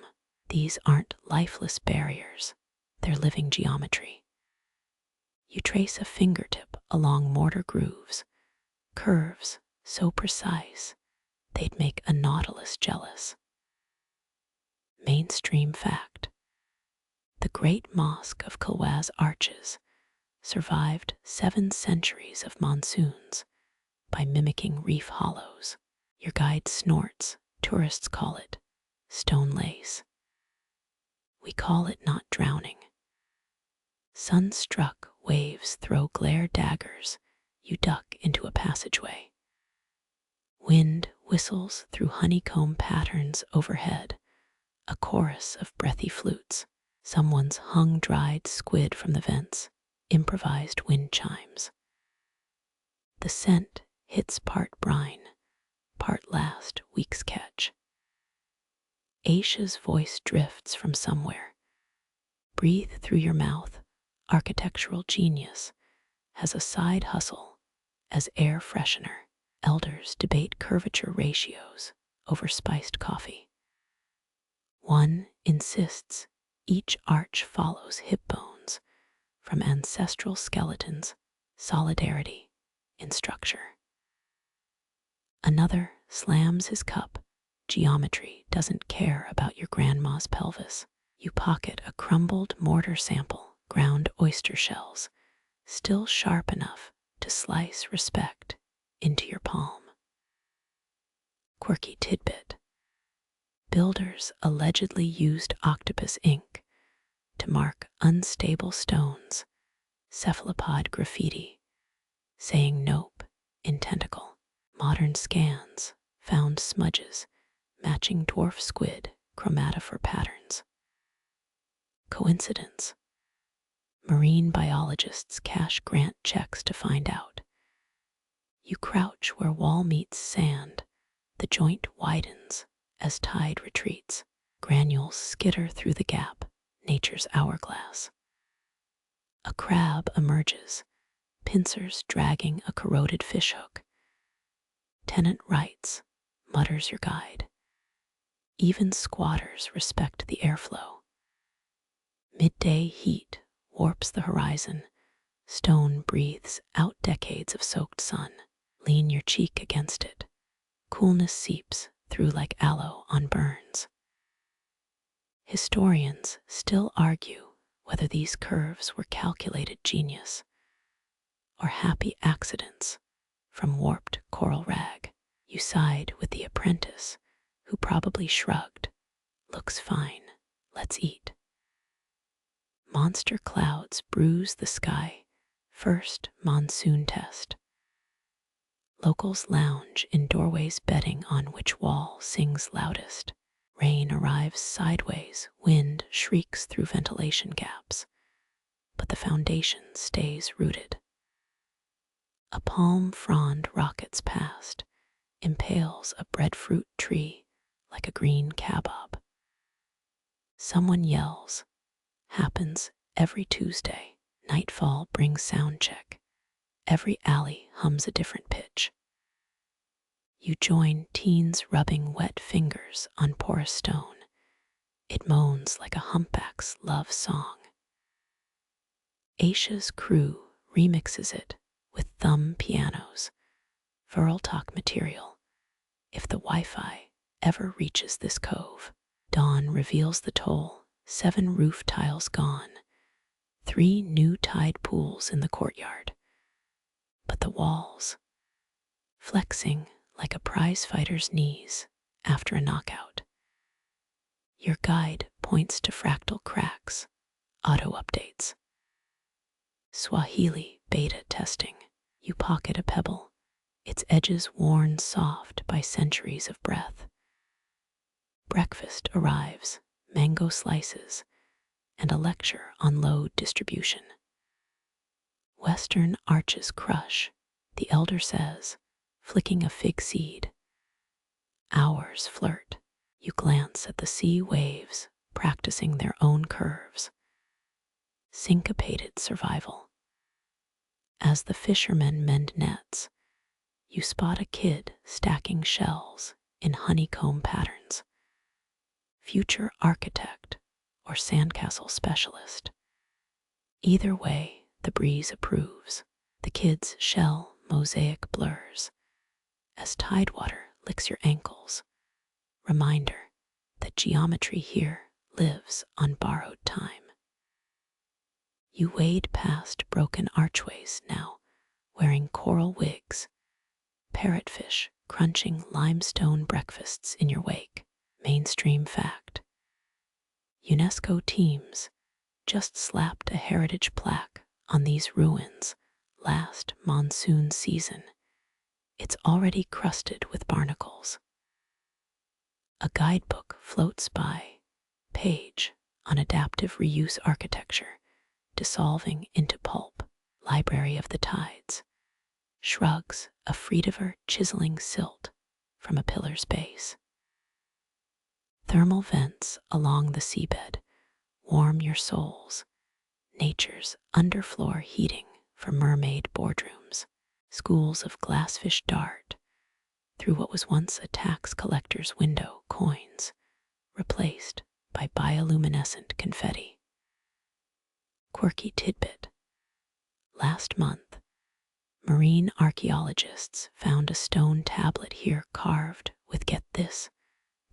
These aren't lifeless barriers, they're living geometry. You trace a fingertip along mortar grooves, curves so precise they'd make a nautilus jealous. Mainstream fact. The great mosque of Kilwa's arches survived 7 centuries of monsoons by mimicking reef hollows. Your guide snorts, tourists call it stone lace. We call it not drowning. Sun-struck waves throw glare daggers. You duck into a passageway. Wind whistles through honeycomb patterns overhead, a chorus of breathy flutes. Someone's hung-dried squid from the vents, improvised wind chimes. The scent hits part brine, part last week's catch. Aisha's voice drifts from somewhere. Breathe through your mouth. Architectural genius has a side hustle as air freshener. Elders debate curvature ratios over spiced coffee. One insists each arch follows hip bones from ancestral skeletons, solidarity in structure. Another slams his cup. Geometry doesn't care about your grandma's pelvis. You pocket a crumbled mortar sample, ground oyster shells, still sharp enough to slice respect into your palm. Quirky tidbit. Builders allegedly used octopus ink to mark unstable stones, cephalopod graffiti, saying nope in tentacle. Modern scans found smudges matching dwarf squid chromatophore patterns. Coincidence? Marine biologists cash grant checks to find out. You crouch where wall meets sand, the joint widens as tide retreats. Granules skitter through the gap, nature's hourglass. A crab emerges, pincers dragging a corroded fishhook. Tenant writes, mutters your guide. Even squatters respect the airflow. Midday heat warps the horizon. Stone breathes out decades of soaked sun. Lean your cheek against it. Coolness seeps through like aloe on burns. Historians still argue whether these curves were calculated genius or happy accidents from warped coral rag. You side with the apprentice, who probably shrugged. Looks fine, let's eat. Monster clouds bruise the sky. First monsoon test. Locals lounge in doorways betting on which wall sings loudest. Rain arrives sideways, wind shrieks through ventilation gaps, but the foundation stays rooted. A palm frond rockets past, impales a breadfruit tree like a green kabob. Someone yells, happens every Tuesday. Nightfall brings sound check. Every alley hums a different pitch. You join teens rubbing wet fingers on porous stone. It moans like a humpback's love song. Aisha's crew remixes it with thumb pianos, Viral talk material. If the Wi-Fi ever reaches this cove, dawn reveals the toll, 7 roof tiles gone, 3 new tide pools in the courtyard. But the walls, flexing like a prize fighter's knees after a knockout. Your guide points to fractal cracks, auto updates. Swahili beta testing. You pocket a pebble, its edges worn soft by centuries of breath. Breakfast arrives, mango slices, and a lecture on load distribution. Western arches crush, the elder says, flicking a fig seed. Hours flirt. You glance at the sea waves, practicing their own curves. Syncopated survival. As the fishermen mend nets, you spot a kid stacking shells in honeycomb patterns. Future architect or sandcastle specialist. Either way, the breeze approves. The kid's shell mosaic blurs as tidewater licks your ankles. Reminder that geometry here lives on borrowed time. You wade past broken archways now, wearing coral wigs, parrotfish crunching limestone breakfasts in your wake. Mainstream fact. UNESCO teams just slapped a heritage plaque on these ruins last monsoon season. It's already crusted with barnacles. A guidebook floats by, page on adaptive reuse architecture, dissolving into pulp. Library of the Tides shrugs a Friedever chiseling silt from a pillar's base. Thermal vents along the seabed warm your souls, nature's underfloor heating for mermaid boardrooms. Schools of glassfish dart through what was once a tax collector's window coins, replaced by bioluminescent confetti. Quirky tidbit. Last month, marine archaeologists found a stone tablet here carved with, get this,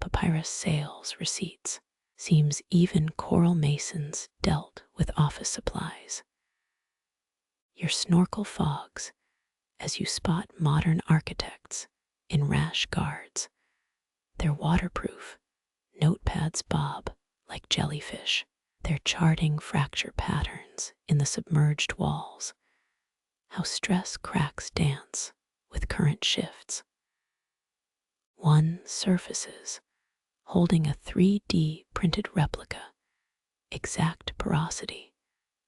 papyrus sales receipts. Seems even coral masons dealt with office supplies. Your snorkel fogs as you spot modern architects in rash guards. They're waterproof, notepads bob like jellyfish. They're charting fracture patterns in the submerged walls. How stress cracks dance with current shifts. One surfaces, holding a 3D printed replica, exact porosity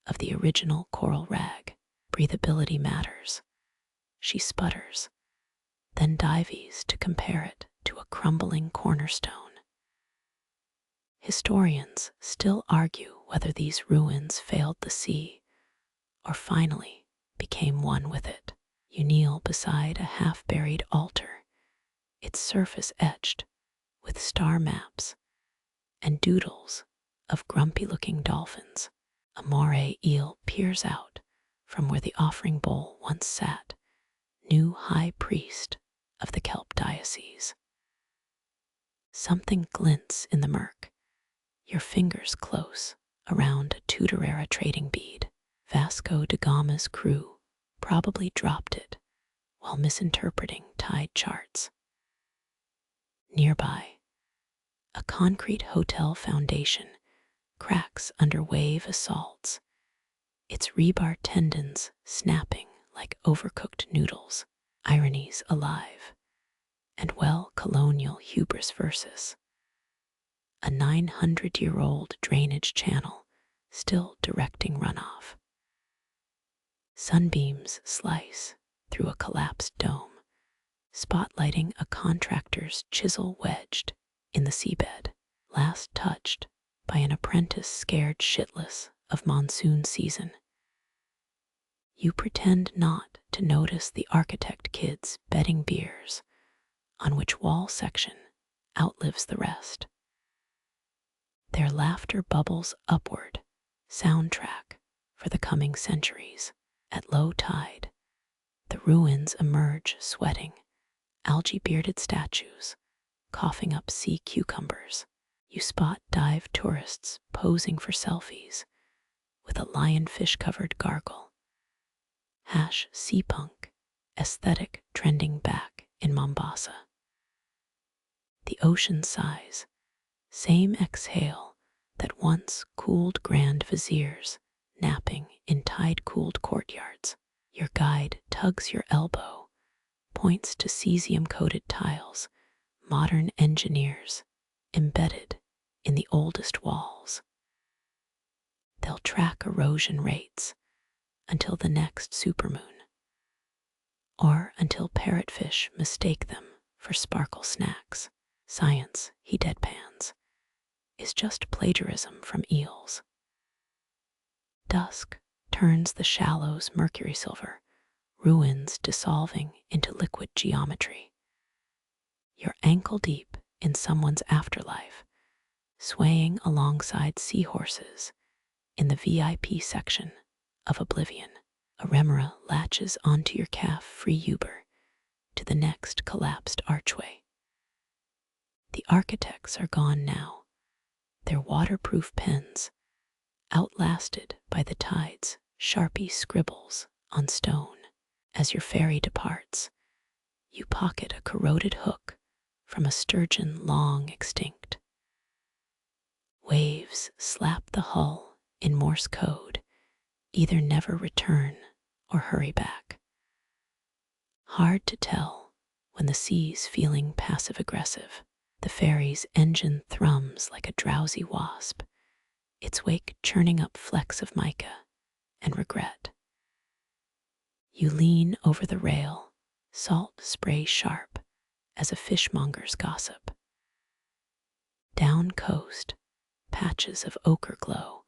of the original coral rag. Breathability matters. She sputters, then dives to compare it to a crumbling cornerstone. Historians still argue whether these ruins failed the sea or finally became one with it. You kneel beside a half-buried altar, its surface etched with star maps and doodles of grumpy-looking dolphins. A moray eel peers out from where the offering bowl once sat, new high priest of the kelp diocese. Something glints in the murk, your fingers close around a Tudor-era trading bead. Vasco da Gama's crew probably dropped it while misinterpreting tide charts. Nearby, a concrete hotel foundation cracks under wave assaults, its rebar tendons snapping like overcooked noodles, ironies alive, and colonial hubris versus a 900-year-old drainage channel still directing runoff. Sunbeams slice through a collapsed dome, spotlighting a contractor's chisel wedged in the seabed, last touched by an apprentice scared shitless of monsoon season. You pretend not to notice the architect kids betting beers on which wall section outlives the rest. Their laughter bubbles upward, soundtrack for the coming centuries. At low tide, the ruins emerge sweating, algae-bearded statues, coughing up sea cucumbers. You spot dive tourists posing for selfies with a lionfish-covered gargle. Sea punk aesthetic trending back in Mombasa. The ocean sighs, same exhale that once cooled grand viziers napping in tide-cooled courtyards. Your guide tugs your elbow, points to cesium-coated tiles, modern engineers embedded in the oldest walls. They'll track erosion rates until the next supermoon, or until parrotfish mistake them for sparkle snacks. Science, he deadpans, is just plagiarism from eels. Dusk turns the shallows mercury silver, ruins dissolving into liquid geometry. You're ankle deep in someone's afterlife, swaying alongside seahorses in the VIP section of Oblivion. A remora latches onto your calf-free Uber to the next collapsed archway. The architects are gone now, their waterproof pens outlasted by the tide's Sharpie scribbles on stone. As your ferry departs, you pocket a corroded hook from a sturgeon long extinct. Waves slap the hull in Morse code, either never return or hurry back. Hard to tell when the sea's feeling passive-aggressive. The ferry's engine thrums like a drowsy wasp, its wake churning up flecks of mica and regret. You lean over the rail, salt spray sharp as a fishmonger's gossip. Down coast, patches of ochre glow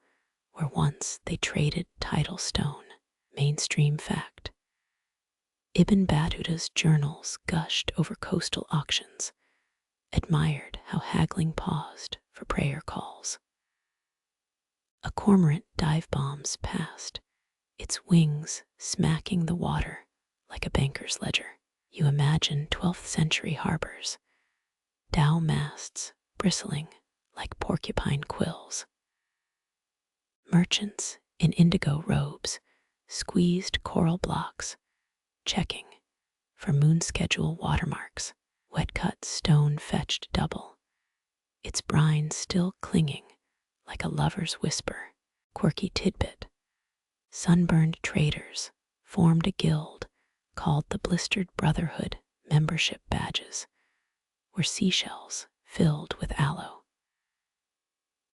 where once they traded tidal stone. Mainstream fact. Ibn Battuta's journals gushed over coastal auctions, admired how haggling paused for prayer calls. A cormorant dive bombs past, its wings smacking the water like a banker's ledger. You imagine 12th century harbors, dhow masts bristling like porcupine quills. Merchants in indigo robes, squeezed coral blocks, checking for moon schedule watermarks. Wet-cut stone fetched double, its brine still clinging like a lover's whisper. Quirky tidbit. Sunburned traders formed a guild called the Blistered Brotherhood. Membership badges were seashells filled with aloe.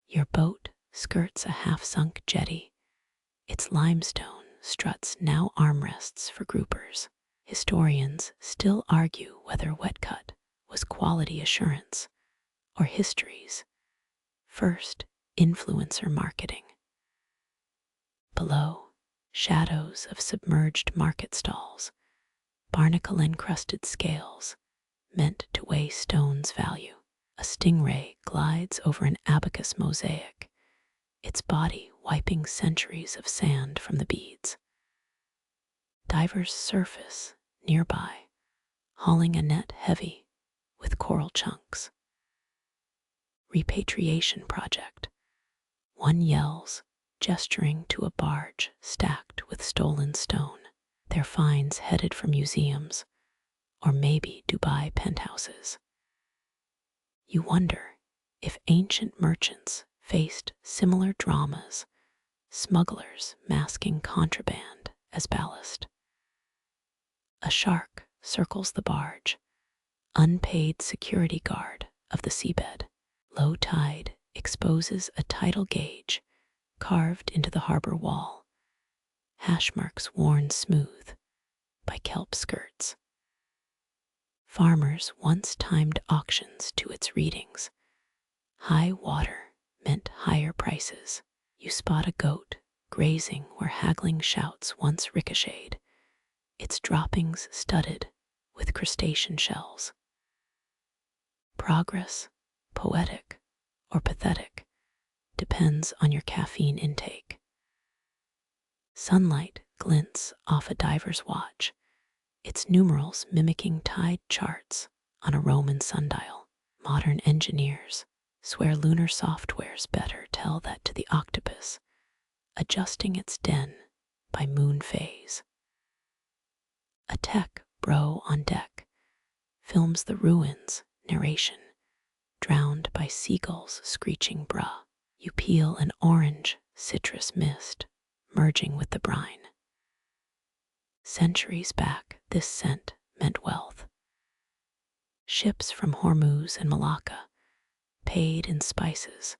Your boat skirts a half-sunk jetty, its limestone struts now armrests for groupers. Historians still argue whether wet cut was quality assurance or history's First, influencer marketing. Below, shadows of submerged market stalls, barnacle-encrusted scales meant to weigh stone's value. A stingray glides over an abacus mosaic, its body wiping centuries of sand from the beads. Divers surface nearby, hauling a net heavy with coral chunks. Repatriation project. One yells, gesturing to a barge stacked with stolen stone, their finds headed for museums or maybe Dubai penthouses. You wonder if ancient merchants faced similar dramas, smugglers masking contraband as ballast. A shark circles the barge, unpaid security guard of the seabed. Low tide exposes a tidal gauge carved into the harbor wall, hash marks worn smooth by kelp skirts. Farmers once timed auctions to its readings. High water meant higher prices. You spot a goat grazing where haggling shouts once ricocheted, its droppings studded with crustacean shells. Progress, poetic or pathetic, depends on your caffeine intake. Sunlight glints off a diver's watch, its numerals mimicking tide charts on a Roman sundial. Modern engineers swear lunar softwares better tell that to the octopus, adjusting its den by moon phase. A tech bro on deck films the ruins narration, drowned by seagulls screeching bruh. You peel an orange citrus mist, merging with the brine. Centuries back, this scent meant wealth. Ships from Hormuz and Malacca paid in spices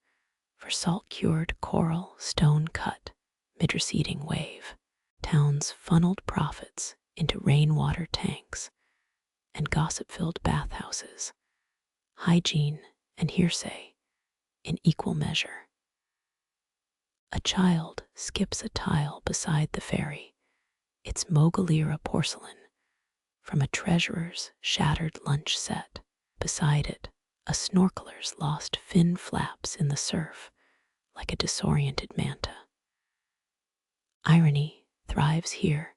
for salt-cured coral stone cut mid-receding wave. Towns funneled profits into rainwater tanks and gossip-filled bathhouses, hygiene and hearsay in equal measure. A child skips a tile beside the ferry, its Mogalera porcelain from a treasurer's shattered lunch set. Beside it, a snorkeler's lost fin flaps in the surf like a disoriented manta. Irony thrives here.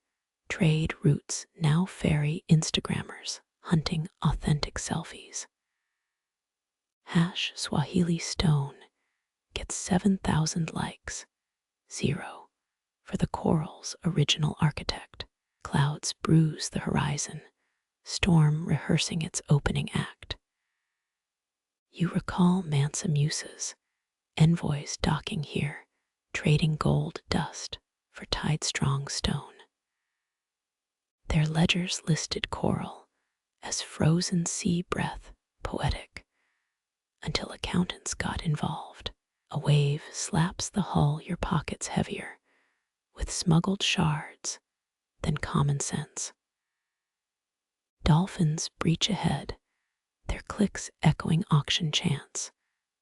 Trade routes now ferry Instagrammers hunting authentic selfies. Swahili stone gets 7,000 likes, 0 for the coral's original architect. Clouds bruise the horizon, storm rehearsing its opening act. You recall Mansa Musa's envoys docking here, trading gold dust for tide-strong stone. Their ledgers listed coral as frozen sea breath poetic, until accountants got involved. A wave slaps the hull, your pockets heavier with smuggled shards than common sense. Dolphins breach ahead, their clicks echoing auction chants,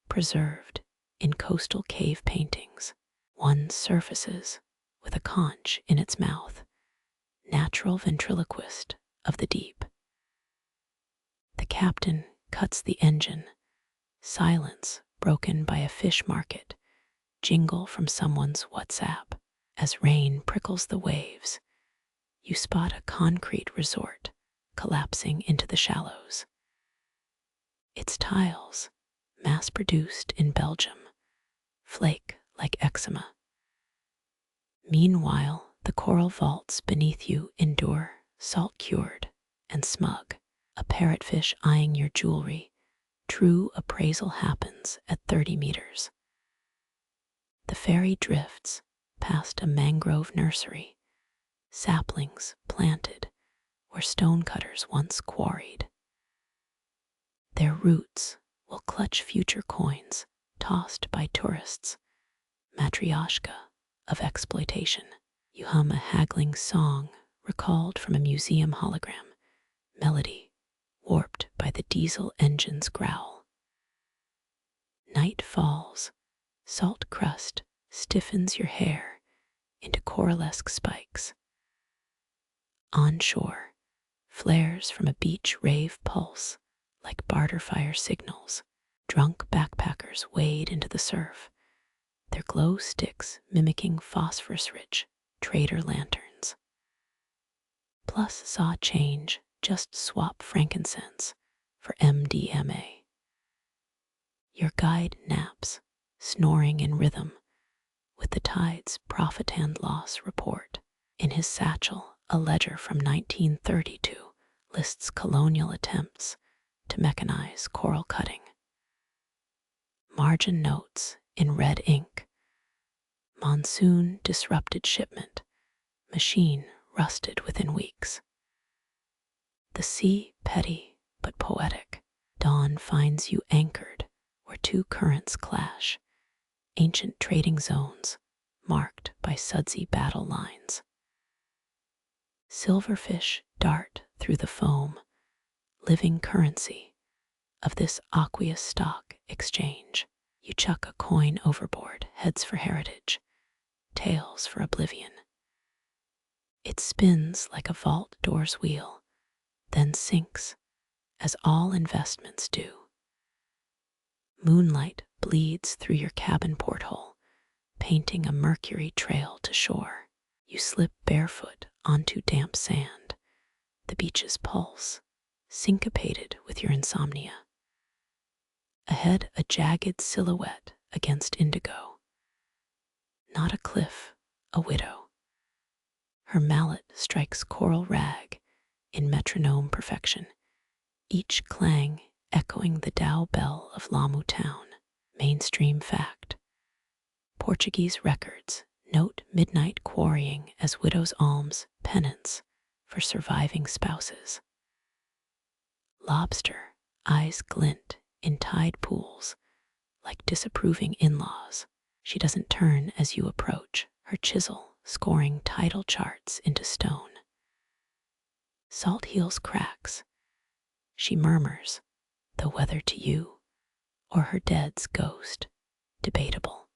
preserved in coastal cave paintings. One surfaces with a conch in its mouth, natural ventriloquist of the deep. The captain cuts the engine, silence broken by a fish market jingle from someone's WhatsApp. As rain prickles the waves, you spot a concrete resort collapsing into the shallows. Its tiles, mass-produced in Belgium, flake like eczema. Meanwhile, the coral vaults beneath you endure, salt-cured and smug. A parrotfish eyeing your jewelry, true appraisal happens at 30 meters. The ferry drifts past a mangrove nursery, saplings planted where stonecutters once quarried. Their roots will clutch future coins tossed by tourists, matryoshka of exploitation. You hum a haggling song recalled from a museum hologram, melody warped by the diesel engine's growl. Night falls, salt crust stiffens your hair into coralesque spikes. Onshore, flares from a beach rave pulse like barter fire signals. Drunk backpackers wade into the surf, their glow sticks mimicking phosphorus-rich trader lanterns. Plus saw change, just swap frankincense for MDMA. Your guide naps, snoring in rhythm, with the tide's profit and loss report. In his satchel, a ledger from 1932 lists colonial attempts to mechanize coral cutting. Margin notes in red ink. Monsoon disrupted shipment. Machine rusted within weeks. The sea petty but poetic. Dawn finds you anchored where two currents clash. Ancient trading zones marked by sudsy battle lines. Silverfish dart through the foam, living currency of this aqueous stock exchange. You chuck a coin overboard, heads for heritage, tails for oblivion. It spins like a vault door's wheel, then sinks, as all investments do. Moonlight bleeds through your cabin porthole, painting a mercury trail to shore. You slip barefoot onto damp sand, the beach's pulse, syncopated with your insomnia. Ahead, a jagged silhouette against indigo. Not a cliff, a widow. Her mallet strikes coral rag in metronome perfection, each clang echoing the Dow bell of Lamu town. Mainstream fact. Portuguese records note midnight quarrying as widow's alms penance for surviving spouses. Lobster eyes glint in tide pools like disapproving in-laws. She doesn't turn as you approach, her chisel scoring tidal charts into stone. Salt heels cracks. She murmurs, though whether to you or her dead's ghost, debatable.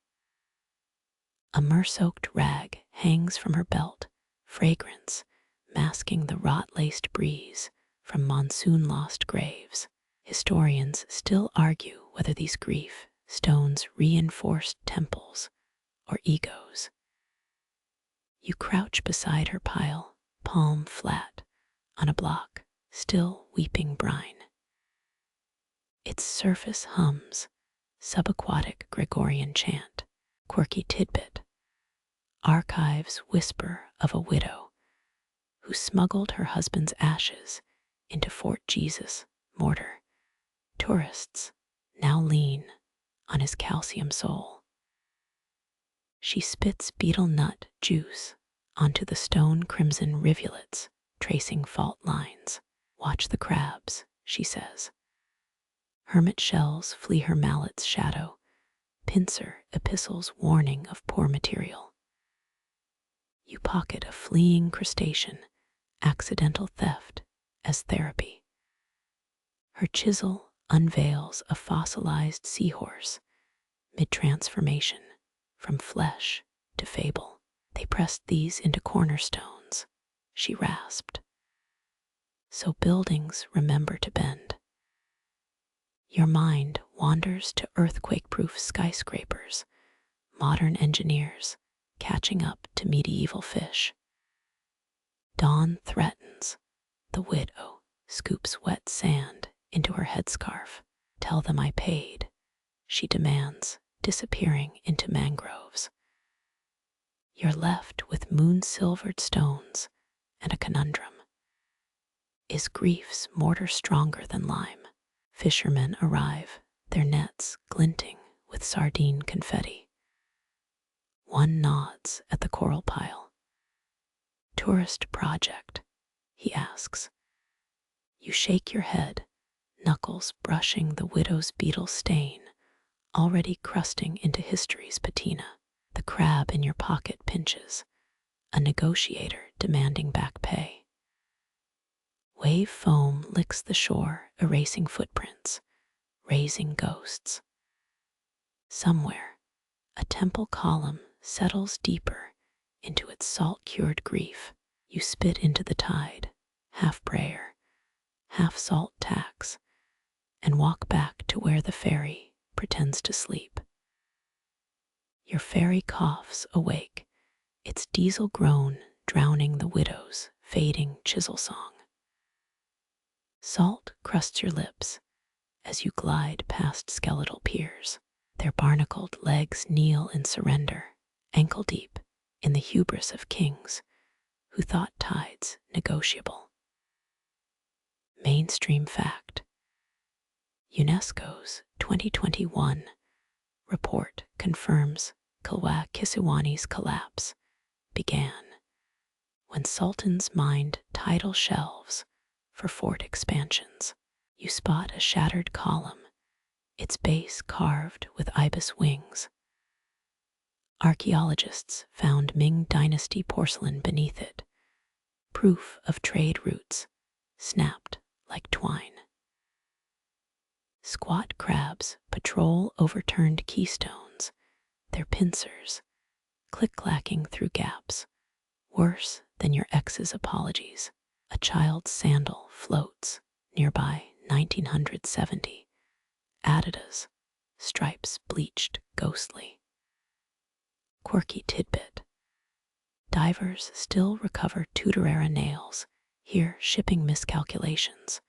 A myrrh-soaked rag hangs from her belt, fragrance masking the rot-laced breeze from monsoon-lost graves. Historians still argue whether these grief stones reinforced temples or egos. You crouch beside her pile, palm flat, on a block, still weeping brine. Its surface hums, subaquatic Gregorian chant, quirky tidbit. Archives whisper of a widow who smuggled her husband's ashes into Fort Jesus mortar. Tourists now lean on his calcium soul. She spits beetle nut juice onto the stone crimson rivulets, tracing fault lines. Watch the crabs, she says. Hermit shells flee her mallet's shadow, pincer epistles warning of poor material. You pocket a fleeing crustacean, accidental theft as therapy. Her chisel unveils a fossilized seahorse, mid-transformation, from flesh to fable. They pressed these into cornerstones, she rasped. So buildings remember to bend. Your mind wanders to earthquake-proof skyscrapers, modern engineers catching up to medieval fish. Dawn threatens. The widow scoops wet sand into her headscarf. Tell them I paid, she demands, disappearing into mangroves. You're left with moon-silvered stones and a conundrum. Is grief's mortar stronger than lime? Fishermen arrive, their nets glinting with sardine confetti. One nods at the coral pile. Tourist project, he asks. You shake your head, knuckles brushing the widow's beetle stain, already crusting into history's patina. The crab in your pocket pinches, a negotiator demanding back pay. Wave foam licks the shore, erasing footprints, raising ghosts. Somewhere, a temple column settles deeper into its salt-cured grief. You spit into the tide, half prayer, half salt tax, and walk back to where the ferry pretends to sleep. Your ferry coughs awake, its diesel groan drowning the widow's fading chisel song. Salt crusts your lips as you glide past skeletal piers. Their barnacled legs kneel in surrender, ankle deep in the hubris of kings who thought tides negotiable. Mainstream fact: UNESCO's 2021 report confirms Kilwa Kisiwani's collapse began when sultans mined tidal shelves for fort expansions. You spot a shattered column, its base carved with ibis wings. Archaeologists found Ming Dynasty porcelain beneath it, proof of trade routes snapped like twine. Squat crabs patrol overturned keystones, their pincers click-clacking through gaps, worse than your ex's apologies. A child's sandal floats nearby 1970. Adidas, stripes bleached ghostly. Quirky tidbit: divers still recover Tudor-era nails, here shipping miscalculations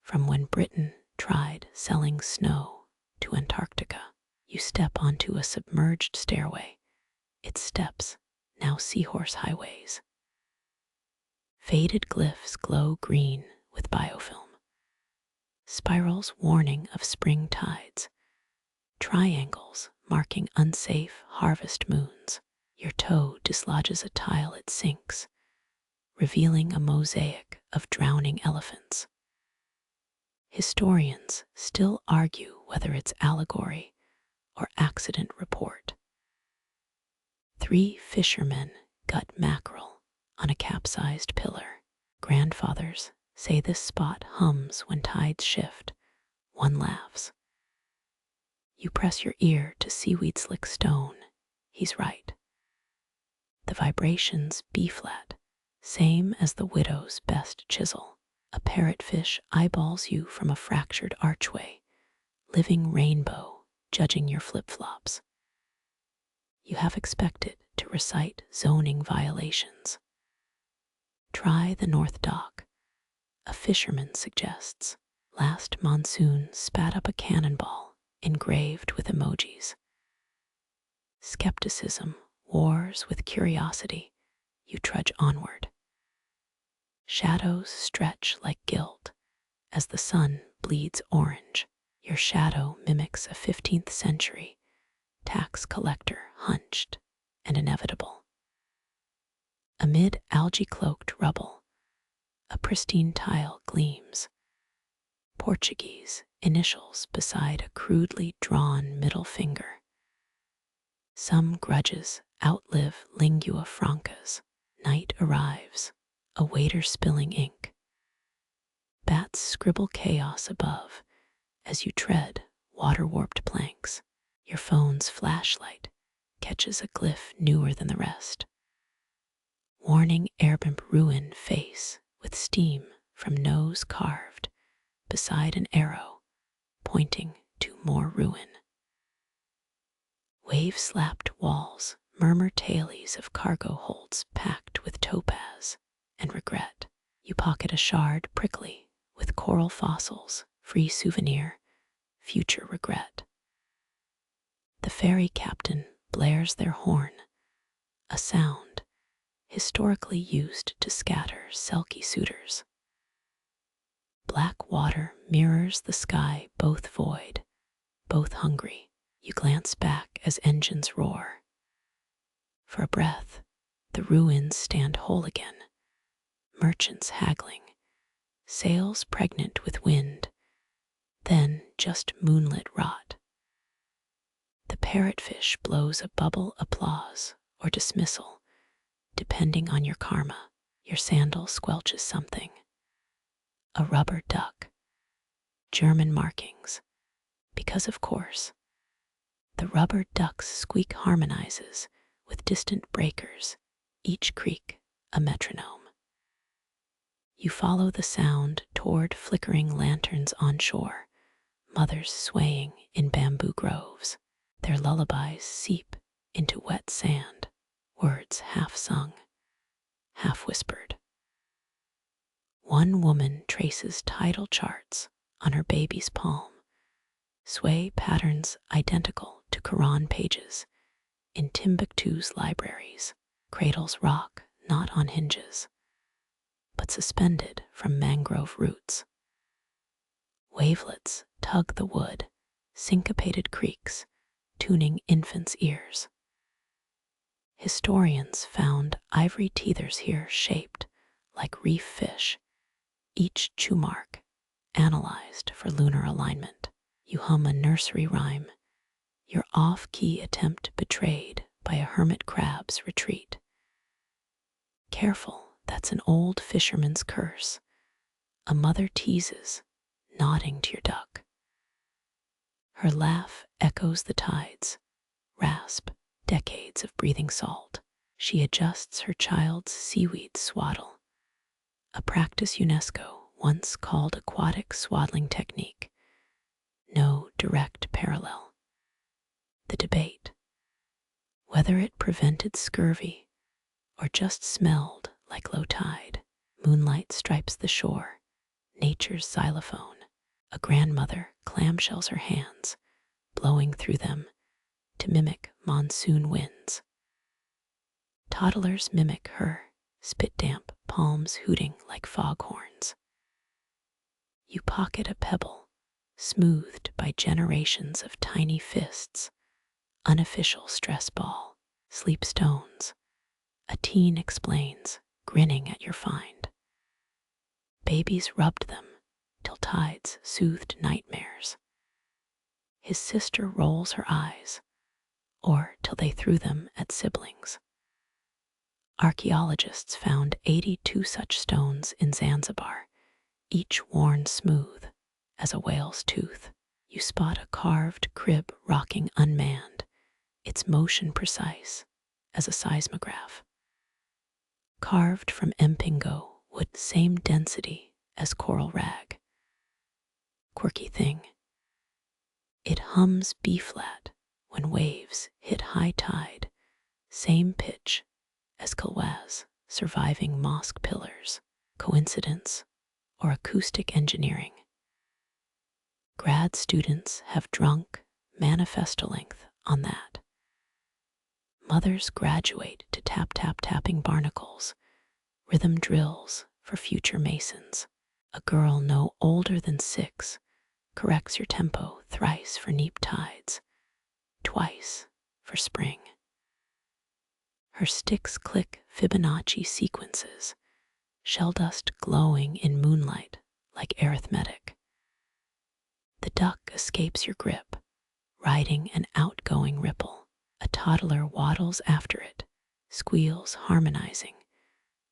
from when Britain tried selling snow to Antarctica. You step onto a submerged stairway, its steps now seahorse highways. Faded glyphs glow green with biofilm. Spirals warning of spring tides. Triangles marking unsafe harvest moons. Your toe dislodges a tile it sinks, revealing a mosaic of drowning elephants. Historians still argue whether it's allegory or accident report. 3 fishermen gut mackerel on a capsized pillar. Grandfathers say this spot hums when tides shift. One laughs. You press your ear to seaweed-slick stone. He's right. The vibrations B-flat, same as the widow's best chisel. A parrotfish eyeballs you from a fractured archway, living rainbow judging your flip-flops. You have expected to recite zoning violations. Try the North Dock, a fisherman suggests. Last monsoon spat up a cannonball engraved with emojis. Skepticism wars with curiosity. You trudge onward. Shadows stretch like guilt as the sun bleeds orange. Your shadow mimics a 15th century tax collector, hunched and inevitable. Amid algae-cloaked rubble, a pristine tile gleams. Portuguese initials beside a crudely drawn middle finger. Some grudges outlive lingua francas. Night arrives, a waiter spilling ink. Bats scribble chaos above as you tread water-warped planks. Your phone's flashlight catches a glyph newer than the rest. Warning airbimp ruin face with steam from nose carved beside an arrow pointing to more ruin. Wave-slapped walls murmur tales of cargo holds packed with topaz and regret. You pocket a shard prickly with coral fossils, free souvenir, future regret. The ferry captain blares their horn, a sound historically used to scatter selkie suitors. Black water mirrors the sky, both void, both hungry. You glance back as engines roar. For a breath, the ruins stand whole again. Merchants haggling, sails pregnant with wind, then just moonlit rot. The parrotfish blows a bubble applause or dismissal, depending on your karma. Your sandal squelches something. A rubber duck. German markings. Because of course, The rubber duck's squeak harmonizes with distant breakers, each creak a metronome. You follow the sound toward flickering lanterns on shore, mothers swaying in bamboo groves. Their lullabies seep into wet sand, words half sung, half whispered. One woman traces tidal charts on her baby's palm, sway patterns identical to Quran pages in Timbuktu's libraries. Cradles rock not on hinges, but suspended from mangrove roots. Wavelets tug the wood, syncopated creaks, tuning infants' ears. Historians found ivory teethers here shaped like reef fish, each chew mark analyzed for lunar alignment. You hum a nursery rhyme, your off-key attempt betrayed by a hermit crab's retreat. Careful, that's an old fisherman's curse. A mother teases, nodding to your duck. Her laugh echoes the tides, rasp decades of breathing salt. She adjusts her child's seaweed swaddle, a practice UNESCO once called aquatic swaddling technique. No direct parallel. The debate, whether it prevented scurvy or just smelled like low tide. Moonlight stripes the shore, nature's xylophone. A grandmother clamshells her hands, blowing through them to mimic monsoon winds. Toddlers mimic her, spit-damp palms hooting like foghorns. You pocket a pebble, smoothed by generations of tiny fists, unofficial stress ball, sleep stones. A teen explains, grinning at your find. Babies rubbed them till tides soothed nightmares. His sister rolls her eyes, or till they threw them at siblings. Archaeologists found 82 such stones in Zanzibar, each worn smooth as a whale's tooth. You spot a carved crib rocking unmanned, its motion precise as a seismograph. Carved from Mpingo wood, same density as coral rag. Quirky thing. It hums B-flat when waves hit high tide, same pitch as Kilwa's surviving mosque pillars. Coincidence or acoustic engineering? Grad students have drunk manifesto length on that. Mothers graduate to tap-tap-tapping barnacles, rhythm drills for future masons. A girl no older than 6 corrects your tempo thrice for neap tides, twice for spring. Her sticks click Fibonacci sequences, shell dust glowing in moonlight like arithmetic. The duck escapes your grip, riding an outgoing ripple. A toddler waddles after it, squeals harmonizing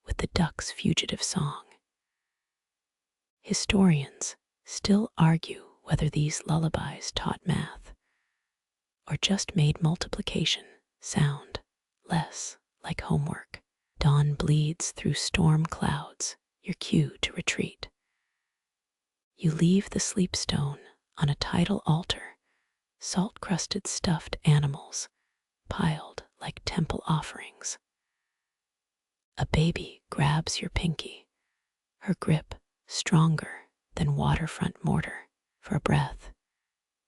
with the duck's fugitive song. Historians still argue whether these lullabies taught math or just made multiplication sound less like homework. Dawn bleeds through storm clouds, your cue to retreat. You leave the sleepstone on a tidal altar, salt-crusted stuffed animals piled like temple offerings. A baby grabs your pinky, her grip stronger than waterfront mortar. For a breath,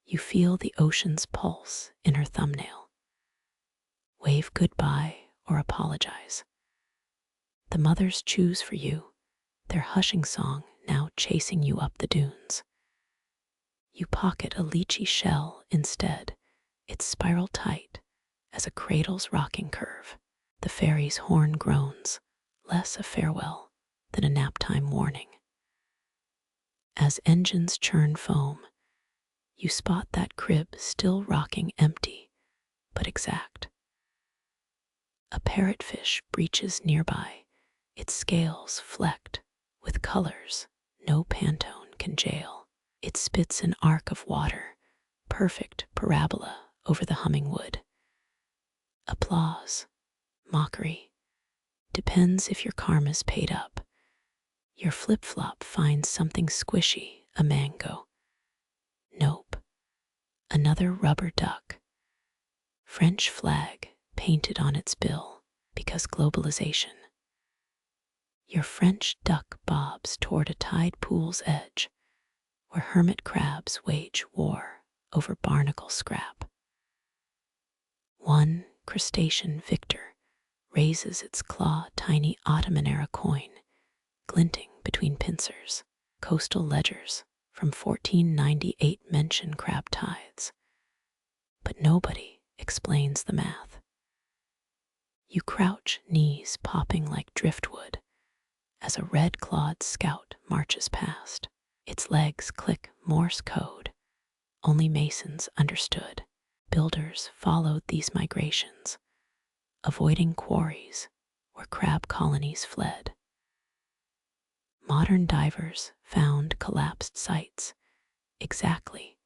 you feel the ocean's pulse in her thumbnail. Wave goodbye or apologize. The mothers choose for you, their hushing song now chasing you up the dunes. You pocket a lychee shell instead, its spiral tight as a cradle's rocking curve. The fairy's horn groans, less a farewell than a naptime warning. As engines churn foam, you spot that crib still rocking empty, but exact. A parrotfish breaches nearby, its scales flecked with colors no Pantone can jail. It spits an arc of water, perfect parabola over the humming wood. Applause, mockery, depends if your karma's paid up. Your flip-flop finds something squishy, a mango. Nope, another rubber duck. French flag painted on its bill because globalization. Your French duck bobs toward a tide pool's edge where hermit crabs wage war over barnacle scrap. One crustacean victor raises its claw-tiny Ottoman-era coin, glinting between pincers. Coastal ledgers from 1498 mention crab tides, but nobody explains the math. You crouch, knees popping like driftwood, as a red-clawed scout marches past. Its legs click Morse code. Only masons understood. Builders followed these migrations, avoiding quarries where crab colonies fled. Modern divers found collapsed sites exactly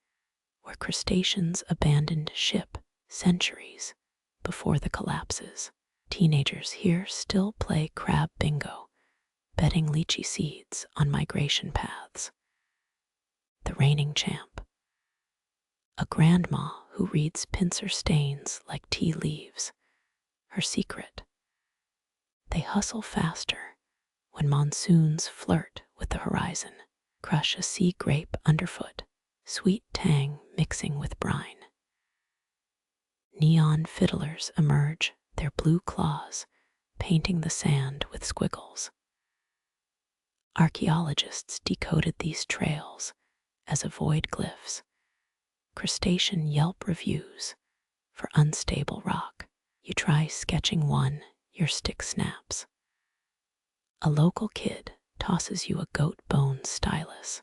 where crustaceans abandoned ship centuries before the collapses. Teenagers here still play crab bingo, betting lychee seeds on migration paths. The reigning champ, a grandma who reads pincer stains like tea leaves, her secret. They hustle faster when monsoons flirt with the horizon, crush a sea grape underfoot, sweet tang mixing with brine. Neon fiddlers emerge, their blue claws painting the sand with squiggles. Archaeologists decoded these trails as avoid glyphs, crustacean Yelp reviews for unstable rock. You try sketching one, your stick snaps. A local kid tosses you a goat bone stylus.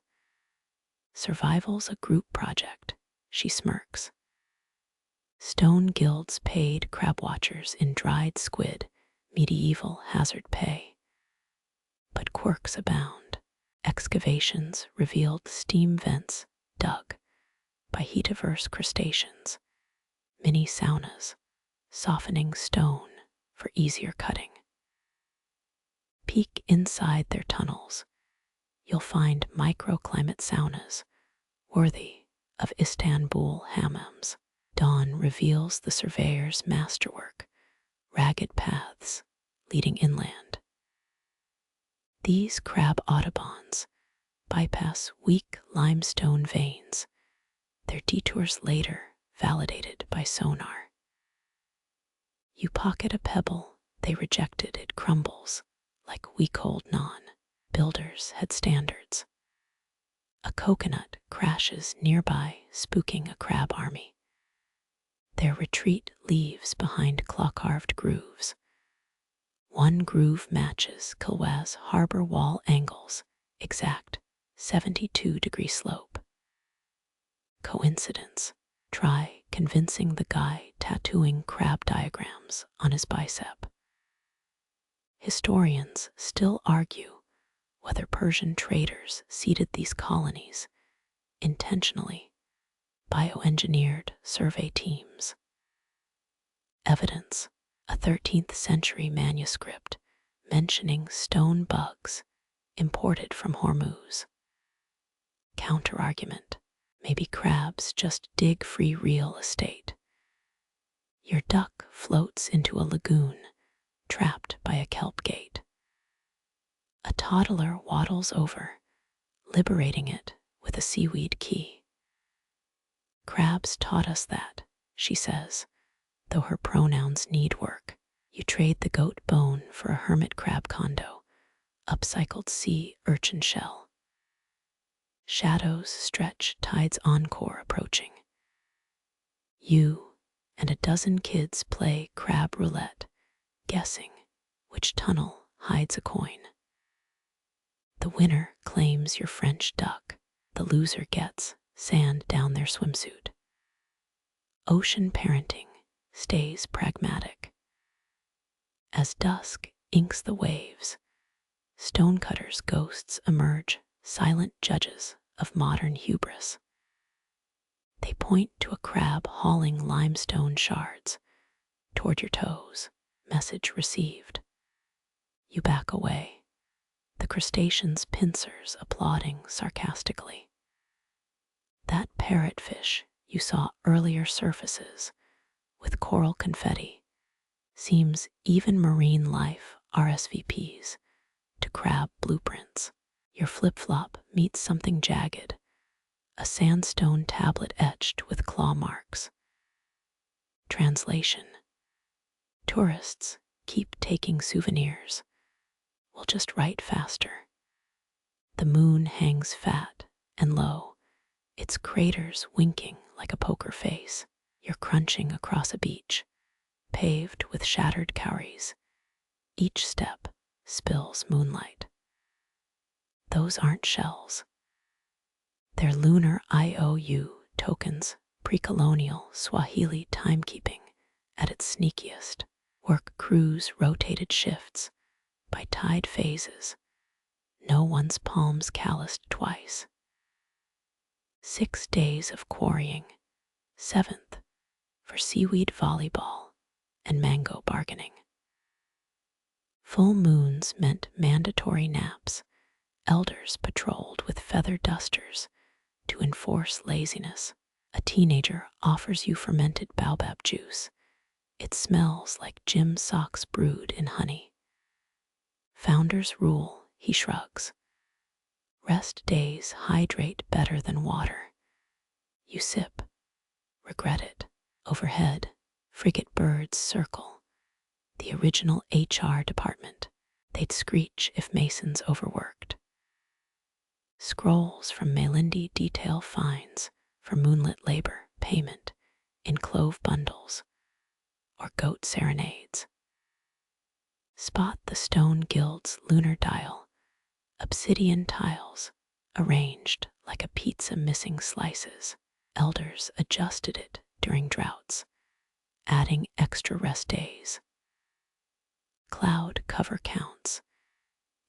Survival's a group project, she smirks. Stone guilds paid crab watchers in dried squid medieval hazard pay. But quirks abound. Excavations revealed steam vents dug by heat-averse crustaceans, mini saunas, softening stone for easier cutting. Peek inside their tunnels. You'll find microclimate saunas worthy of Istanbul hammams. Dawn reveals the surveyor's masterwork, ragged paths leading inland. These crab autobahns bypass weak limestone veins, their detours later validated by sonar. You pocket a pebble, they rejected, it crumbles like week-old naan. Builders had standards. A coconut crashes nearby, spooking a crab army. Their retreat leaves behind claw-carved grooves. One groove matches Kilwa's harbor wall angles, exact 72-degree slope. Coincidence? Try convincing the guy tattooing crab diagrams on his bicep. Historians still argue whether Persian traders seeded these colonies intentionally, bioengineered survey teams. Evidence: a 13th century manuscript mentioning stone bugs imported from Hormuz. Counterargument: maybe crabs just dig free real estate. Your duck floats into a lagoon, trapped by a kelp gate. A toddler waddles over, liberating it with a seaweed key. Crabs taught us that, she says, though her pronouns need work. You trade the goat bone for a hermit crab condo, upcycled sea urchin shell. Shadows stretch, tide's encore approaching. You and a dozen kids play crab roulette, guessing which tunnel hides a coin. The winner claims your French duck. The loser gets sand down their swimsuit. Ocean parenting stays pragmatic. As dusk inks the waves, stonecutters' ghosts emerge, silent judges of modern hubris. They point to a crab hauling limestone shards toward your toes. Message received. You back away, the crustacean's pincers applauding sarcastically. That parrotfish you saw earlier surfaces with coral confetti seems even marine life RSVPs to crab blueprints. Your flip-flop meets something jagged, a sandstone tablet etched with claw marks. Translation: tourists keep taking souvenirs. We'll just write faster. The moon hangs fat and low, its craters winking like a poker face. You're crunching across a beach, paved with shattered quarries. Each step spills moonlight. Those aren't shells. They're lunar IOU tokens, pre-colonial Swahili timekeeping at its sneakiest. Work crews rotated shifts by tide phases. No one's palms calloused twice. 6 days of quarrying, 7th for seaweed volleyball and mango bargaining. Full moons meant mandatory naps. Elders patrolled with feather dusters to enforce laziness. A teenager offers you fermented baobab juice. It smells like gym socks brewed in honey. Founders rule, he shrugs. Rest days hydrate better than water. You sip, regret it. Overhead, frigate birds circle. The original HR department. They'd screech if masons overworked. Scrolls from Melindi detail fines for moonlit labor payment in clove bundles or goat serenades. Spot the stone guild's lunar dial, obsidian tiles arranged like a pizza missing slices. Elders adjusted it during droughts, adding extra rest days. Cloud cover counts,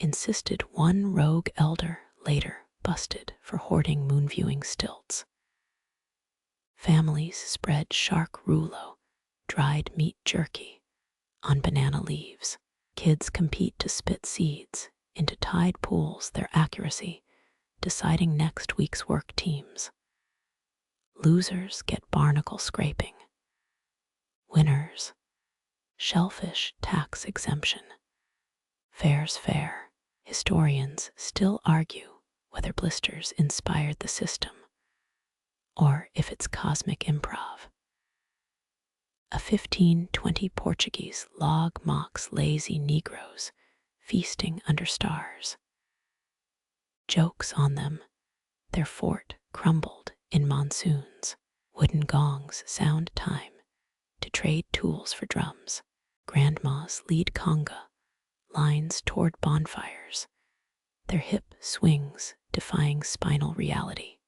insisted one rogue elder later busted for hoarding moon viewing stilts. Families spread shark rouleau, dried meat jerky, on banana leaves. Kids compete to spit seeds into tide pools, their accuracy deciding next week's work teams. Losers get barnacle scraping. Winners, shellfish tax exemption. Fair's fair. Historians still argue whether blisters inspired the system or if it's cosmic improv. A 1520 Portuguese log mocks lazy Negroes feasting under stars. Jokes on them, their fort crumbled in monsoons. Wooden gongs sound time to trade tools for drums. Grandmas lead conga, lines toward bonfires. Their hip swings defying spinal reality.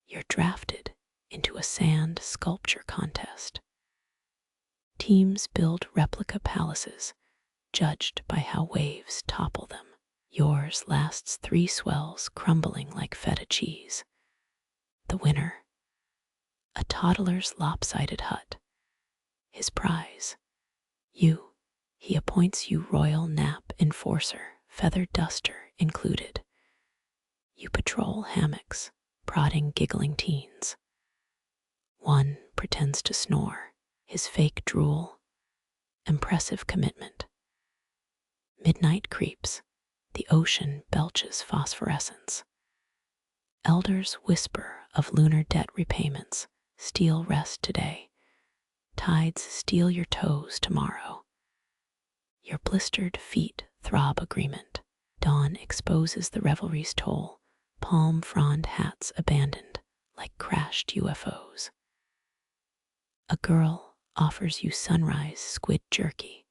You're drafted into a sand sculpture contest. Teams build replica palaces, judged by how waves topple them. Yours lasts 3 swells crumbling like feta cheese. The winner, a toddler's lopsided hut. His prize, you. He appoints you royal nap enforcer, feather duster included. You patrol hammocks, prodding giggling teens. One pretends to snore, his fake drool, impressive commitment. Midnight creeps, the ocean belches phosphorescence. Elders whisper of lunar debt repayments, steal rest today. Tides steal your toes tomorrow. Your blistered feet throb agreement. Dawn exposes the revelry's toll, palm frond hats abandoned like crashed UFOs. A girl offers you sunrise squid jerky.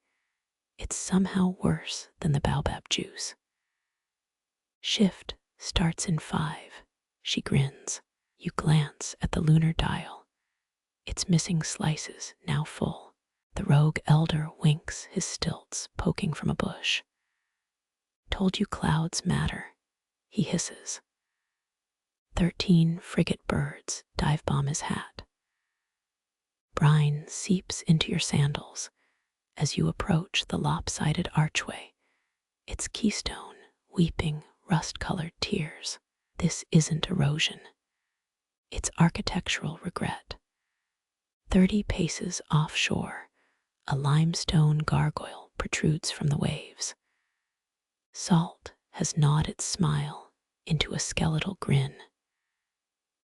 It's somehow worse than the baobab juice. Shift starts in 5. She grins. You glance at the lunar dial. Its missing slices now full. The rogue elder winks his stilts poking from a bush. Told you clouds matter, he hisses. 13 frigate birds dive bomb his hat. Brine seeps into your sandals as you approach the lopsided archway, its keystone weeping rust-colored tears. This isn't erosion. It's architectural regret. 30 paces offshore, a limestone gargoyle protrudes from the waves. Salt has gnawed its smile into a skeletal grin.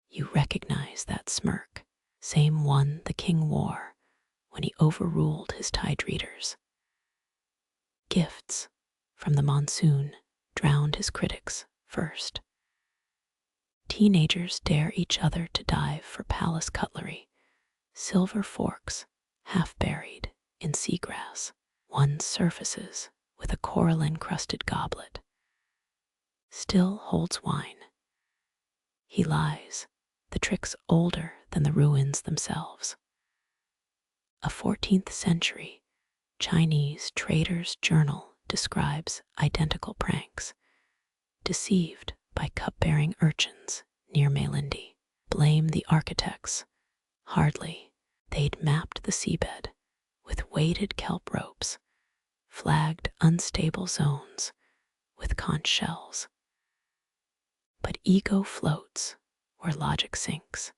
You recognize that smirk, same one the king wore when he overruled his tide readers. Gifts from the monsoon drowned his critics first. Teenagers dare each other to dive for palace cutlery, silver forks half buried in seagrass. One surfaces with a coral-encrusted goblet. Still holds wine. He lies, the trick's older than the ruins themselves. A 14th century Chinese trader's journal describes identical pranks, deceived by cup-bearing urchins near Malindi. Blame the architects. Hardly. They'd mapped the seabed with weighted kelp ropes, flagged unstable zones with conch shells. But ego floats where logic sinks.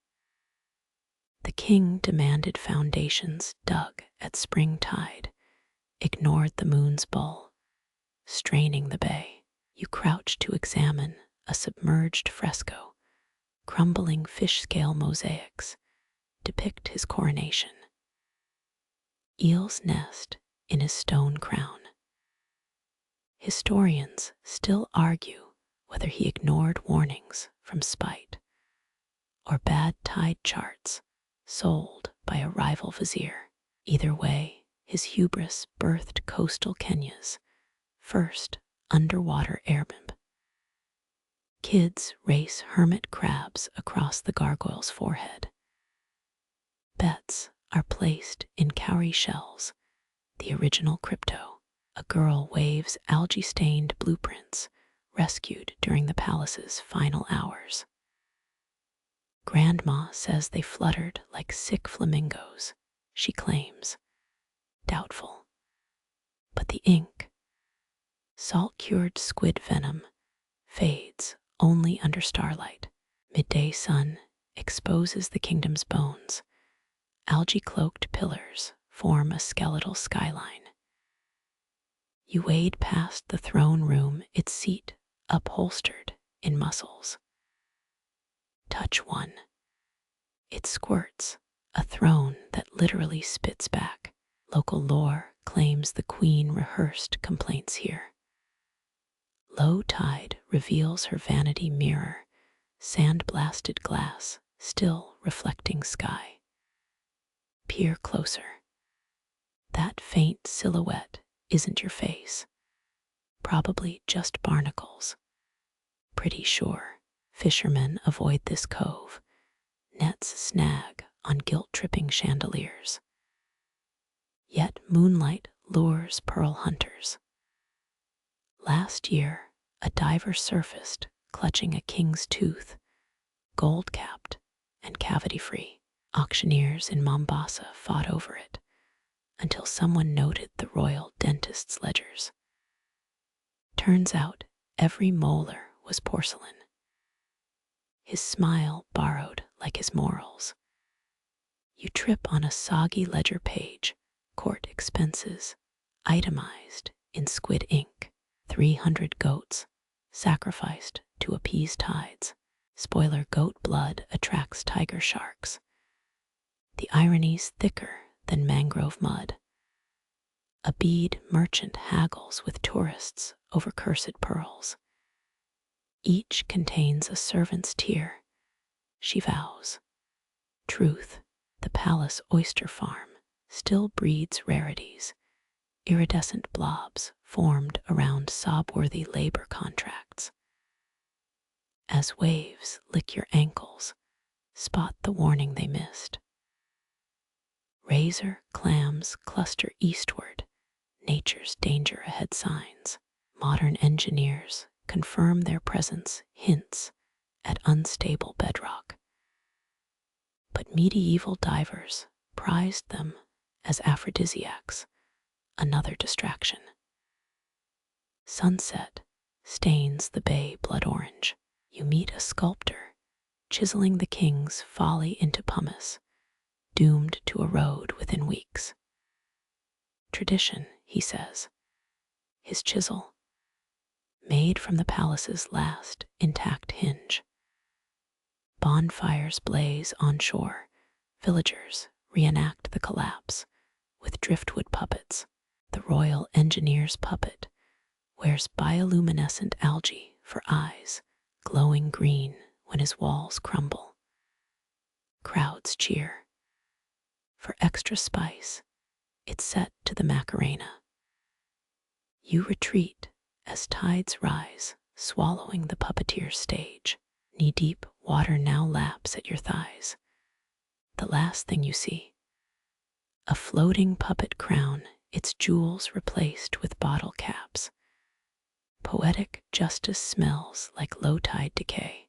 The king demanded foundations dug at spring tide, ignored the moon's bull, straining the bay. You crouch to examine a submerged fresco. Crumbling fish-scale mosaics depict his coronation. Eel's nest in his stone crown. Historians still argue whether he ignored warnings from spite or bad tide charts sold by a rival vizier. Either way, his hubris birthed coastal Kenya's first underwater airbnb. Kids race hermit crabs across the gargoyle's forehead. Bets are placed in cowrie shells, the original crypto. A girl waves algae-stained blueprints rescued during the palace's final hours. Grandma says they fluttered like sick flamingos, she claims. Doubtful. But the ink, salt-cured squid venom, fades only under starlight. Midday sun exposes the kingdom's bones. Algae-cloaked pillars form a skeletal skyline. You wade past the throne room, its seat upholstered in muscles. Touch one. It squirts, a throne that literally spits back. Local lore claims the queen rehearsed complaints here. Low tide reveals her vanity mirror, sand-blasted glass still reflecting sky. Peer closer. That faint silhouette isn't your face. Probably just barnacles. Pretty sure fishermen avoid this cove. Nets snag on guilt-tripping chandeliers. Yet moonlight lures pearl hunters. Last year, a diver surfaced clutching a king's tooth, gold-capped and cavity-free. Auctioneers in Mombasa fought over it until someone noted the royal dentist's ledgers. Turns out every molar was porcelain. His smile borrowed like his morals. You trip on a soggy ledger page, court expenses, itemized in squid ink. 300 goats sacrificed to appease tides. Spoiler: goat blood attracts tiger sharks. The irony's thicker than mangrove mud. A bead merchant haggles with tourists over cursed pearls. Each contains a servant's tear, she vows. Truth, the palace oyster farm, still breeds rarities, iridescent blobs formed around sob-worthy labor contracts. As waves lick your ankles, spot the warning they missed. Razor clams cluster eastward, nature's danger ahead signs. Modern engineers confirm their presence, hints at unstable bedrock. But medieval divers prized them as aphrodisiacs, another distraction. Sunset stains the bay blood orange. You meet a sculptor chiseling the king's folly into pumice, doomed to erode within weeks. Tradition, he says. His chisel, made from the palace's last intact hinge. Bonfires blaze on shore. Villagers reenact the collapse with driftwood puppets. The royal engineer's puppet wears bioluminescent algae for eyes, glowing green when his walls crumble. Crowds cheer. For extra spice, it's set to the Macarena. You retreat as tides rise, swallowing the puppeteer's stage. Knee-deep water now laps at your thighs. The last thing you see, a floating puppet crown, its jewels replaced with bottle caps. Poetic justice smells like low-tide decay.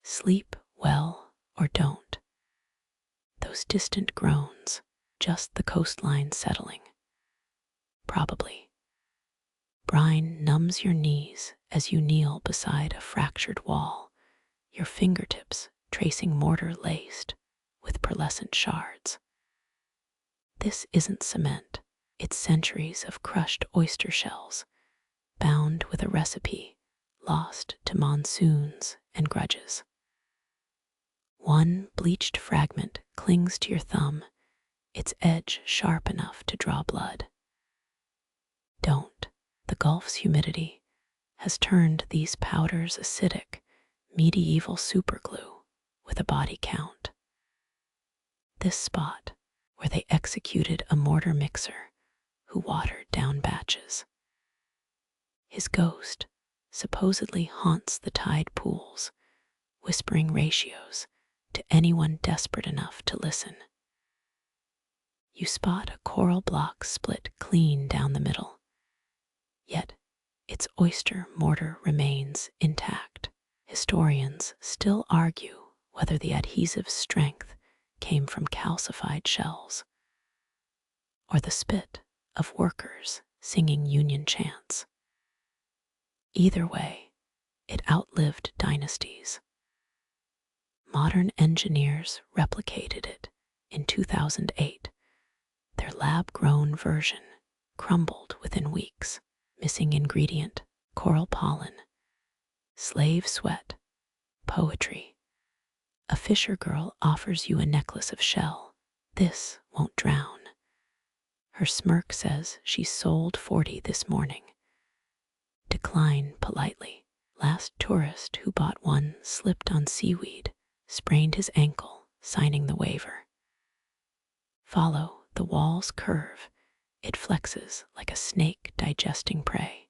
Sleep well or don't. Those distant groans, just the coastline settling. Probably. Brine numbs your knees as you kneel beside a fractured wall, your fingertips tracing mortar laced with pearlescent shards. This isn't cement, it's centuries of crushed oyster shells, bound with a recipe lost to monsoons and grudges. One bleached fragment clings to your thumb, its edge sharp enough to draw blood. Don't. The Gulf's humidity has turned these powders acidic, medieval superglue with a body count. This spot, where they executed a mortar mixer who watered down batches. His ghost supposedly haunts the tide pools, whispering ratios to anyone desperate enough to listen. You spot a coral block split clean down the middle, yet its oyster mortar remains intact. Historians still argue whether the adhesive's strength came from calcified shells or the spit of workers singing Union chants. Either way, it outlived dynasties. Modern engineers replicated it in 2008. Their lab-grown version crumbled within weeks. Missing ingredient, coral pollen, slave sweat, poetry. A fisher girl offers you a necklace of shell. This won't drown. Her smirk says she sold 40 this morning. Decline politely. Last tourist who bought one slipped on seaweed, sprained his ankle, signing the waiver. Follow the wall's curve. It flexes like a snake digesting prey.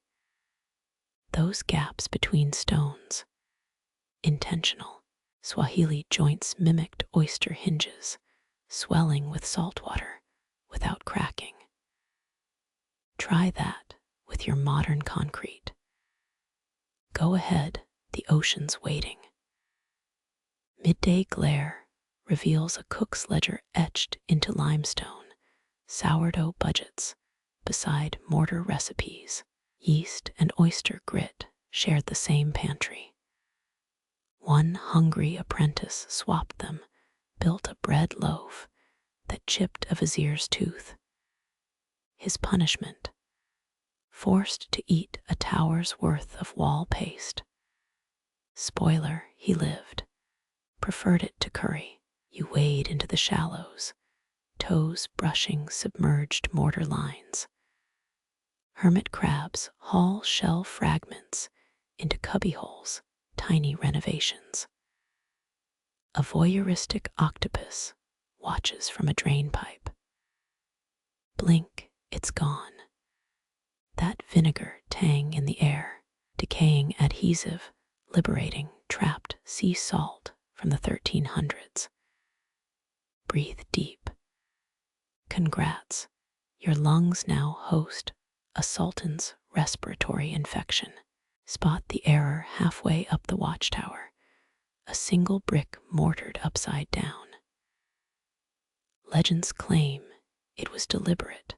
Those gaps between stones, intentional. Swahili joints mimicked oyster hinges, swelling with salt water without cracking. Try that with your modern concrete. Go ahead, the ocean's waiting. Midday glare reveals a cook's ledger etched into limestone. Sourdough budgets beside mortar recipes. Yeast and oyster grit shared the same pantry. One hungry apprentice swapped them, built a bread loaf that chipped a vizier's tooth. His punishment, forced to eat a tower's worth of wall paste. Spoiler, he lived, preferred it to curry. You wade into the shallows, toes brushing submerged mortar lines. Hermit crabs haul shell fragments into cubbyholes, tiny renovations. A voyeuristic octopus watches from a drain pipe. Blink, it's gone. That vinegar tang in the air, decaying adhesive, liberating trapped sea salt from the 1300s. Breathe deep. Congrats, your lungs now host a sultan's respiratory infection. Spot the error halfway up the watchtower. a single brick mortared upside down. Legends claim it was deliberate,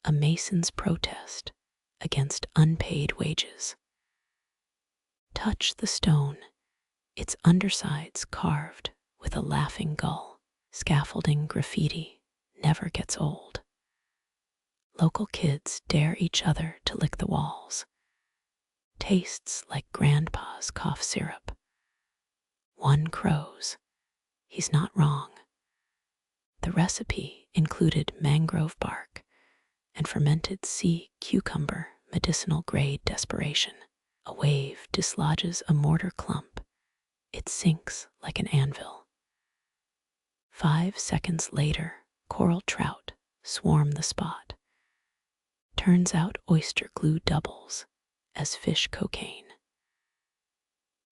a mason's protest against unpaid wages. Touch the stone, its undersides carved with a laughing gull. Scaffolding graffiti never gets old. Local kids dare each other to lick the walls. Tastes like grandpa's cough syrup. One crows. He's not wrong. The recipe included mangrove bark and fermented sea cucumber, medicinal grade desperation. A wave dislodges a mortar clump. It sinks like an anvil. 5 seconds later, coral trout swarm the spot. Turns out oyster glue doubles as fish cocaine.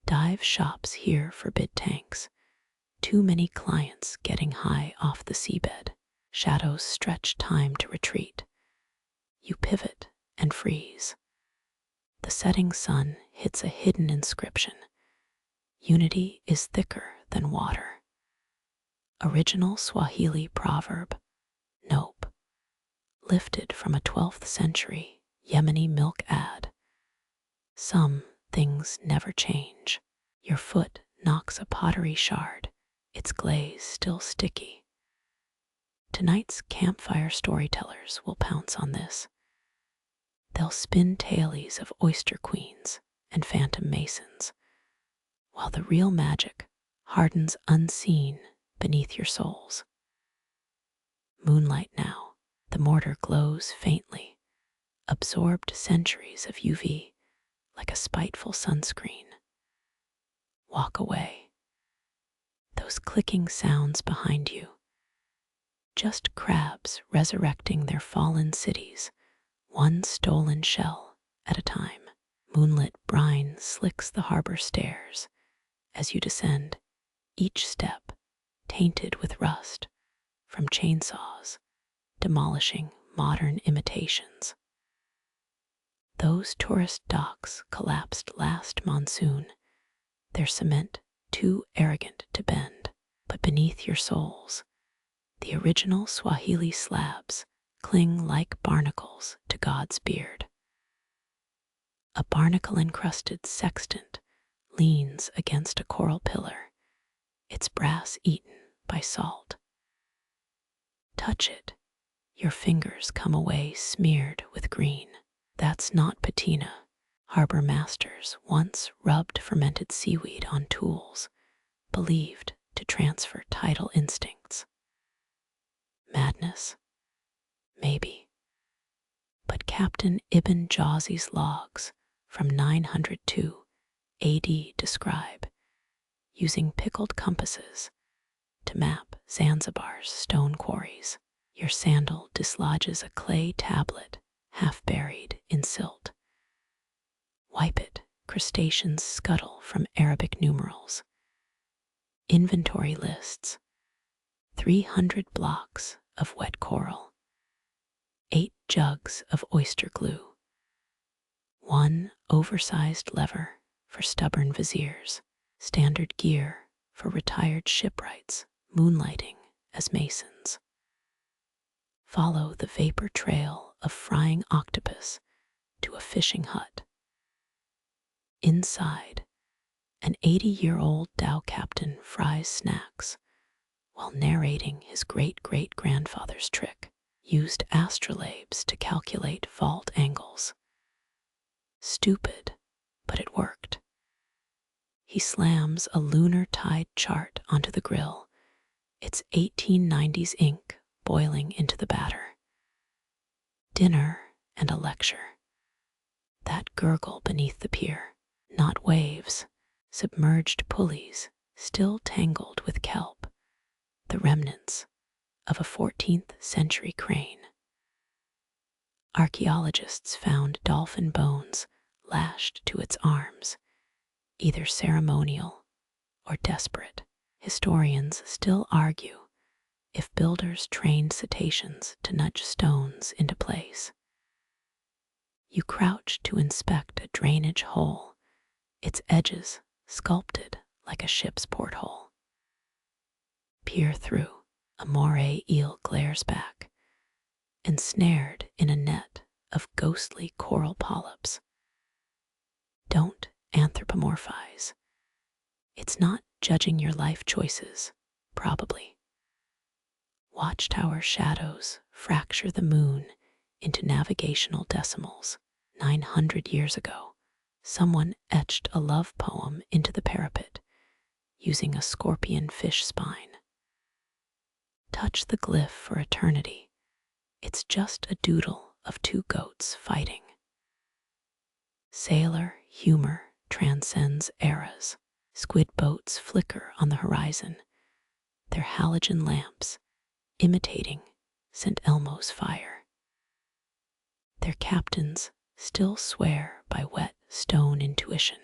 Dive shops here forbid tanks. Too many clients getting high off the seabed. Shadows stretch time to retreat. You pivot and freeze. The setting sun hits a hidden inscription. Unity is thicker than water. Original Swahili proverb, nope. Lifted from a 12th century Yemeni milk ad. Some things never change. Your foot knocks a pottery shard, its glaze still sticky. Tonight's campfire storytellers will pounce on this. They'll spin tales of oyster queens and phantom masons, while the real magic hardens unseen beneath your soles. Moonlight now, the mortar glows faintly, absorbed centuries of UV like a spiteful sunscreen. Walk away. Those clicking sounds behind you. Just crabs resurrecting their fallen cities, one stolen shell at a time. Moonlit brine slicks the harbor stairs as you descend, each step tainted with rust from chainsaws demolishing modern imitations. Those tourist docks collapsed last monsoon, their cement too arrogant to bend, but beneath your soles, the original Swahili slabs cling like barnacles to God's beard. A barnacle-encrusted sextant leans against a coral pillar, its brass eaten by salt. Touch it, your fingers come away smeared with green. That's not patina. Harbor masters once rubbed fermented seaweed on tools, believed to transfer tidal instincts. Madness? Maybe. But Captain Ibn Jawzi's logs from 902 AD describe using pickled compasses to map Zanzibar's stone quarries. Your sandal dislodges a clay tablet half buried in silt. Wipe it, crustaceans scuttle from Arabic numerals. Inventory lists: 300 blocks of wet coral, 8 jugs of oyster glue, 1 oversized lever for stubborn viziers, standard gear for retired shipwrights moonlighting as masons. Follow the vapor trail of frying octopus to a fishing hut. Inside, an 80-year-old dhow captain fries snacks while narrating his great-great-grandfather's trick, used astrolabes to calculate vault angles. Stupid, but it worked. He slams a lunar tide chart onto the grill, its 1890s ink boiling into the batter. Dinner and a lecture. That gurgle beneath the pier, not waves, submerged pulleys still tangled with kelp, the remnants of a 14th century crane. Archaeologists found dolphin bones lashed to its arms, either ceremonial or desperate. Historians still argue if builders trained cetaceans to nudge stones into place. You crouch to inspect a drainage hole, its edges sculpted like a ship's porthole. Peer through, a moray eel glares back, ensnared in a net of ghostly coral polyps. Don't anthropomorphize. It's not judging your life choices, probably. Watchtower shadows fracture the moon into navigational decimals. 900 years ago, someone etched a love poem into the parapet using a scorpion fish spine. Touch the glyph for eternity. It's just a doodle of two goats fighting. Sailor humor transcends eras. Squid boats flicker on the horizon, their halogen lamps imitating St. Elmo's fire. Their captains still swear by wet stone intuition.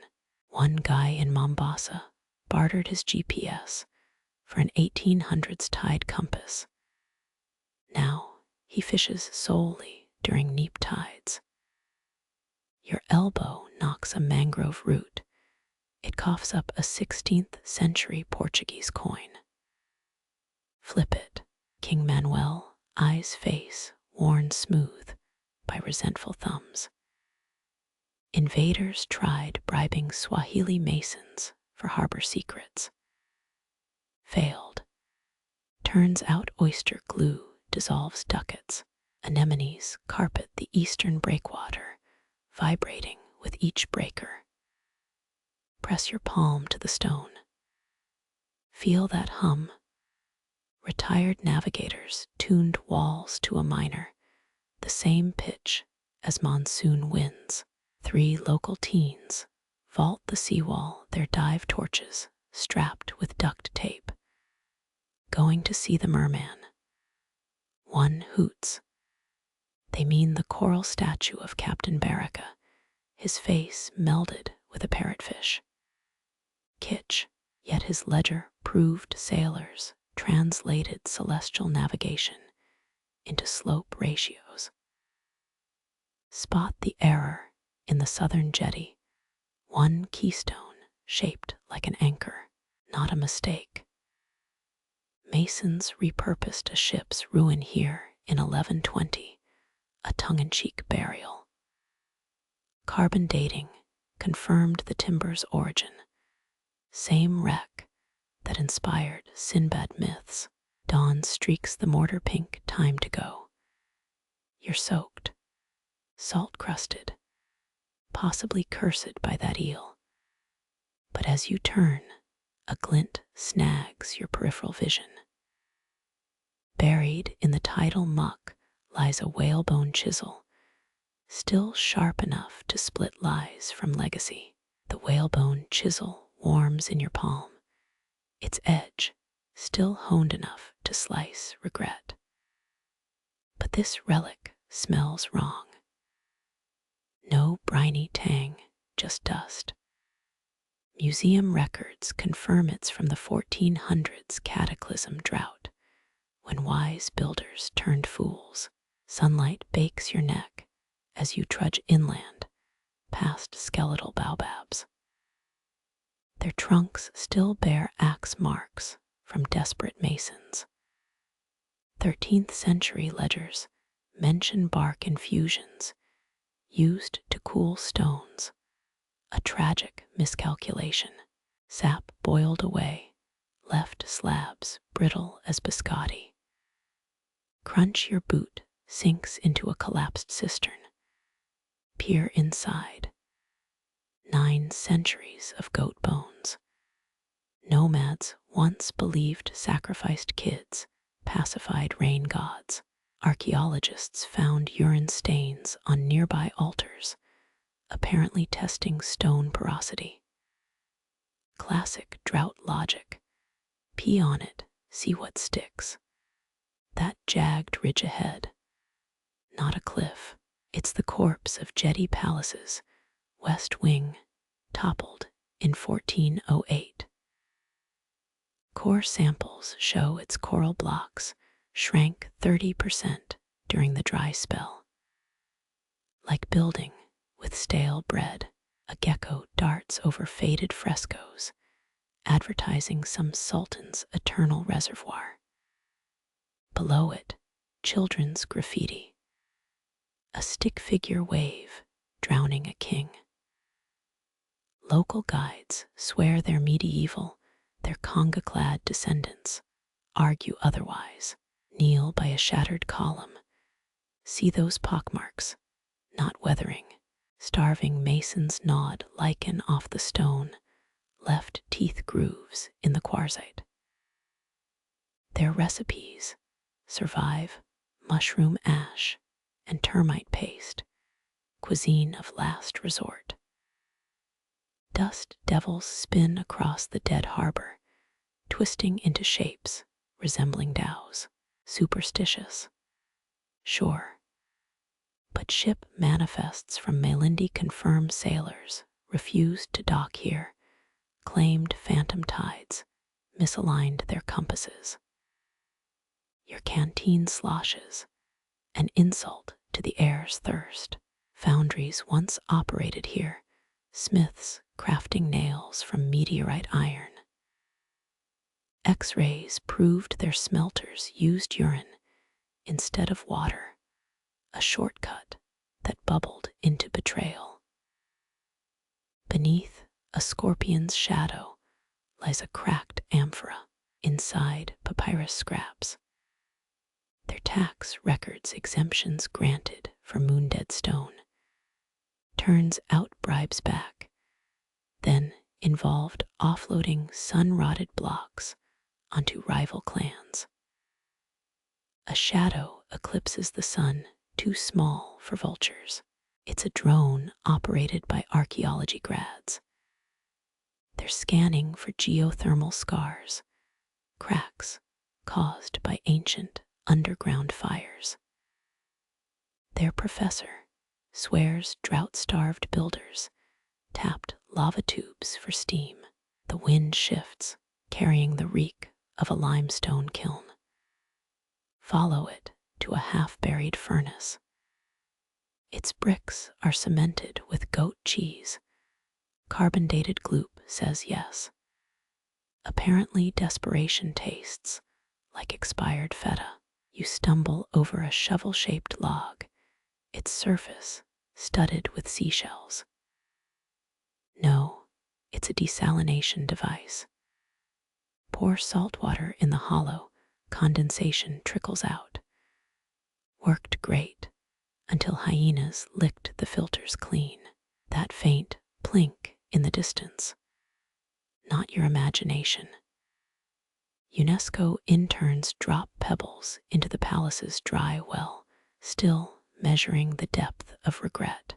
One guy in Mombasa bartered his GPS for an 1800s tide compass. Now he fishes solely during neap tides. Your elbow knocks a mangrove root. It coughs up a 16th century Portuguese coin. Flip it. King Manuel, eyes face worn smooth by resentful thumbs. Invaders tried bribing Swahili masons for harbor secrets. Failed. Turns out oyster glue dissolves ducats. Anemones carpet the eastern breakwater, vibrating with each breaker. Press your palm to the stone. Feel that hum. Retired navigators tuned walls to a minor, the same pitch as monsoon winds. 3 local teens vault the seawall, their dive torches strapped with duct tape. Going to see the merman. One hoots. They mean the coral statue of Captain Baraka, his face melded with a parrotfish. Kitsch, yet his ledger proved sailors translated celestial navigation into slope ratios. Spot the error in the southern jetty, one keystone shaped like an anchor, not a mistake. Masons repurposed a ship's ruin here in 1120, a tongue-in-cheek burial. Carbon dating confirmed the timber's origin, same wreck that inspired Sinbad myths. Dawn streaks the mortar pink, time to go. You're soaked, salt-crusted, possibly cursed by that eel. But as you turn, a glint snags your peripheral vision. Buried in the tidal muck lies a whalebone chisel, still sharp enough to split lies from legacy. The whalebone chisel warms in your palm, its edge still honed enough to slice regret. But this relic smells wrong. No briny tang, just dust. Museum records confirm it's from the 1400s cataclysm drought, when wise builders turned fools. Sunlight bakes your neck as you trudge inland past skeletal baobabs. Their trunks still bear axe marks from desperate masons. 13th century ledgers mention bark infusions used to cool stones, a tragic miscalculation. Sap boiled away, left slabs brittle as biscotti. Crunch your boot sinks into a collapsed cistern. Peer inside. 9 centuries of goat bones. Nomads once believed sacrificed kids pacified rain gods. Archaeologists found urine stains on nearby altars, apparently testing stone porosity. Classic drought logic. Pee on it, see what sticks. That jagged ridge ahead. Not a cliff. It's the corpse of jetty palaces, west wing, toppled in 1408. Core samples show its coral blocks shrank 30% during the dry spell. Like building with stale bread, a gecko darts over faded frescoes, advertising some sultan's eternal reservoir. Below it, children's graffiti. A stick figure wave, drowning a king. Local guides swear they're medieval, their conga-clad descendants argue otherwise. Kneel by a shattered column. See those pockmarks, not weathering. Starving masons gnawed lichen off the stone, left teeth grooves in the quartzite. Their recipes survive mushroom ash and termite paste, cuisine of last resort. Dust devils spin across the dead harbor, twisting into shapes resembling dhows. Superstitious, sure. But ship manifests from Malindi confirm sailors refused to dock here, claimed phantom tides, misaligned their compasses. Your canteen sloshes, an insult to the air's thirst. Foundries once operated here, smiths crafting nails from meteorite iron. X-rays proved their smelters used urine instead of water, a shortcut that bubbled into betrayal. Beneath a scorpion's shadow lies a cracked amphora, inside papyrus scraps. Their tax records exemptions granted for moon-dead stone. Turns out bribes back, then involved offloading sun-rotted blocks onto rival clans. A shadow eclipses the sun, too small for vultures. It's a drone operated by archaeology grads. They're scanning for geothermal scars, cracks caused by ancient underground fires. Their professor swears drought-starved builders tapped lava tubes for steam. The wind shifts, carrying the reek of a limestone kiln. Follow it to a half-buried furnace. Its bricks are cemented with goat cheese. Carbon-dated gloop says yes. Apparently desperation tastes like expired feta. You stumble over a shovel-shaped log, its surface studded with seashells. No, it's a desalination device. Pour salt water in the hollow, condensation trickles out. Worked great until hyenas licked the filters clean. That faint plink in the distance. Not your imagination. UNESCO interns drop pebbles into the palace's dry well, still measuring the depth of regret.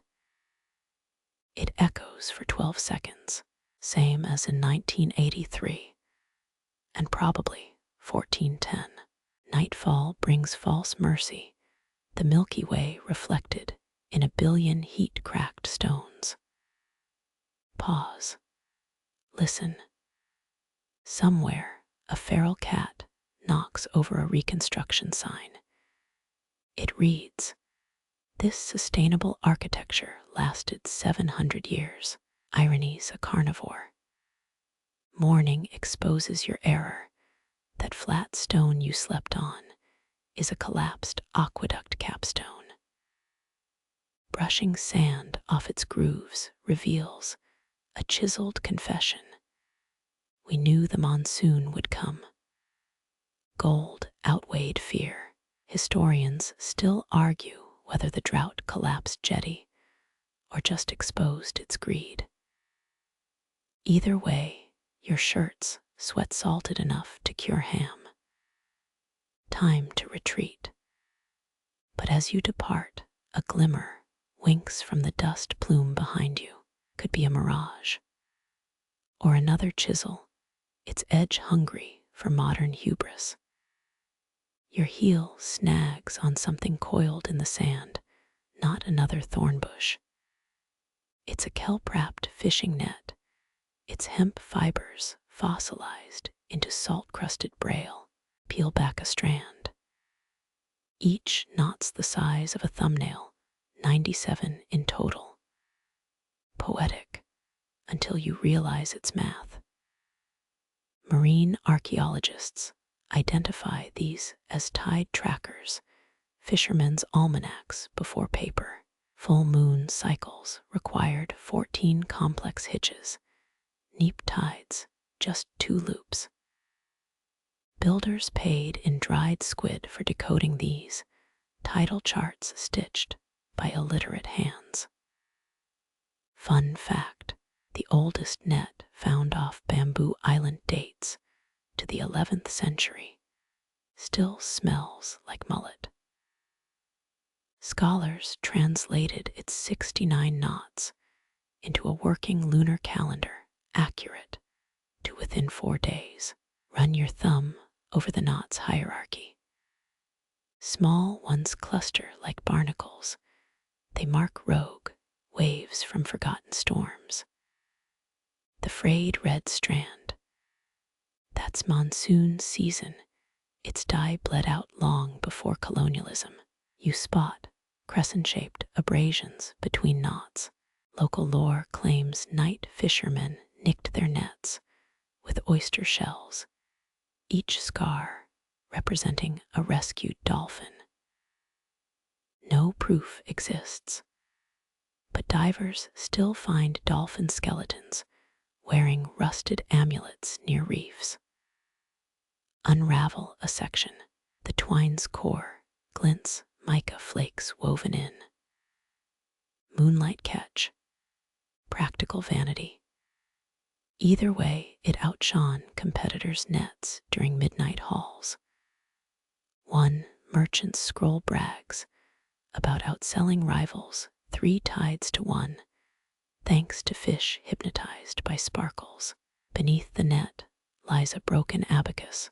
It echoes for 12 seconds, same as in 1983, and probably 1410. Nightfall brings false mercy, the Milky Way reflected in a billion heat-cracked stones. Pause. Listen. Somewhere, a feral cat knocks over a reconstruction sign. It reads, "This sustainable architecture lasted 700 years. Irony's a carnivore. Morning exposes your error. That flat stone you slept on is a collapsed aqueduct capstone. Brushing sand off its grooves reveals a chiseled confession. We knew the monsoon would come. Gold outweighed fear. Historians still argue whether the drought collapsed jetty or just exposed its greed. Either way, your shirts sweat salted enough to cure ham. Time to retreat. But as you depart, a glimmer winks from the dust plume behind you. Could be a mirage. Or another chisel, its edge hungry for modern hubris. Your heel snags on something coiled in the sand, not another thorn bush. It's a kelp-wrapped fishing net, its hemp fibers fossilized into salt-crusted braille. Peel back a strand. Each knot's the size of a thumbnail, 97 in total. Poetic, until you realize it's math. Marine archaeologists identify these as tide trackers, fishermen's almanacs before paper. Full moon cycles required 14 complex hitches, neap tides, just 2 loops. Builders paid in dried squid for decoding these, tidal charts stitched by illiterate hands. Fun fact, the oldest net found off Bamboo Island dates to the 11th century, still smells like mullet. Scholars translated its 69 knots into a working lunar calendar, accurate to within 4 days. Run your thumb over the knots hierarchy. Small ones cluster like barnacles. They mark rogue waves from forgotten storms. The frayed red strand, that's monsoon season. Its dye bled out long before colonialism. You spot crescent-shaped abrasions between knots. Local lore claims night fishermen nicked their nets with oyster shells, each scar representing a rescued dolphin. No proof exists, but divers still find dolphin skeletons wearing rusted amulets near reefs. Unravel a section, the twine's core glints mica flakes woven in. Moonlight catch, practical vanity. Either way, it outshone competitors' nets during midnight hauls. One merchant's scroll brags about outselling rivals 3 tides to 1, thanks to fish hypnotized by sparkles. Beneath the net lies a broken abacus,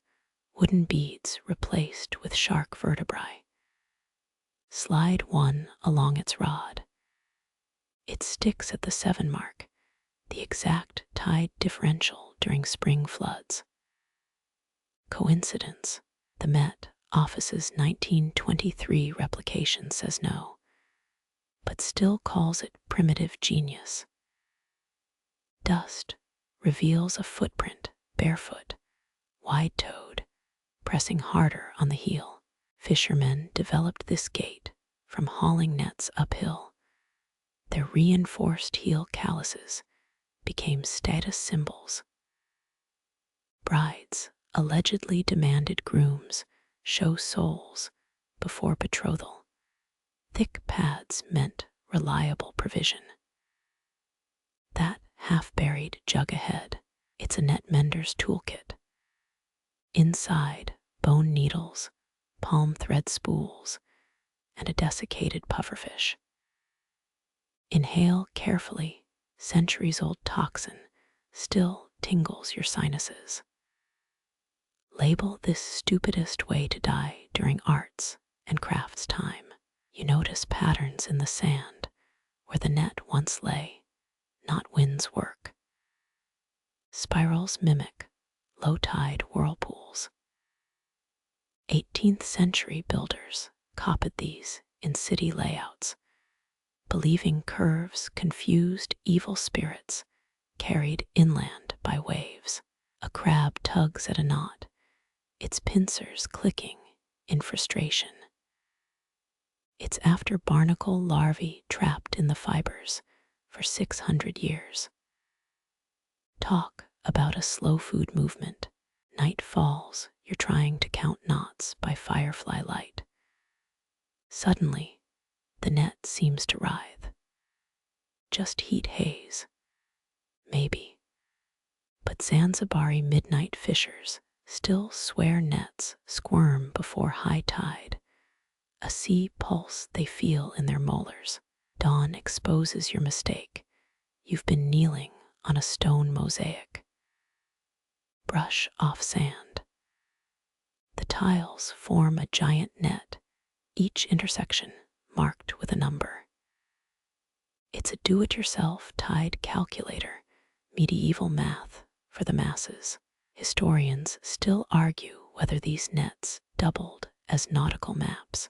wooden beads replaced with shark vertebrae. Slide one along its rod. It sticks at the 7 mark, the exact tide differential during spring floods. Coincidence? The Met Office's 1923 replication says no, but still calls it primitive genius. Dust reveals a footprint, barefoot, wide-toed, pressing harder on the heel. Fishermen developed this gait from hauling nets uphill. Their reinforced heel calluses became status symbols. Brides allegedly demanded grooms show soles before betrothal. Thick pads meant reliable provision. That half-buried jug ahead, it's a net mender's toolkit. Inside, bone needles, palm thread spools, and a desiccated pufferfish. Inhale carefully, centuries-old toxin still tingles your sinuses. Label this stupidest way to die during arts and crafts time. You notice patterns in the sand where the net once lay, not wind's work. Spirals mimic low-tide whirlpools. 18th century builders copied these in city layouts, believing curves confused evil spirits carried inland by waves. A crab tugs at a knot, its pincers clicking in frustration. It's after barnacle larvae trapped in the fibers for 600 years. Talk about a slow food movement. Night falls, you're trying to count knots by firefly light. Suddenly, the net seems to writhe. Just heat haze. Maybe. But Zanzibari midnight fishers still swear nets squirm before high tide. A sea pulse they feel in their molars. Dawn exposes your mistake. You've been kneeling on a stone mosaic. Brush off sand. The tiles form a giant net, each intersection marked with a number. It's a do-it-yourself tide calculator, medieval math for the masses. Historians still argue whether these nets doubled as nautical maps.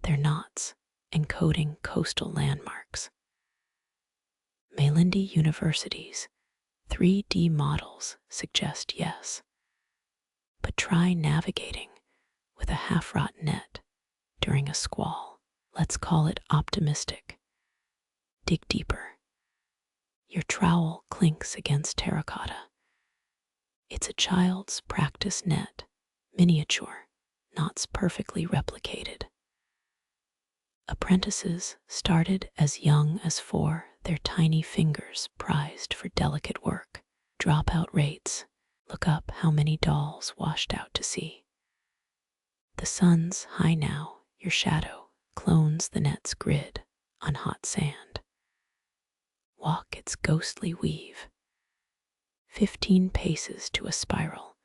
They're knots encoding coastal landmarks. Malindi University's 3D models suggest yes, but try navigating with a half-rot net during a squall. Let's call it optimistic. Dig deeper. Your trowel clinks against terracotta. It's a child's practice net, miniature, knots perfectly replicated. Apprentices started as young as 4, their tiny fingers prized for delicate work. Dropout rates. Look up how many dolls washed out to sea. The sun's high now, your shadow clones the net's grid on hot sand. Walk its ghostly weave. 15 paces to a spiral.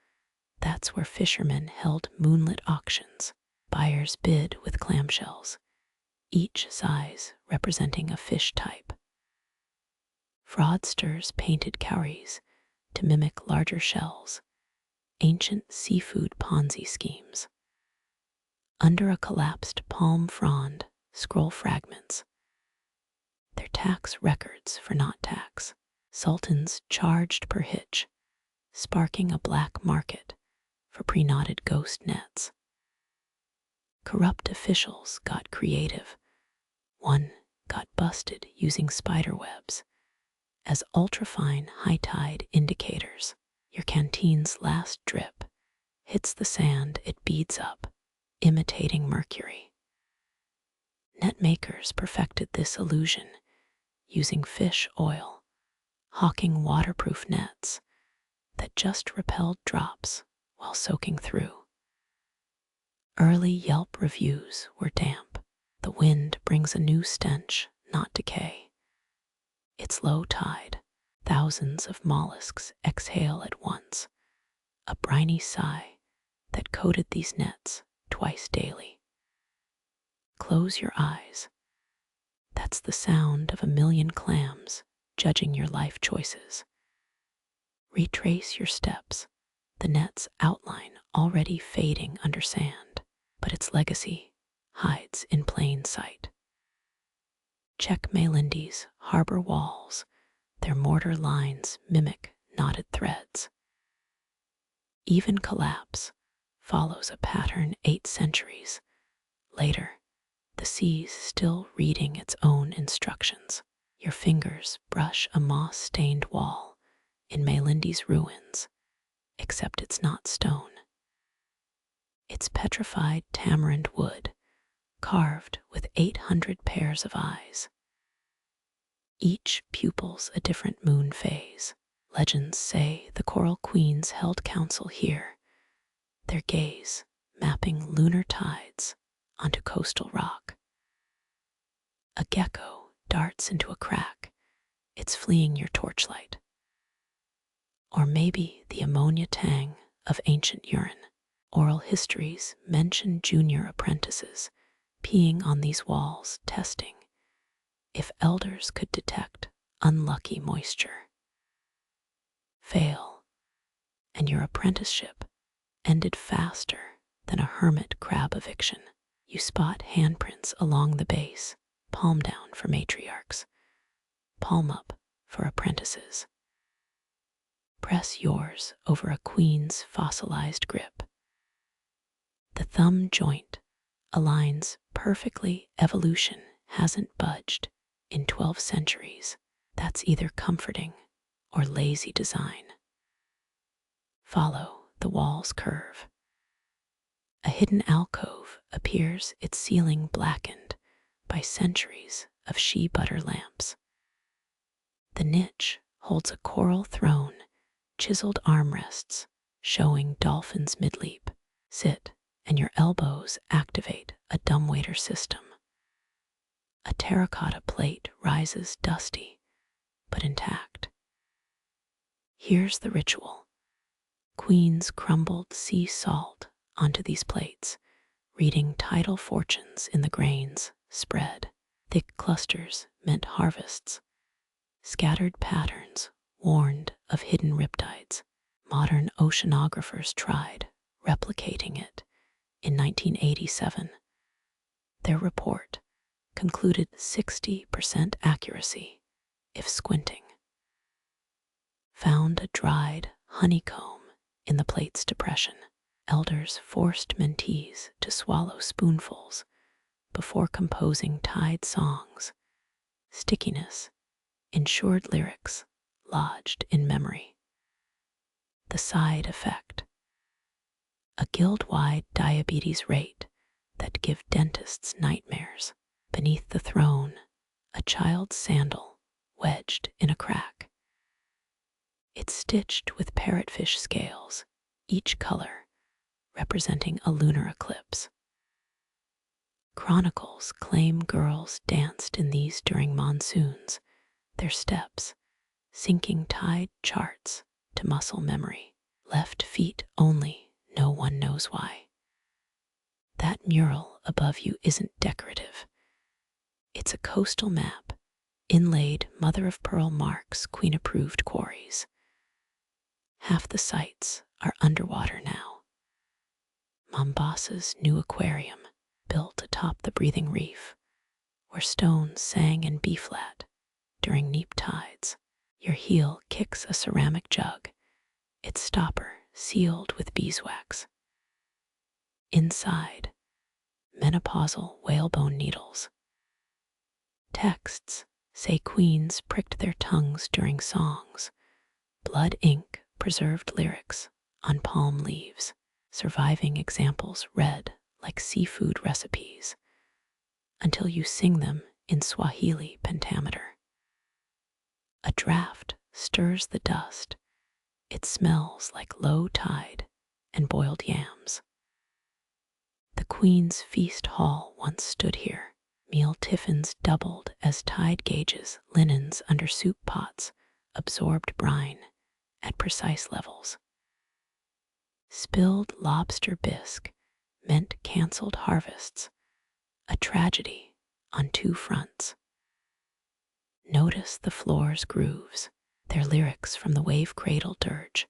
That's where fishermen held moonlit auctions. Buyers bid with clamshells, each size representing a fish type. Fraudsters painted cowries to mimic larger shells, ancient seafood Ponzi schemes. Under a collapsed palm frond, scroll fragments. They're tax records for not tax. Sultans charged per hitch, sparking a black market for pre-knotted ghost nets. Corrupt officials got creative. One got busted using spider webs as ultrafine high tide indicators. Your canteen's last drip hits the sand, it beads up, imitating mercury. Net makers perfected this illusion using fish oil, hawking waterproof nets that just repelled drops while soaking through. Early Yelp reviews were damp. The wind brings a new stench, not decay. It's low tide. Thousands of mollusks exhale at once, a briny sigh that coated these nets twice daily. Close your eyes. That's the sound of a million clams judging your life choices. Retrace your steps, the net's outline already fading under sand, but its legacy hides in plain sight. Check Melindy's harbor walls. Their mortar lines mimic knotted threads. Even collapse follows a pattern 8 centuries later, the sea's still reading its own instructions. Your fingers brush a moss-stained wall in Melindy's ruins, except it's not stone. It's petrified tamarind wood, carved with 800 pairs of eyes. Each pupil's a different moon phase. Legends say the coral queens held council here, their gaze mapping lunar tides onto coastal rock. A gecko darts into a crack, it's fleeing your torchlight. Or maybe the ammonia tang of ancient urine. Oral histories mention junior apprentices peeing on these walls, testing if elders could detect unlucky moisture. Fail, and your apprenticeship ended faster than a hermit crab eviction. You spot handprints along the base, palm down for matriarchs, palm up for apprentices. Press yours over a queen's fossilized grip. The thumb joint aligns perfectly. Evolution hasn't budged in 12 centuries. That's either comforting or lazy design. Follow the wall's curve. A hidden alcove appears, its ceiling blackened by centuries of shea butter lamps. The niche holds a coral throne, chiseled armrests showing dolphins mid-leap. Sit, and your elbows activate a dumbwaiter system. A terracotta plate rises dusty, but intact. Here's the ritual. Queens crumbled sea salt onto these plates, reading tidal fortunes in the grains spread. Thick clusters meant harvests. Scattered patterns warned of hidden riptides. Modern oceanographers tried replicating it in 1987. Their report concluded 60% accuracy if squinting. found a dried honeycomb in the plate's depression. Elders forced mentees to swallow spoonfuls before composing tide songs. Stickiness ensured lyrics lodged in memory. The side effect: a guild-wide diabetes rate that give dentists nightmares. Beneath the throne, a child's sandal wedged in a crack. It's stitched with parrotfish scales, each color representing a lunar eclipse. Chronicles claim girls danced in these during monsoons, their steps syncing tide charts to muscle memory. Left feet only, no one knows why. That mural above you isn't decorative. It's a coastal map, inlaid mother-of-pearl marks, queen-approved quarries. Half the sites are underwater now. Mombasa's new aquarium, built atop the breathing reef, where stones sang in B-flat during neap tides. Your heel kicks a ceramic jug, its stopper sealed with beeswax. Inside, menopausal whalebone needles. Texts say queens pricked their tongues during songs. Blood ink preserved lyrics on palm leaves. Surviving examples read like seafood recipes until you sing them in Swahili pentameter. A draft stirs the dust. It smells like low tide and boiled yams. The Queen's Feast Hall once stood here. Meal tiffins doubled as tide gauges. Linens under soup pots absorbed brine at precise levels. Spilled lobster bisque meant cancelled harvests, a tragedy on two fronts. Notice the floor's grooves, their lyrics from the wave-cradle dirge,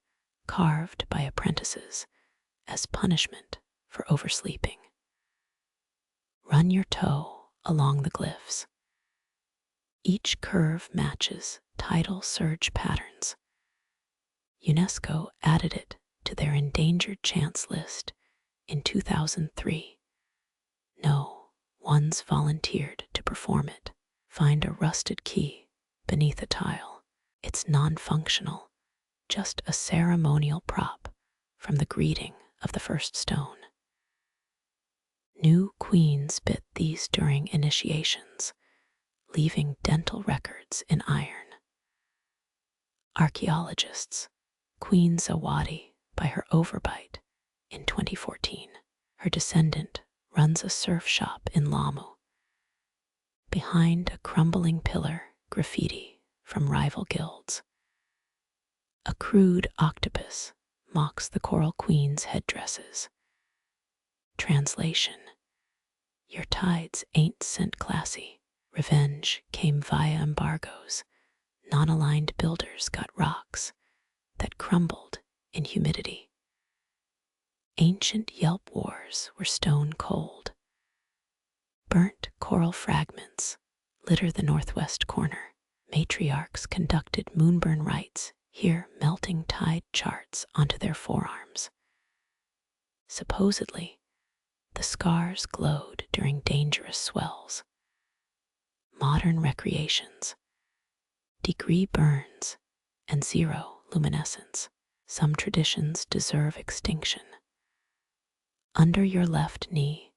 carved by apprentices as punishment for oversleeping. Run your toe along the glyphs. Each curve matches tidal surge patterns. UNESCO added it to their endangered chants list in 2003. No one's volunteered to perform it. Find a rusted key beneath a tile. It's non-functional, just a ceremonial prop from the greeting of the first stone. New queens bit these during initiations, leaving dental records in iron. Archaeologists, Queen Zawadi by her overbite in 2014. Her descendant runs a surf shop in Lamu. Behind a crumbling pillar, graffiti from rival guilds. A crude octopus mocks the coral queen's headdresses. Translation: your tides ain't sent classy. Revenge came via embargoes. Non-aligned builders got rocks that crumbled in humidity. Ancient Yelp wars were stone cold. Burnt coral fragments litter the northwest corner. Matriarchs conducted moonburn rites, here melting tide charts onto their forearms. Supposedly, the scars glowed during dangerous swells. Modern recreations, degree burns, and zero luminescence. Some traditions deserve extinction. Under your left knee,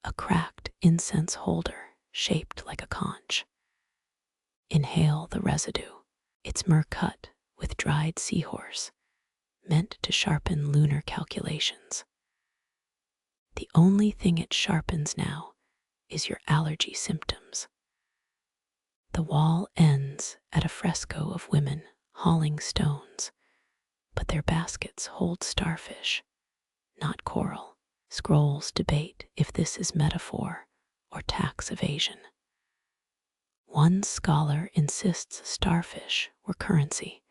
a cracked incense holder shaped like a conch. Inhale the residue. It's myrrh cut with dried seahorse, meant to sharpen lunar calculations. The only thing it sharpens now is your allergy symptoms. The wall ends at a fresco of women hauling stones, but their baskets hold starfish, not coral. Scrolls debate if this is metaphor or tax evasion. One scholar insists starfish were currency.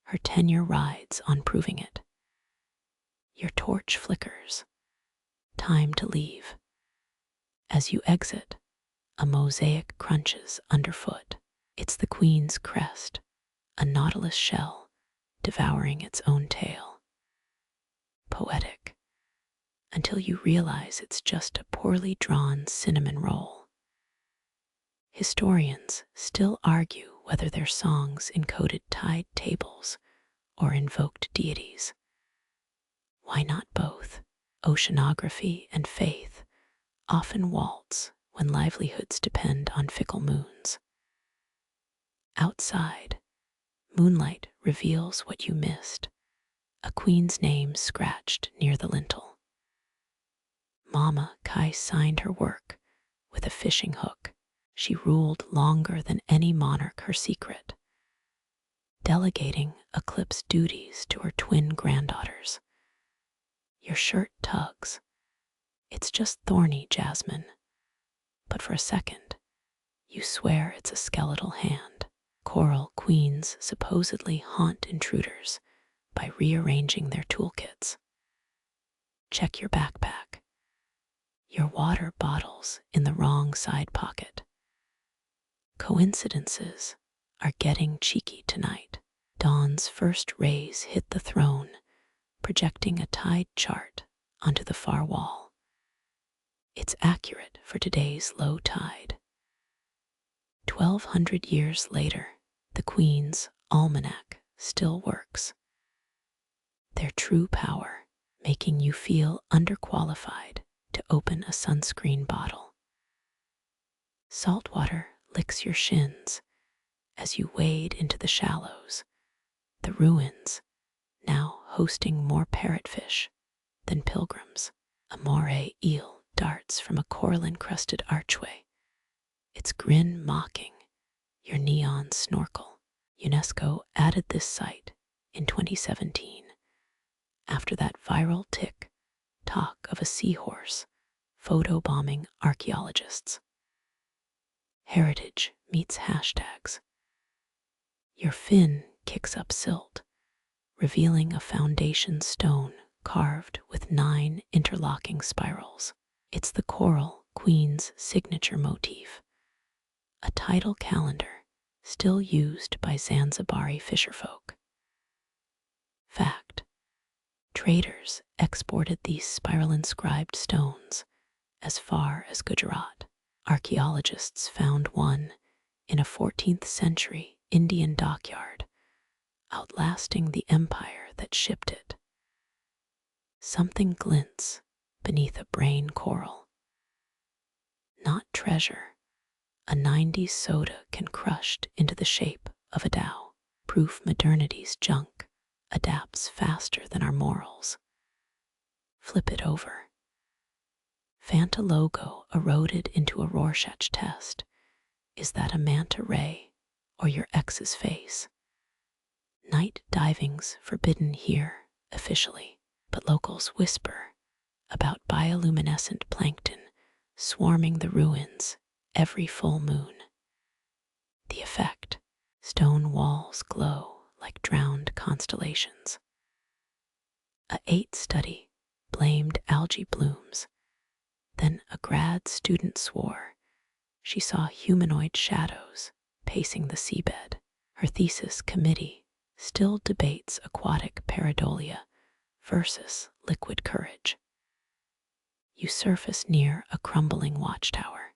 Her tenure rides on proving it. Your torch flickers. Time to leave. As you exit, a mosaic crunches underfoot. It's the queen's crest, a nautilus shell devouring its own tail. Poetic, until you realize it's just a poorly drawn cinnamon roll. Historians still argue whether their songs encoded tide tables or invoked deities. Why not both? Oceanography and faith often waltz when livelihoods depend on fickle moons. Outside, moonlight reveals what you missed, a queen's name scratched near the lintel. Mama Kai signed her work with a fishing hook. She ruled longer than any monarch her secret, delegating eclipse duties to her twin granddaughters. Your shirt tugs. It's just thorny jasmine, but for a second, you swear it's a skeletal hand. Coral queens supposedly haunt intruders by rearranging their toolkits. Check your backpack. Your water bottle's in the wrong side pocket. Coincidences are getting cheeky tonight. Dawn's first rays hit the throne, projecting a tide chart onto the far wall. It's accurate for today's low tide. 1,200 years later, the Queen's almanac still works. Their true power making you feel underqualified to open a sunscreen bottle. Salt water licks your shins as you wade into the shallows, the ruins now hosting more parrotfish than pilgrims. A moray eel darts from a coral-encrusted archway, its grin mocking your neon snorkel. UNESCO added this site in 2017 after that viral talk of a seahorse photobombing archaeologists. Heritage meets hashtags. Your fin kicks up silt, revealing a foundation stone carved with 9 interlocking spirals. It's the coral queen's signature motif, a tidal calendar still used by Zanzibari fisherfolk. Fact: traders exported these spiral-inscribed stones as far as Gujarat. Archaeologists found one in a 14th century Indian dockyard, outlasting the empire that shipped it. Something glints beneath a brain coral. Not treasure, a 90s soda can crushed into the shape of a Tao. Proof modernity's junk adapts faster than our morals. Flip it over. Fanta logo eroded into a Rorschach test. Is that a manta ray or your ex's face? Night diving's forbidden here officially, but locals whisper about bioluminescent plankton swarming the ruins every full moon. The effect: stone walls glow like drowned constellations. A 8 study blamed algae blooms. Then a grad student swore she saw humanoid shadows pacing the seabed. Her thesis committee still debates aquatic pareidolia versus liquid courage. You surface near a crumbling watchtower.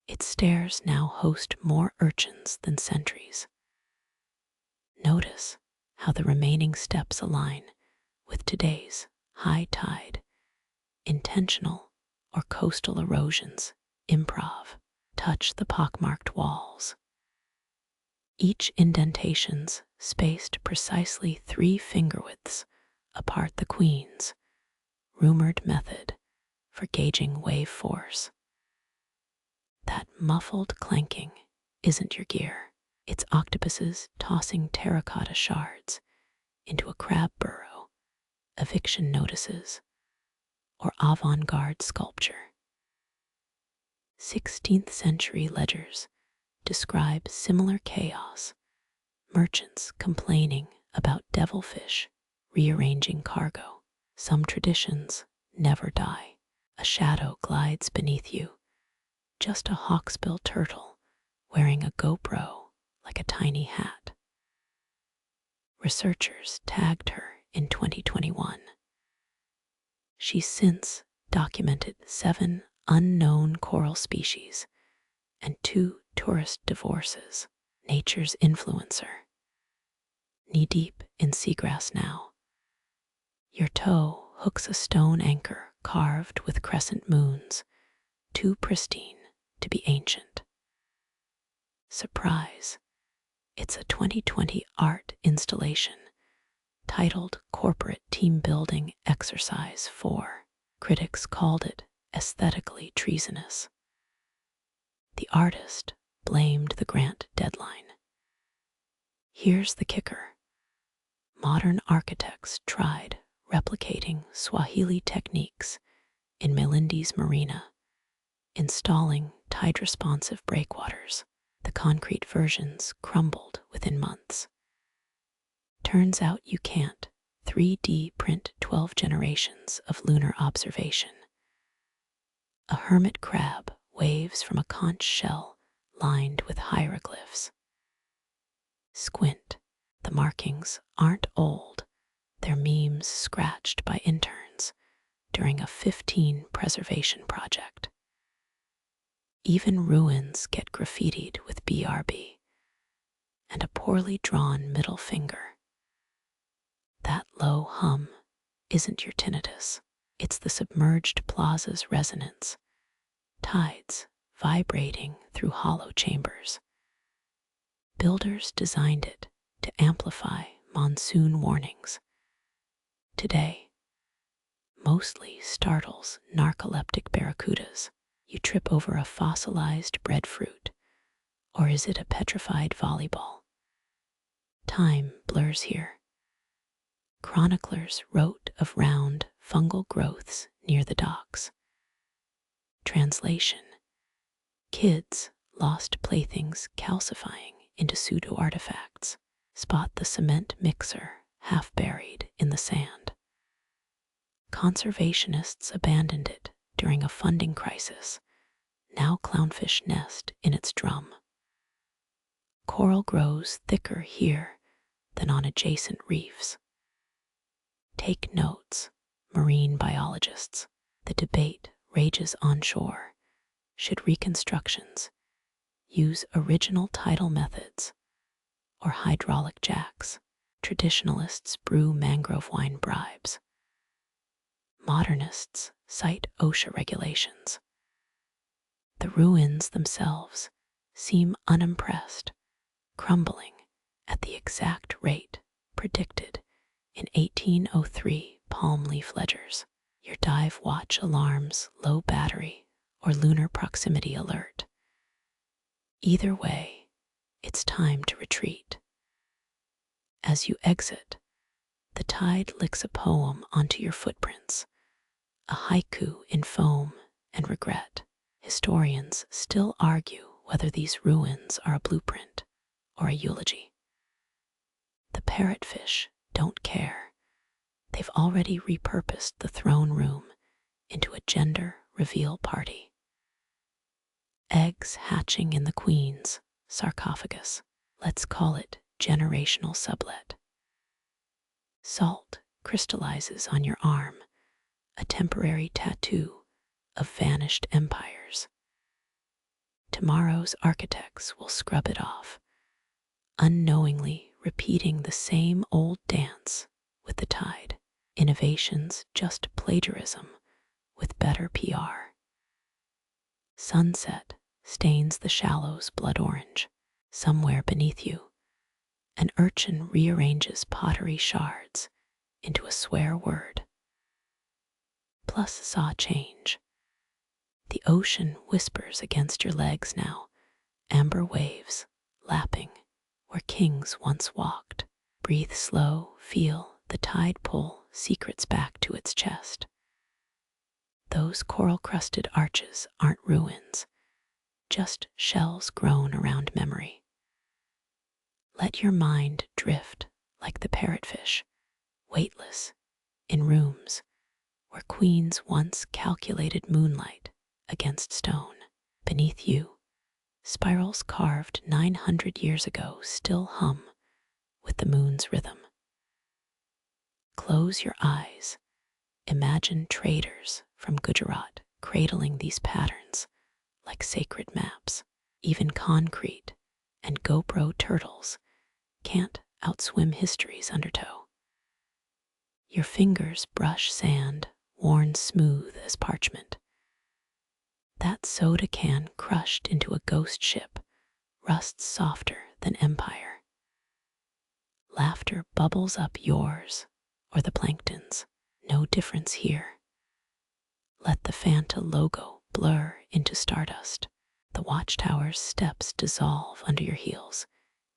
Its stairs now host more urchins than sentries. Notice how the remaining steps align with today's high tide. Intentional or coastal erosions, improv. Touch the pockmarked walls. Each indentation's spaced precisely 3 finger widths apart. The Queen's rumored method for gauging wave force. That muffled clanking isn't your gear. It's octopuses tossing terracotta shards into a crab burrow, eviction notices, or avant-garde sculpture. 16th century ledgers describe similar chaos, merchants complaining about devilfish rearranging cargo. Some traditions never die. A shadow glides beneath you, just a hawksbill turtle wearing a GoPro like a tiny hat. researchers tagged her in 2021. She's since documented 7 unknown coral species and 2 tourist divorces. Nature's influencer. Knee-deep in seagrass now. Your toe hooks a stone anchor carved with crescent moons, too pristine to be ancient. Surprise! It's a 2020 art installation titled Corporate Team Building Exercise 4. Critics called it aesthetically treasonous. The artist blamed the grant deadline. Here's the kicker. Modern architects tried replicating Swahili techniques in Melindi's marina, installing tide-responsive breakwaters. The concrete versions crumbled within months. Turns out you can't 3D print 12 generations of lunar observation. A hermit crab waves from a conch shell lined with hieroglyphs. Squint. The markings aren't old. They're memes scratched by interns during a 15 preservation project. Even ruins get graffitied with BRB and a poorly drawn middle finger. That low hum isn't your tinnitus. It's the submerged plaza's resonance, tides vibrating through hollow chambers. Builders designed it to amplify monsoon warnings. Today, mostly startles narcoleptic barracudas. You trip over a fossilized breadfruit, or is it a petrified volleyball? Time blurs here. Chronicles wrote of round fungal growths near the docks. Translation: kids lost playthings calcifying into pseudo-artifacts. Spot the cement mixer half buried in the sand. Conservationists abandoned it during a funding crisis. Now clownfish nest in its drum. Coral grows thicker here than on adjacent reefs. Take notes, marine biologists. The debate rages onshore. Should reconstructions use original tidal methods or hydraulic jacks? Traditionalists brew mangrove wine bribes. Modernists cite OSHA regulations. The ruins themselves seem unimpressed, crumbling at the exact rate predicted in 1803 palm leaf ledgers. Your dive watch alarms low battery or lunar proximity alert. Either way, it's time to retreat. As you exit, the tide licks a poem onto your footprints, a haiku in foam and regret. Historians still argue whether these ruins are a blueprint or a eulogy. The parrotfish don't care. They've already repurposed the throne room into a gender reveal party. Eggs hatching in the queen's sarcophagus. Let's call it generational sublet. Salt crystallizes on your arm, a temporary tattoo of vanished empires. Tomorrow's architects will scrub it off, unknowingly repeating the same old dance with the tide. Innovation's just plagiarism with better PR. Sunset stains the shallows blood orange. Somewhere beneath you, an urchin rearranges pottery shards into a swear word. Plus saw change. The ocean whispers against your legs now, amber waves lapping where kings once walked. Breathe slow, feel the tide pull secrets back to its chest. Those coral-crusted arches aren't ruins, just shells grown around memory. Let your mind drift like the parrotfish, weightless, in rooms where queens once calculated moonlight against stone. Beneath you, spirals carved 900 years ago still hum with the moon's rhythm. Close your eyes. Imagine traders from Gujarat cradling these patterns like sacred maps. Even concrete and GoPro turtles can't outswim history's undertow. Your fingers brush sand worn smooth as parchment. That soda can crushed into a ghost ship rusts softer than empire. Laughter bubbles up yours or the plankton's. No difference here. Let the Fanta logo blur into stardust. The watchtower's steps dissolve under your heels,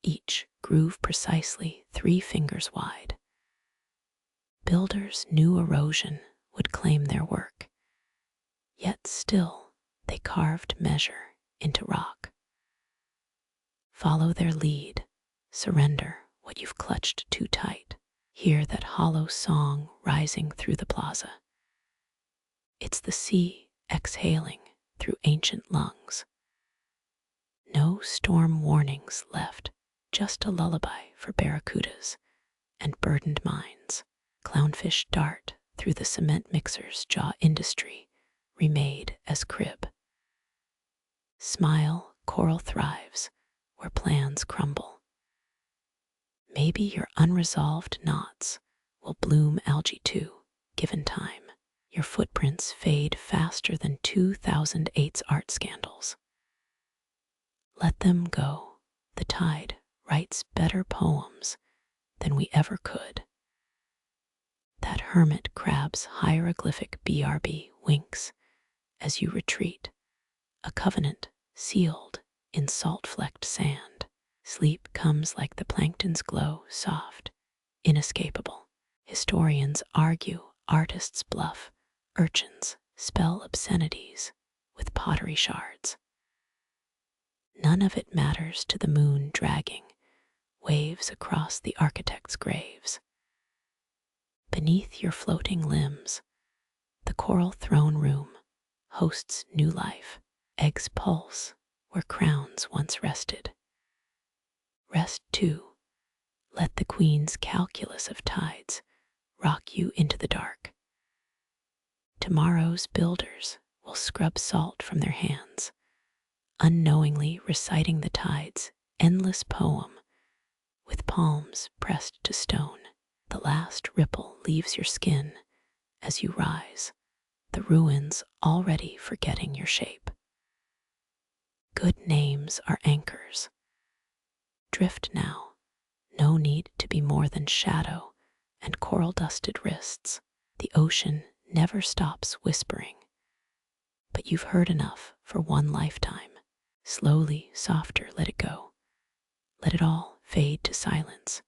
each groove precisely 3 fingers wide. Builders knew erosion would claim their work, yet still they carved measure into rock. Follow their lead, surrender what you've clutched too tight. Hear that hollow song rising through the plaza. It's the sea exhaling through ancient lungs. No storm warnings left, just a lullaby for barracudas and burdened minds. Clownfish dart through the cement mixer's jaw industry, remade as crib. Smile, coral thrives where plans crumble. Maybe your unresolved knots will bloom algae too, given time. Your footprints fade faster than 2008's art scandals. Let them go. The tide writes better poems than we ever could. That hermit crab's hieroglyphic BRB winks as you retreat, a covenant sealed in salt-flecked sand. Sleep comes like the plankton's glow, soft, inescapable. Historians argue artists bluff, urchins spell obscenities with pottery shards. None of it matters to the moon dragging waves across the architect's graves. Beneath your floating limbs, the coral throne room hosts new life. Eggs pulse where crowns once rested. Rest too. Let the queen's calculus of tides rock you into the dark. Tomorrow's builders will scrub salt from their hands, unknowingly reciting the tide's endless poem with palms pressed to stone. The last ripple leaves your skin as you rise, the ruins already forgetting your shape. Good names are anchors. Drift now, no need to be more than shadow and coral-dusted wrists. The ocean never stops whispering, but you've heard enough for one lifetime. Slowly, softer, let it go. Let it all fade to silence.